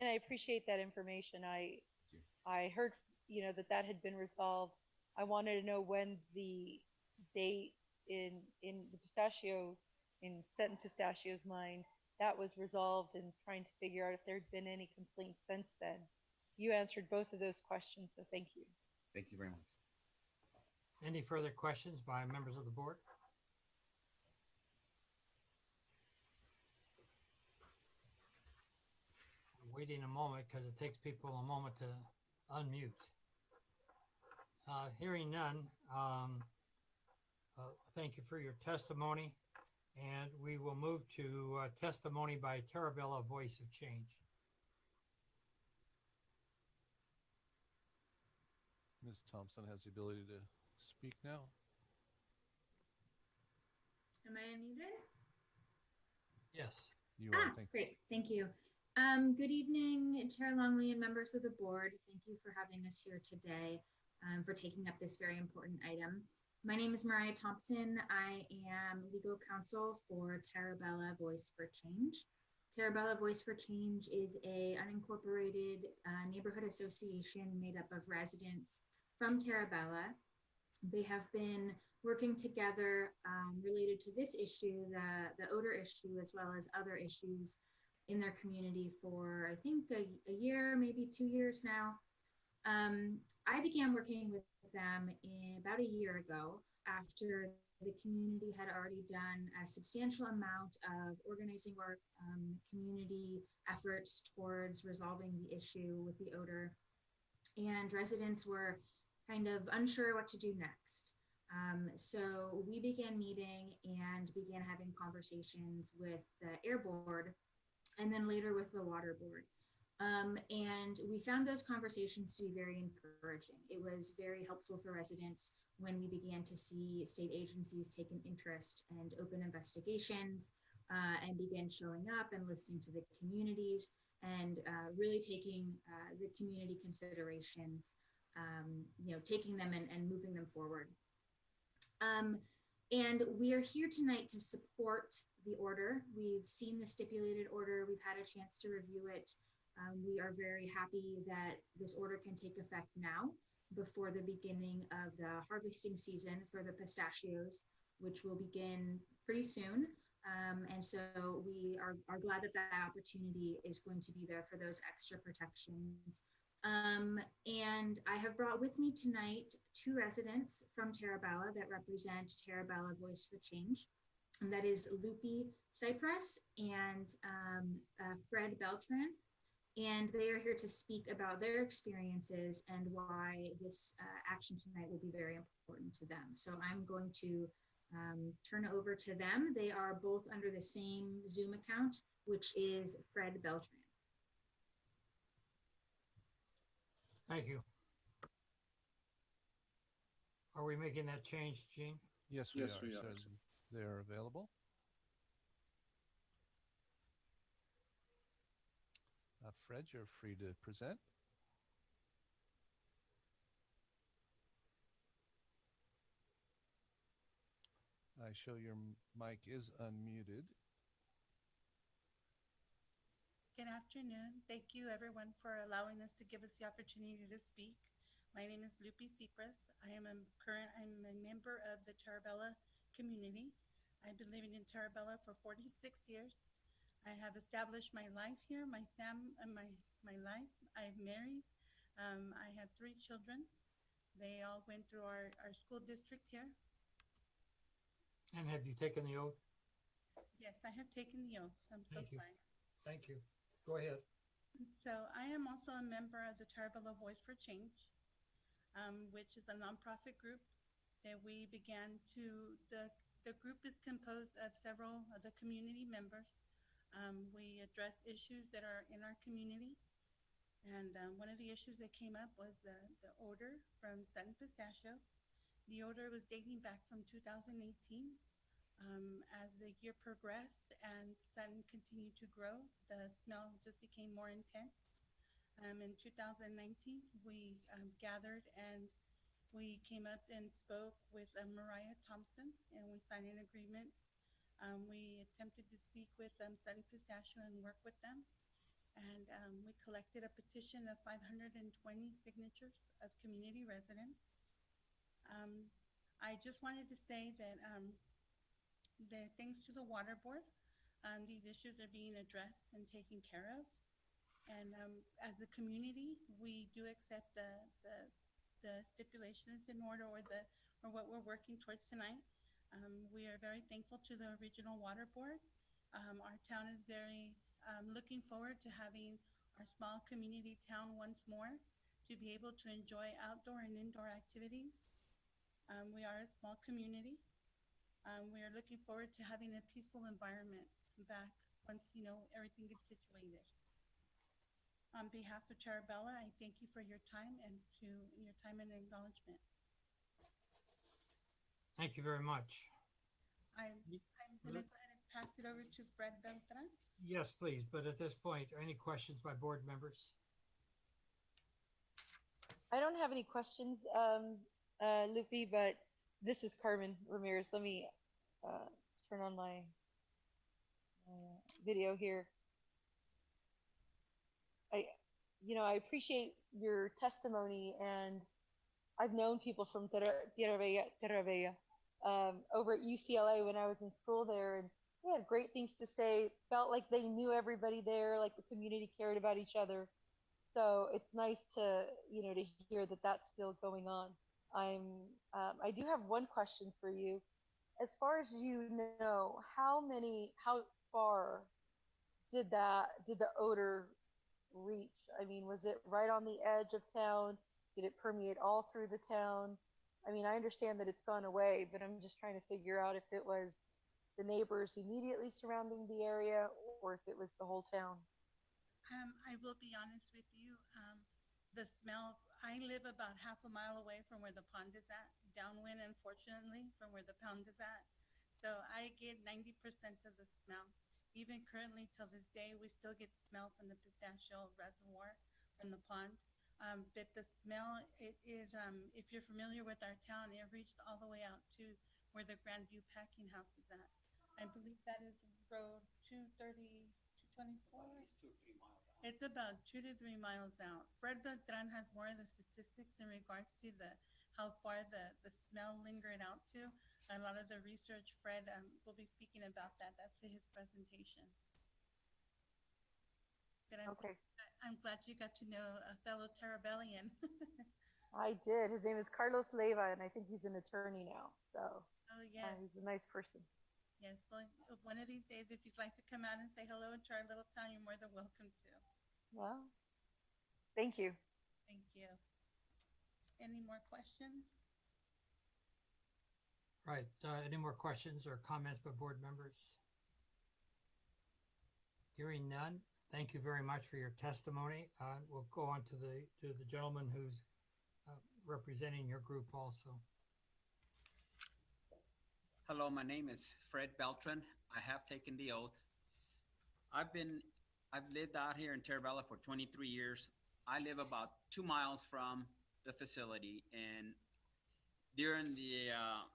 And I appreciate that information. I heard, that had been resolved. I wanted to know when the date in the pistachio, in Stetton Pistachio's mind, that was resolved, and trying to figure out if there'd been any complaints since then. You answered both of those questions, so thank you. Thank you very much. Any further questions by members of the board? I'm waiting a moment because it takes people a moment to unmute. Hearing none, thank you for your testimony, and we will move to testimony by Tarabella, Voice of Change. Ms. Thompson has the ability to speak now. Am I unmuted? Yes. You are. Thank you. Great. Thank you. Good evening, Chair Longley and members of the board. Thank you for having us here today, for taking up this very important item. My name is Mariah Thompson. I am legal counsel for Tarabella Voice for Change. Tarabella Voice for Change is a unincorporated neighborhood association made up of residents from Tarabella. They have been working together related to this issue, the odor issue, as well as other issues in their community for, I think, a year, maybe 2 years now. I began working with them about a year ago after the community had already done a substantial amount of organizing work, community efforts towards resolving the issue with the odor, and residents were kind of unsure what to do next. So we began meeting and began having conversations with the air board and then later with the water board. And we found those conversations to be very encouraging. It was very helpful for residents when we began to see state agencies take an interest and open investigations and began showing up and listening to the communities and really taking the community considerations, taking them and moving them forward. And we are here tonight to support the order. We've seen the stipulated order. We've had a chance to review it. We are very happy that this order can take effect now before the beginning of the harvesting season for the pistachios, which will begin pretty soon. And so we are glad that that opportunity is going to be there for those extra protections. And I have brought with me tonight 2 residents from Tarabella that represent Tarabella Voice for Change. And that is Lupe Cypress and Fred Beltran. And they are here to speak about their experiences and why this action tonight will be very important to them. So I'm going to turn it over to them. They are both under the same Zoom account, which is Fred Beltran. Thank you. Are we making that change, Gene? Yes, we are. So they're available. Fred, you're free to present. I show your mic is unmuted. Good afternoon. Thank you everyone for allowing us to give us the opportunity to speak. My name is Lupe Cypress. I'm a member of the Tarabella community. I've been living in Tarabella for 46 years. I have established my life here, my life. I'm married. I have 3 children. They all went through our school district here. And have you taken the oath? Yes, I have taken the oath. I'm so sorry. Thank you. Go ahead. So I am also a member of the Tarabella Voice for Change, which is a nonprofit group that we began to, the group is composed of several of the community members. We address issues that are in our community. And one of the issues that came up was the odor from Stetton Pistachio. The odor was dating back from 2018. As the year progressed and Stetton continued to grow, the smell just became more intense. In 2019, we gathered and we came up and spoke with Mariah Thompson, and we signed an agreement. We attempted to speak with Sutton Pistachio and work with them. And we collected a petition of 520 signatures of community residents. I just wanted to say that thanks to the water board, these issues are being addressed and taken care of. And as a community, we do accept the stipulations in order, or what we're working towards tonight. We are very thankful to the Regional Water Board. Our town is very looking forward to having our small community town once more, to be able to enjoy outdoor and indoor activities. We are a small community. We are looking forward to having a peaceful environment back once, everything gets situated. On behalf of Tarabella, I thank you for your time and acknowledgement. Thank you very much. I'm going to go ahead and pass it over to Fred Beltran. Yes, please. But at this point, are any questions by board members? I don't have any questions, Lupi, but this is Carmen Ramirez. Let me turn on my video here. I appreciate your testimony, and I've known people from Tierra Bella over at UCLA when I was in school there, and they had great things to say. Felt like they knew everybody there, like the community cared about each other. So it's nice to to hear that that's still going on. I do have one question for you. As far as you know, how far did the odor reach? I mean, was it right on the edge of town? Did it permeate all through the town? I mean, I understand that it's gone away, but I'm just trying to figure out if it was the neighbors immediately surrounding the area or if it was the whole town. I will be honest with you. The smell, I live about half a mile away from where the pond is at, downwind, unfortunately, from where the pond is at. So I get 90% of the smell. Even currently, till this day, we still get smell from the Pistachio Reservoir, from the pond. But the smell, it is, if you're familiar with our town, it reached all the way out to where the Grandview Packing House is at. I believe that is road 230, 224. It's about 2 to 3 miles out. Fred Beltran has more of the statistics in regards to how far the smell lingered out to. A lot of the research, Fred will be speaking about that. That's his presentation. But I'm glad you got to know a fellow Tarabellian. I did. His name is Carlos Leiva, and I think he's an attorney now. So yes. He's a nice person. Yes, well, one of these days, if you'd like to come out and say hello to our little town, you're more than welcome to. Well, thank you. Thank you. Any more questions? Right. Any more questions or comments by board members? Hearing none, thank you very much for your testimony. We'll go on to the gentleman who's representing your group also. Hello, my name is Fred Beltran. I have taken the oath. I've lived out here in Tierra Bella for 23 years. I live about 2 miles from the facility, and during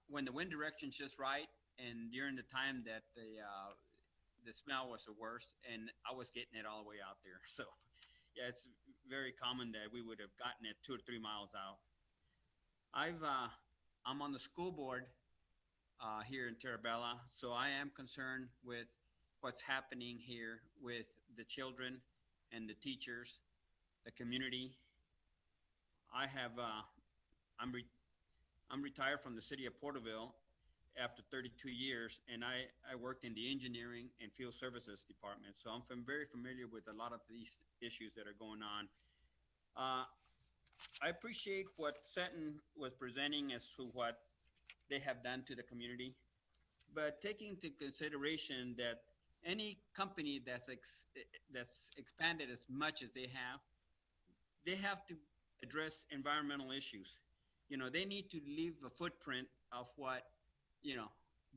when the wind direction's just right, and during the time that the smell was the worst, and I was getting it all the way out there. So yeah, it's very common that we would have gotten it 2 or 3 miles out. I'm on the school board here in Tierra Bella, so I am concerned with what's happening here with the children and the teachers, the community. I'm retired from the city of Porterville after 32 years, and I worked in the engineering and field services department, so I'm very familiar with a lot of these issues that are going on. I appreciate what Sutton was presenting as to what they have done to the community, but taking into consideration that any company that's expanded as much as they have to address environmental issues. They need to leave a footprint of what,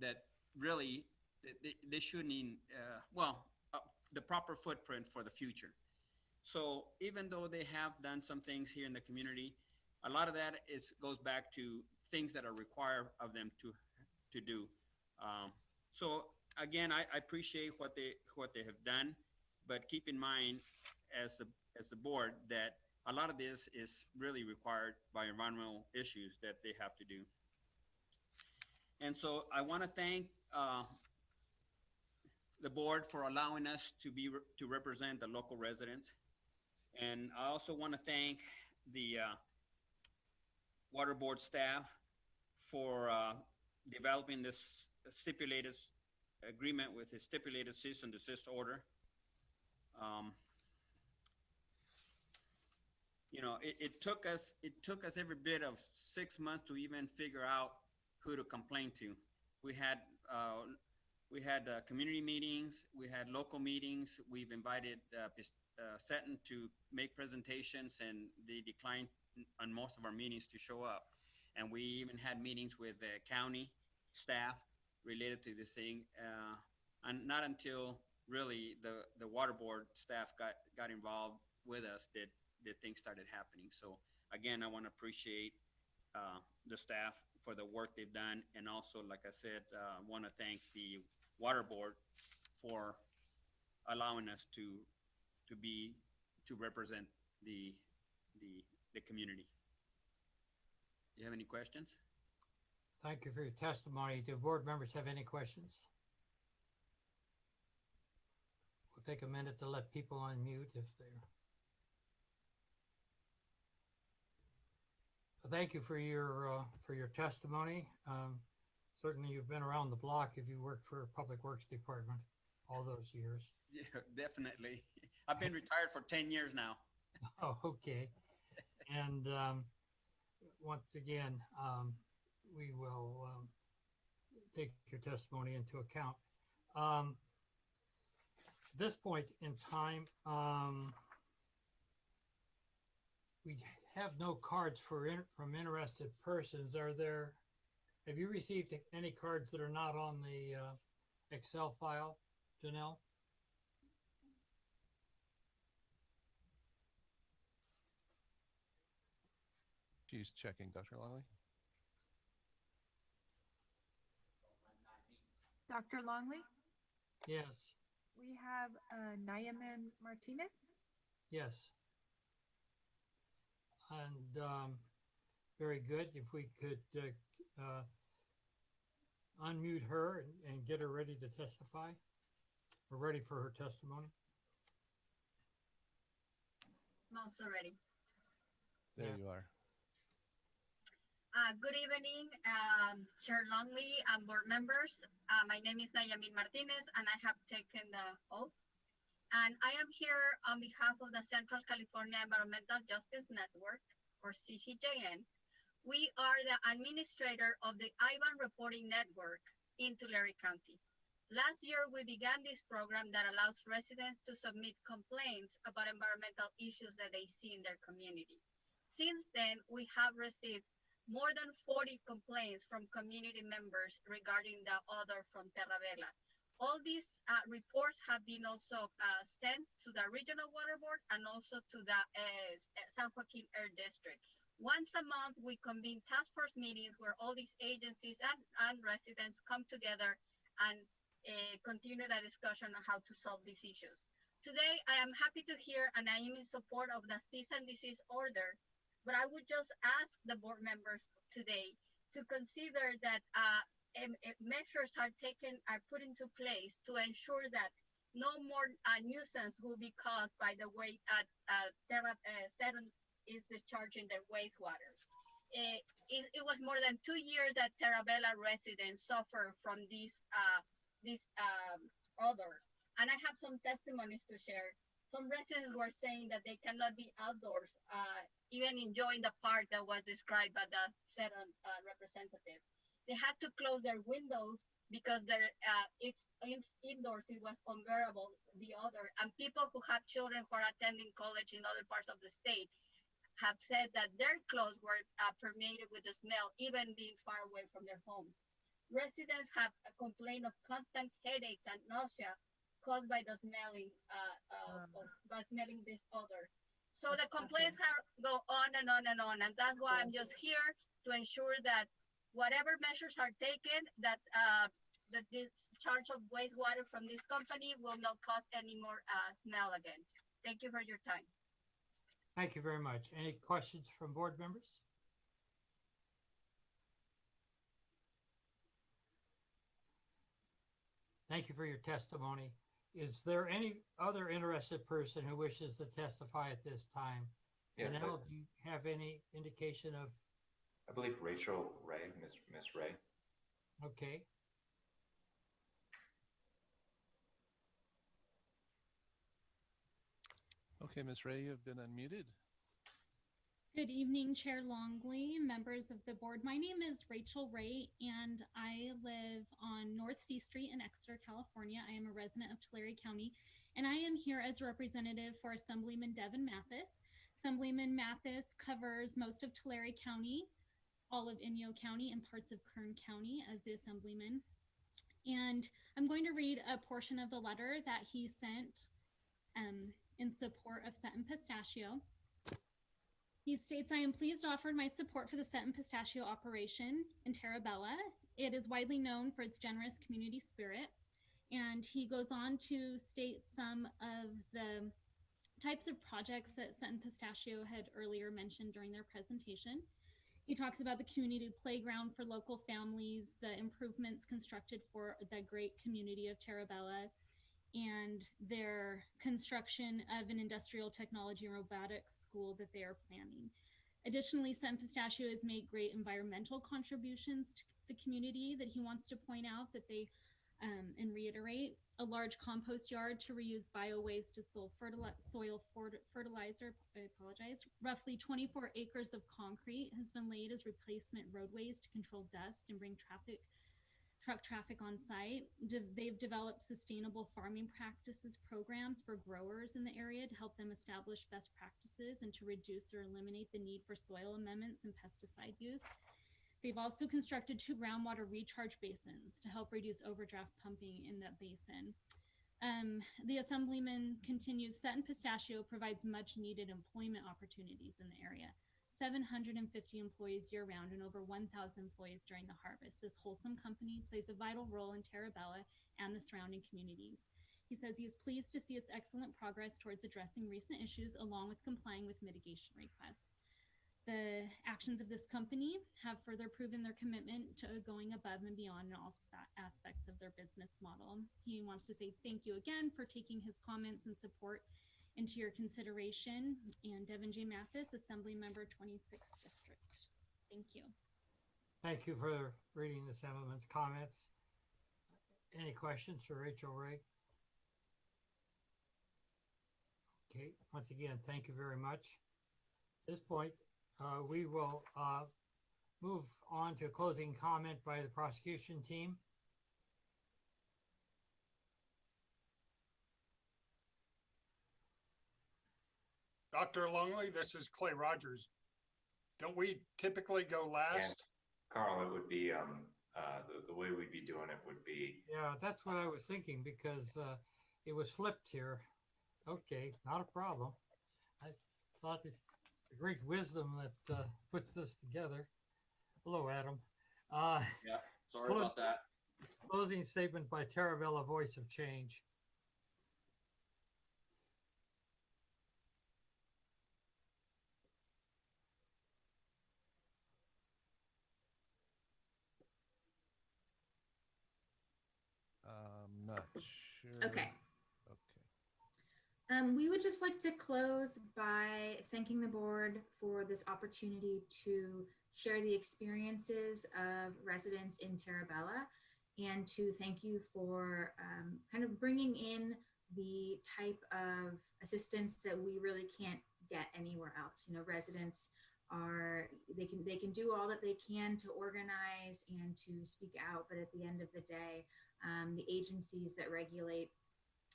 that really they shouldn't, the proper footprint for the future. So even though they have done some things here in the community, a lot of that goes back to things that are required of them to do. So again, I appreciate what they have done, but keep in mind as the board that a lot of this is really required by environmental issues that they have to do. And so I want to thank the board for allowing us to represent the local residents. And I also want to thank the water board staff for developing this stipulated agreement with a stipulated cease and desist order. It took us every bit of 6 months to even figure out who to complain to. We had community meetings, we had local meetings. We've invited Seton to make presentations, and they declined on most of our meetings to show up. And we even had meetings with the county staff related to this thing. And not until really the water board staff got involved with us that things started happening. So again, I want to appreciate the staff for the work they've done, and also, like I said, want to thank the water board for allowing us to represent the community. Do you have any questions? Thank you for your testimony. Do board members have any questions? We'll take a minute to let people unmute if they're. Thank you for your testimony. Certainly, you've been around the block if you worked for Public Works Department all those years. Yeah, definitely. I've been retired for 10 years now. Oh, okay. And once again, we will take your testimony into account. At this point in time, we have no cards from interested persons. Have you received any cards that are not on the Excel file, Janelle? She's checking, Dr. Longley. Dr. Longley? Yes. We have Nayamin Martinez. Yes. And very good. If we could unmute her and get her ready to testify. We're ready for her testimony. I'm also ready. There you are. Good evening, Chair Longley and board members. My name is Nayamin Martinez, and I have taken the oath. And I am here on behalf of the Central California Environmental Justice Network, or CCJN. We are the administrator of the IVAN reporting network in Tulare County. Last year, we began this program that allows residents to submit complaints about environmental issues that they see in their community. Since then, we have received more than 40 complaints from community members regarding the odor from Terravela. All these reports have been also sent to the Regional Water Board and also to the San Joaquin Air District. Once a month, we convene task force meetings where all these agencies and residents come together and continue the discussion on how to solve these issues. Today, I am happy to hear and I am in support of the cease and desist order, but I would just ask the board members today to consider that measures are put into place to ensure that no more nuisance will be caused by the way Seton is discharging their wastewater. It was more than 2 years that Terravela residents suffer from this odor. And I have some testimonies to share. Some residents were saying that they cannot be outdoors, even enjoying the park that was described by the Seton representative. They had to close their windows because it's indoors, it was unbearable, the odor. And people who have children who are attending college in other parts of the state have said that their clothes were permeated with the smell, even being far away from their homes. Residents have complained of constant headaches and nausea caused by the smelling, by smelling this odor. So the complaints go on and on and on, and that's why I'm just here to ensure that whatever measures are taken, that the discharge of wastewater from this company will not cause any more smell again. Thank you for your time. Thank you very much. Any questions from board members? Thank you for your testimony. Is there any other interested person who wishes to testify at this time? Yes, Janelle, do you have any indication of? I believe Rachel Ray, Miss Ray. Okay. Okay, Ms. Ray, you have been unmuted. Good evening, Chair Longley, members of the board. My name is Rachel Ray, and I live on North C Street in Exeter, California. I am a resident of Tulare County, and I am here as a representative for Assemblyman Devin Mathis. Assemblyman Mathis covers most of Tulare County, all of Inyo County, and parts of Kern County as the Assemblyman. And I'm going to read a portion of the letter that he sent in support of Set and Pistachio. He states, I am pleased to offer my support for the Set and Pistachio operation in Terabella. It is widely known for its generous community spirit. And he goes on to state some of the types of projects that Set and Pistachio had earlier mentioned during their presentation. He talks about the community playground for local families, the improvements constructed for the great community of Terabella, and their construction of an industrial technology and robotics school that they are planning. Additionally, Set and Pistachio has made great environmental contributions to the community that he wants to point out that they and reiterate. A large compost yard to reuse bio-waste to soil fertilizer, I apologize. Roughly 24 acres of concrete has been laid as replacement roadways to control dust and bring truck traffic on site. They've developed sustainable farming practices programs for growers in the area to help them establish best practices and to reduce or eliminate the need for soil amendments and pesticide use. They've also constructed 2 groundwater recharge basins to help reduce overdraft pumping in that basin. The Assemblyman continues, Set and Pistachio provides much needed employment opportunities in the area. 750 employees year-round and over 1,000 employees during the harvest. This wholesome company plays a vital role in Terabella and the surrounding communities. He says he is pleased to see its excellent progress towards addressing recent issues along with complying with mitigation requests. The actions of this company have further proven their commitment to going above and beyond in all aspects of their business model. He wants to say thank you again for taking his comments and support into your consideration. And Devin J. Mathis, Assembly Member 26th District. Thank you. Thank you for reading the Assemblyman's comments. Any questions for Rachel Ray? Okay, once again, thank you very much. At this point, we will move on to a closing comment by the prosecution team. Dr. Longley, this is Clay Rogers. Don't we typically go last? And Carl, it would be the way we'd be doing it would be. Yeah, that's what I was thinking because it was flipped here. Okay, not a problem. I thought it's the great wisdom that puts this together. Hello, Adam. Yeah, sorry about that. Closing statement by Terabella Voice of Change. Not sure. Okay. Okay. We would just like to close by thanking the board for this opportunity to share the experiences of residents in Terabella and to thank you for kind of bringing in the type of assistance that we really can't get anywhere else. You know, residents are, they can do all that they can to organize and to speak out, but at the end of the day, the agencies that regulate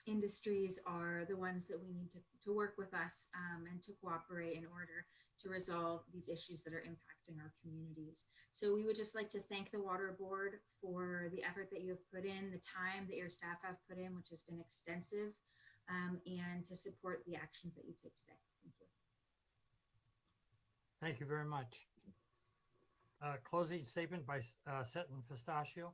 industries are the ones that we need to work with us and to cooperate in order to resolve these issues that are impacting our communities. So we would just like to thank the Water Board for the effort that you have put in, the time that your staff have put in, which has been extensive, and to support the actions that you take today. Thank you. Thank you very much. Closing statement by Seton Pistachio.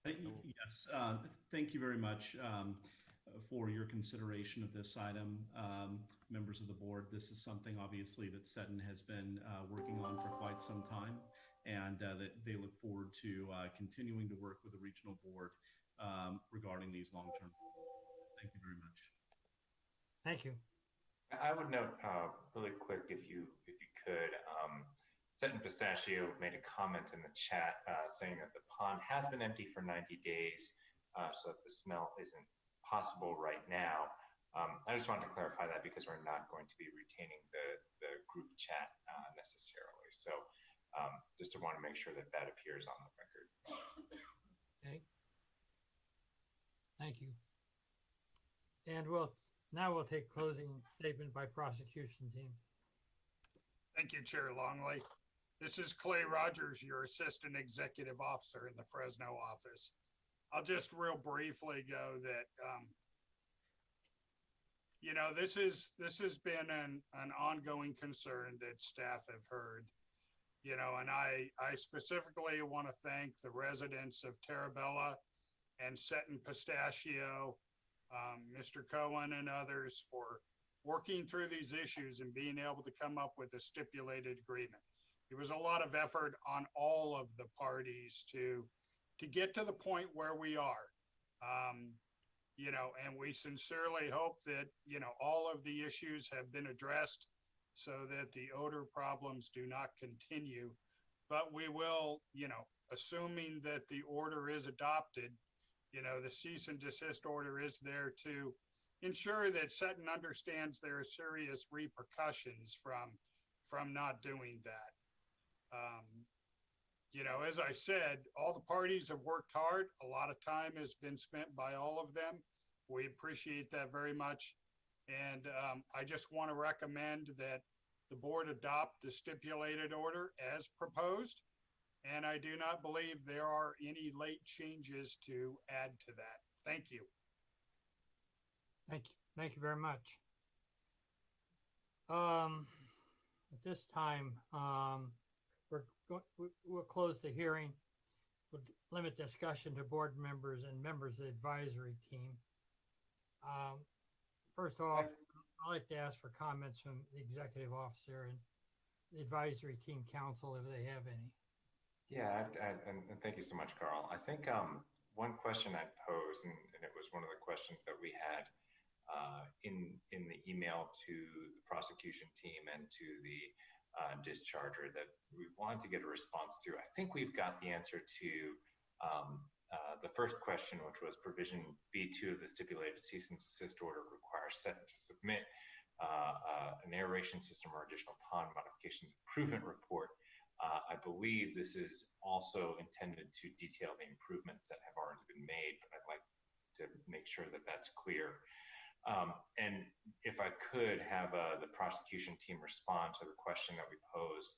Yes, thank you very much for your consideration of this item. Members of the board, this is something obviously that Seton has been working on for quite some time, and that they look forward to continuing to work with the regional board regarding these long-term goals. Thank you very much. Thank you. I would note really quick, if you could, Seton Pistachio made a comment in the chat saying that the pond has been empty for 90 days, so that the smell isn't possible right now. I just wanted to clarify that because we're not going to be retaining the group chat necessarily. So just to want to make sure that that appears on the record. Okay. Thank you. And now we'll take closing statement by prosecution team. Thank you, Chair Longley. This is Clay Rogers, your Assistant Executive Officer in the Fresno office. I'll just real briefly go that, you know, this has been an ongoing concern that staff have heard, you know, and I specifically want to thank the residents of Terabella and Seton Pistachio, Mr. Cohen and others for working through these issues and being able to come up with a stipulated agreement. There was a lot of effort on all of the parties to get to the point where we are, you know, and we sincerely hope that, you know, all of the issues have been addressed so that the odor problems do not continue. But we will, you know, assuming that the order is adopted, you know, the cease and desist order is there to ensure that Seton understands there are serious repercussions from not doing that. You know, as I said, all the parties have worked hard. A lot of time has been spent by all of them. We appreciate that very much. And I just want to recommend that the board adopt the stipulated order as proposed. And I do not believe there are any late changes to add to that. Thank you. Thank you. Thank you very much. At this time, we'll close the hearing. We'll limit discussion to board members and members of the advisory team. First off, I'd like to ask for comments from the executive officer and the advisory team council if they have any. Yeah, and thank you so much, Carl. I think one question I'd pose, and it was one of the questions that we had in the email to the prosecution team and to the discharger that we wanted to get a response to. I think we've got the answer to the first question, which was provision B2 of the stipulated cease and desist order requires Seton to submit an aeration system or additional pond modifications improvement report. I believe this is also intended to detail the improvements that have already been made, but I'd like to make sure that that's clear. And if I could have the prosecution team respond to the question that we posed,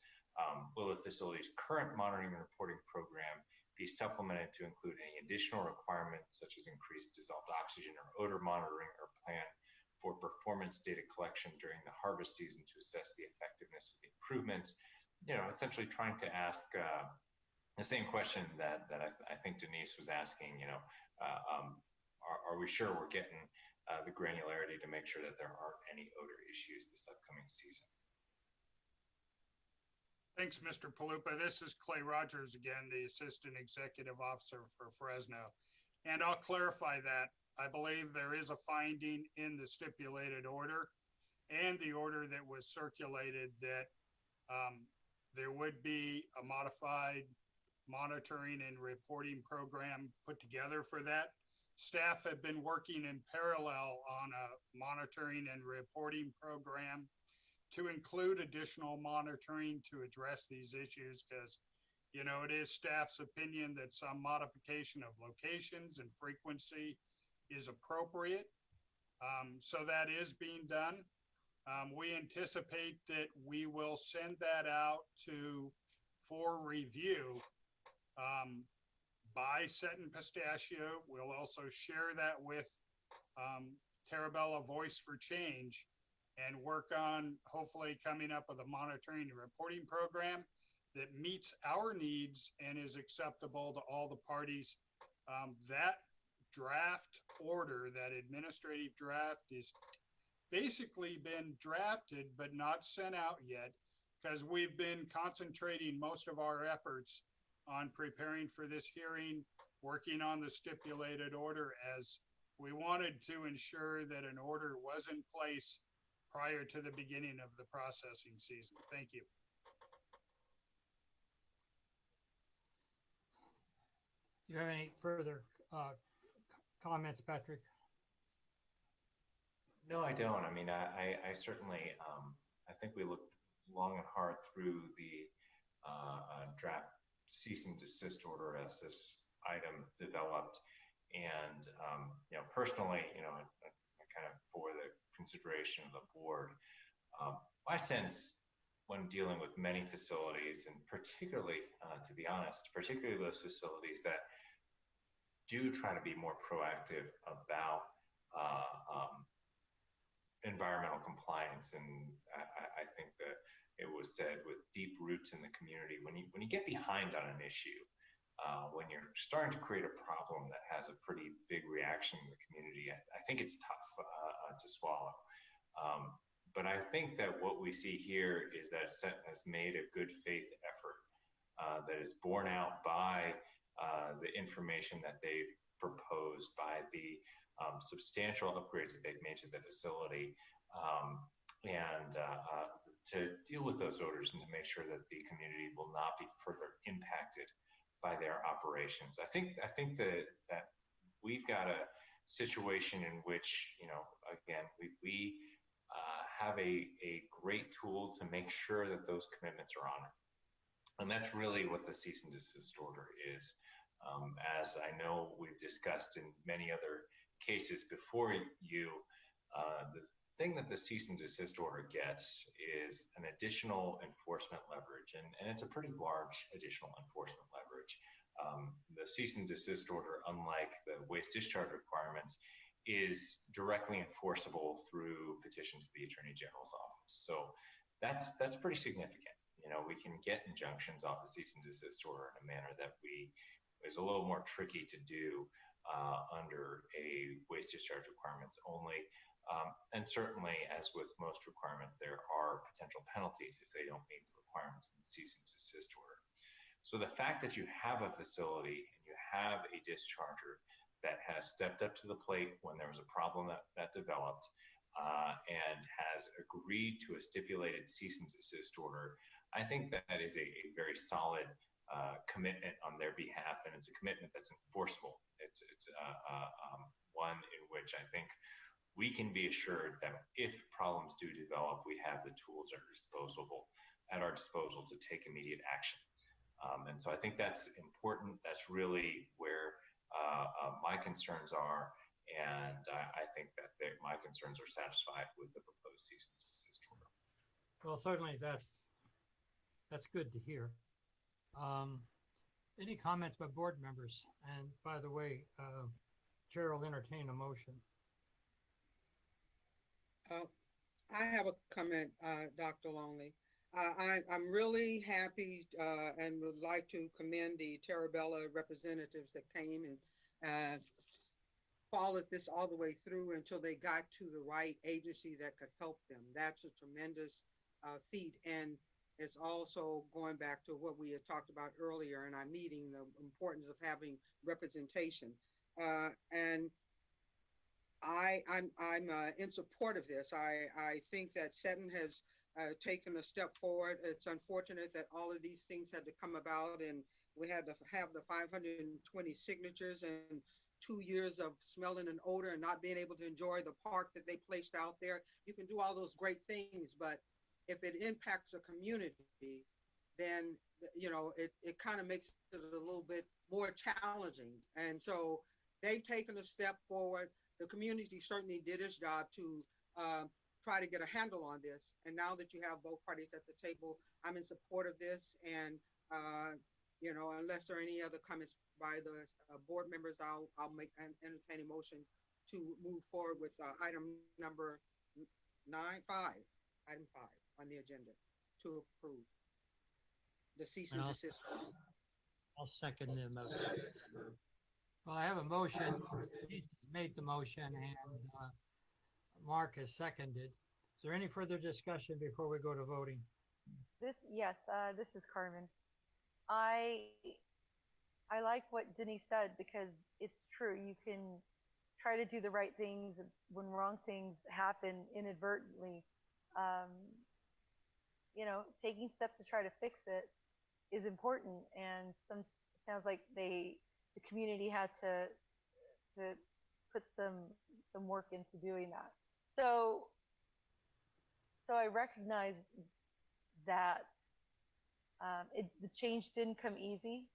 will the facility's current monitoring and reporting program be supplemented to include any additional requirements such as increased dissolved oxygen or odor monitoring, or plan for performance data collection during the harvest season to assess the effectiveness of the improvements? You know, essentially trying to ask the same question that I think Denise was asking, you know, are we sure we're getting the granularity to make sure that there aren't any odor issues this upcoming season? Thanks, Mr. Palupa. This is Clay Rogers again, the Assistant Executive Officer for Fresno. And I'll clarify that. I believe there is a finding in the stipulated order and the order that was circulated that there would be a modified monitoring and reporting program put together for that. Staff have been working in parallel on a monitoring and reporting program to include additional monitoring to address these issues because, you know, it is staff's opinion that some modification of locations and frequency is appropriate. So that is being done. We anticipate that we will send that out for review by Set and Pistachio. We'll also share that with Terabella Voice for Change and work on hopefully coming up with a monitoring and reporting program that meets our needs and is acceptable to all the parties. That draft order, that administrative draft, is basically been drafted but not sent out yet because we've been concentrating most of our efforts on preparing for this hearing, working on the stipulated order, as we wanted to ensure that an order was in place prior to the beginning of the processing season. Thank you. Do you have any further comments, Patrick? No, I don't. I mean, I certainly, I think we looked long and hard through the draft cease and desist order as this item developed. And, you know, personally, you know, kind of for the consideration of the board, my sense when dealing with many facilities, and particularly, to be honest, particularly those facilities that do try to be more proactive about environmental compliance, and I think that it was said with deep roots in the community, when you get behind on an issue, when you're starting to create a problem that has a pretty big reaction in the community, I think it's tough to swallow. But I think that what we see here is that SET has made a good faith effort that is borne out by the information that they've proposed, by the substantial upgrades that they've made to the facility, and to deal with those odors and to make sure that the community will not be further impacted by their operations. I think that we've got a situation in which, you know, again, we have a great tool to make sure that those commitments are honored. And that's really what the cease and desist order is. As I know we've discussed in many other cases before you, the thing that the cease and desist order gets is an additional enforcement leverage, and it's a pretty large additional enforcement leverage. The cease and desist order, unlike the waste discharge requirements, is directly enforceable through petition to the Attorney General's office. So that's pretty significant. You know, we can get injunctions off the cease and desist order in a manner that is a little more tricky to do under a waste discharge requirements only. And certainly, as with most requirements, there are potential penalties if they don't meet the requirements in the cease and desist order. So the fact that you have a facility and you have a discharger that has stepped up to the plate when there was a problem that developed and has agreed to a stipulated cease and desist order, I think that is a very solid commitment on their behalf, and it's a commitment that's enforceable. It's one in which I think we can be assured that if problems do develop, we have the tools at our disposal to take immediate action. And so I think that's important. That's really where my concerns are, and I think that my concerns are satisfied with the proposed cease and desist order. Well, certainly that's good to hear. Any comments by board members? And by the way, Chair will entertain a motion. I have a comment, Dr. Longley. I'm really happy and would like to commend the Terabella representatives that came and followed this all the way through until they got to the right agency that could help them. That's a tremendous feat. And it's also going back to what we had talked about earlier in our meeting, the importance of having representation. And I'm in support of this. I think that Seton has taken a step forward. It's unfortunate that all of these things had to come about, and we had to have the 520 signatures and 2 years of smelling an odor and not being able to enjoy the park that they placed out there. You can do all those great things, but if it impacts a community, then, it kind of makes it a little bit more challenging. And so they've taken a step forward. The community certainly did its job to try to get a handle on this. And now that you have both parties at the table, I'm in support of this. And, unless there are any other comments by the board members, I'll entertain a motion to move forward with item number item 5 on the agenda to approve the cease and desist. I'll second the motion. Well, I have a motion. Denise has made the motion and Mark has seconded. Is there any further discussion before we go to voting? This is Carmen. I like what Denise said because it's true. You can try to do the right things when wrong things happen inadvertently. Taking steps to try to fix it is important, and it sounds like the community had to put some work into doing that. So I recognize that the change didn't come easy,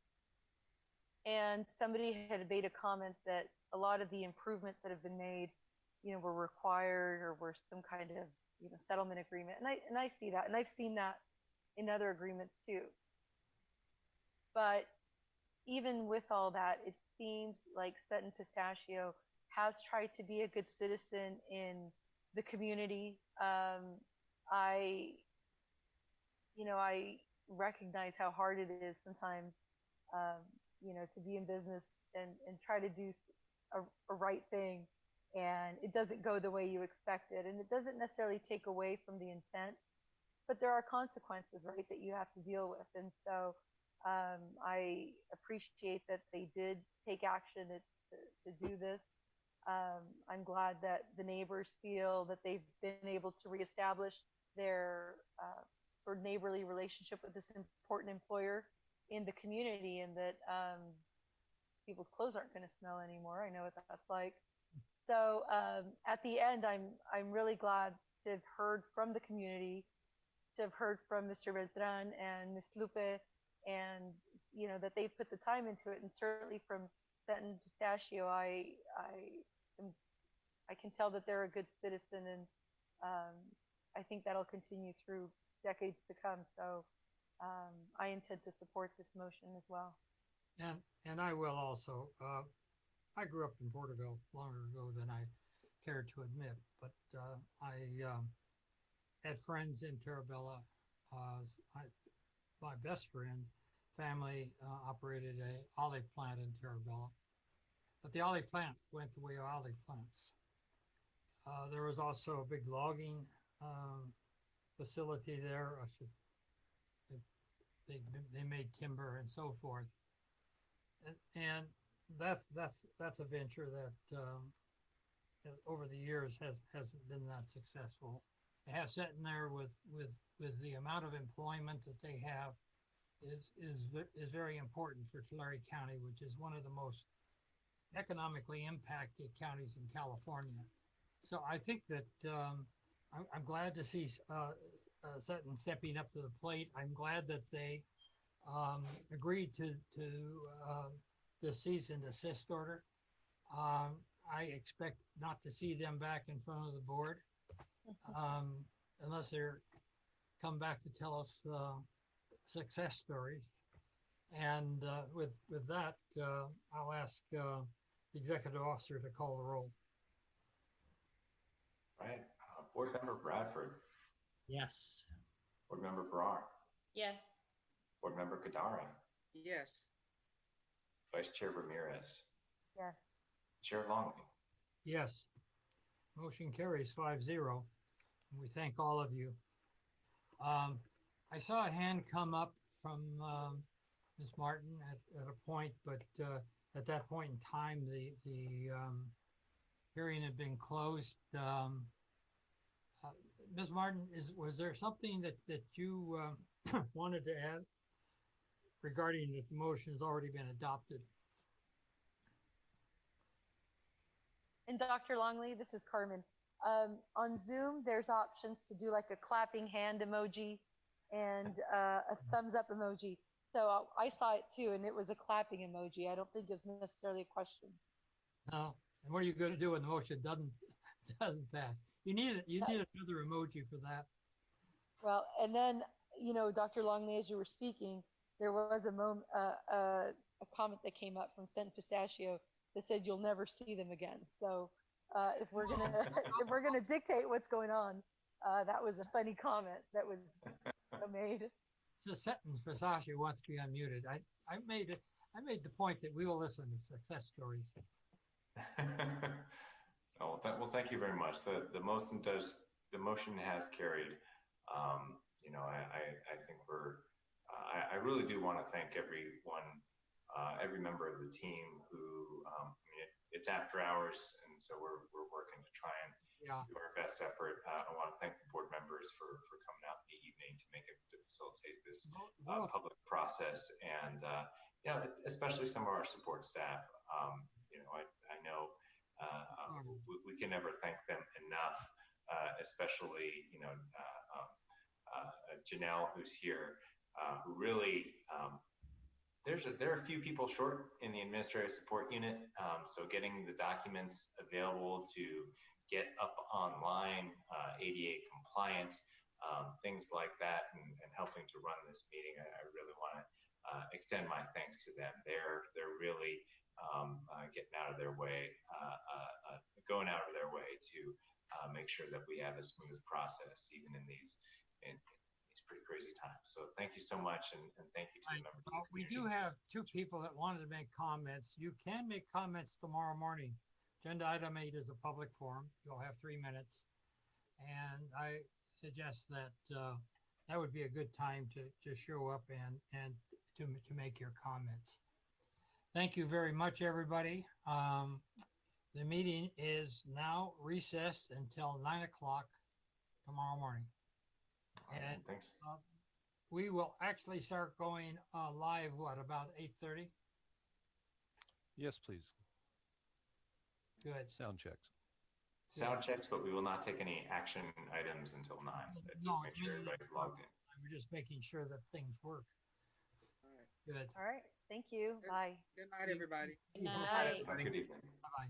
and somebody had made a comment that a lot of the improvements that have been made, were required or were some kind of settlement agreement, and I see that, and I've seen that in other agreements too. But even with all that, it seems like Sutton Pistachio has tried to be a good citizen in the community. I recognize how hard it is sometimes, to be in business and try to do a right thing, and it doesn't go the way you expected, and it doesn't necessarily take away from the intent, but there are consequences, right, that you have to deal with. And so I appreciate that they did take action to do this. I'm glad that the neighbors feel that they've been able to reestablish their sort of neighborly relationship with this important employer in the community, and that people's clothes aren't going to smell anymore. I know what that's like. So at the end, I'm really glad to have heard from the community, to have heard from Mr. Beltran and Ms. Lupe, and that they put the time into it. And certainly from Sutton Pistachio, I can tell that they're a good citizen, and I think that'll continue through decades to come. So I intend to support this motion as well. And I will also. I grew up in Porterville longer ago than I care to admit, but I had friends in Terabella. My best friend family operated a olive plant in Terabella, but the olive plant went the way of olive plants. There was also a big logging facility there. They made timber and so forth, and that's a venture that over the years hasn't been that successful. They have sitting there with the amount of employment that they have is very important for Tulare County, which is one of the most economically impacted counties in California. So I think that I'm glad to see Sutton stepping up to the plate. I'm glad that they agreed to the cease and desist order. I expect not to see them back in front of the board unless they're come back to tell us success stories. And with that, I'll ask the executive officer to call the roll. Right. Board Member Bradford. Yes. Board Member Brar. Yes. Board Member Kadari. Yes. Vice Chair Ramirez. Yes. Chair Longley. Yes. Motion carries 5-0. And we thank all of you. I saw a hand come up from Ms. Martin at a point, but at that point in time, the hearing had been closed. Ms. Martin, was there something that you wanted to add regarding that the motion has already been adopted? And Dr. Longley, this is Carmen. On Zoom, there's options to do like a clapping hand emoji and a thumbs up emoji. So I saw it too, and it was a clapping emoji. I don't think it's necessarily a question. No. And what are you going to do when the motion doesn't pass? You need another emoji for that. Well, and then, Dr. Longley, as you were speaking, there was a comment that came up from Scent Pistachio that said you'll never see them again. So if we're gonna dictate what's going on, that was a funny comment that was made. So Scent Pistachio wants to be unmuted. I made the point that we will listen to success stories. Oh, well, thank you very much. The motion has carried. I think I really do want to thank everyone, every member of the team who, it's after hours, and so we're working to try and do our best effort. I want to thank the board members for coming out in the evening to facilitate this public process, and especially some of our support staff. I know we can never thank them enough, especially Janelle, who's here, who really there are a few people short in the administrative support unit, so getting the documents available to get up online, ADA compliant, things like that, and helping to run this meeting. I really want to extend my thanks to them. They're really getting out of their way, going out of their way to make sure that we have a smooth process, even in these pretty crazy times. So thank you so much, and thank you to the members. We do have two people that wanted to make comments. You can make comments tomorrow morning. Agenda item 8 is a public forum. You'll have 3 minutes, and I suggest that that would be a good time to show up and to make your comments. Thank you very much, everybody. The meeting is now recessed until 9 o'clock tomorrow morning. And thanks. We will actually start going live, about 8:30? Yes, please. Good. Sound checks. Sound checks, but we will not take any action items until 9. Just make sure everybody's logged in. We're just making sure that things work. Good. All right. Thank you. Bye. Good night, everybody. Good night. Good evening. Bye-bye.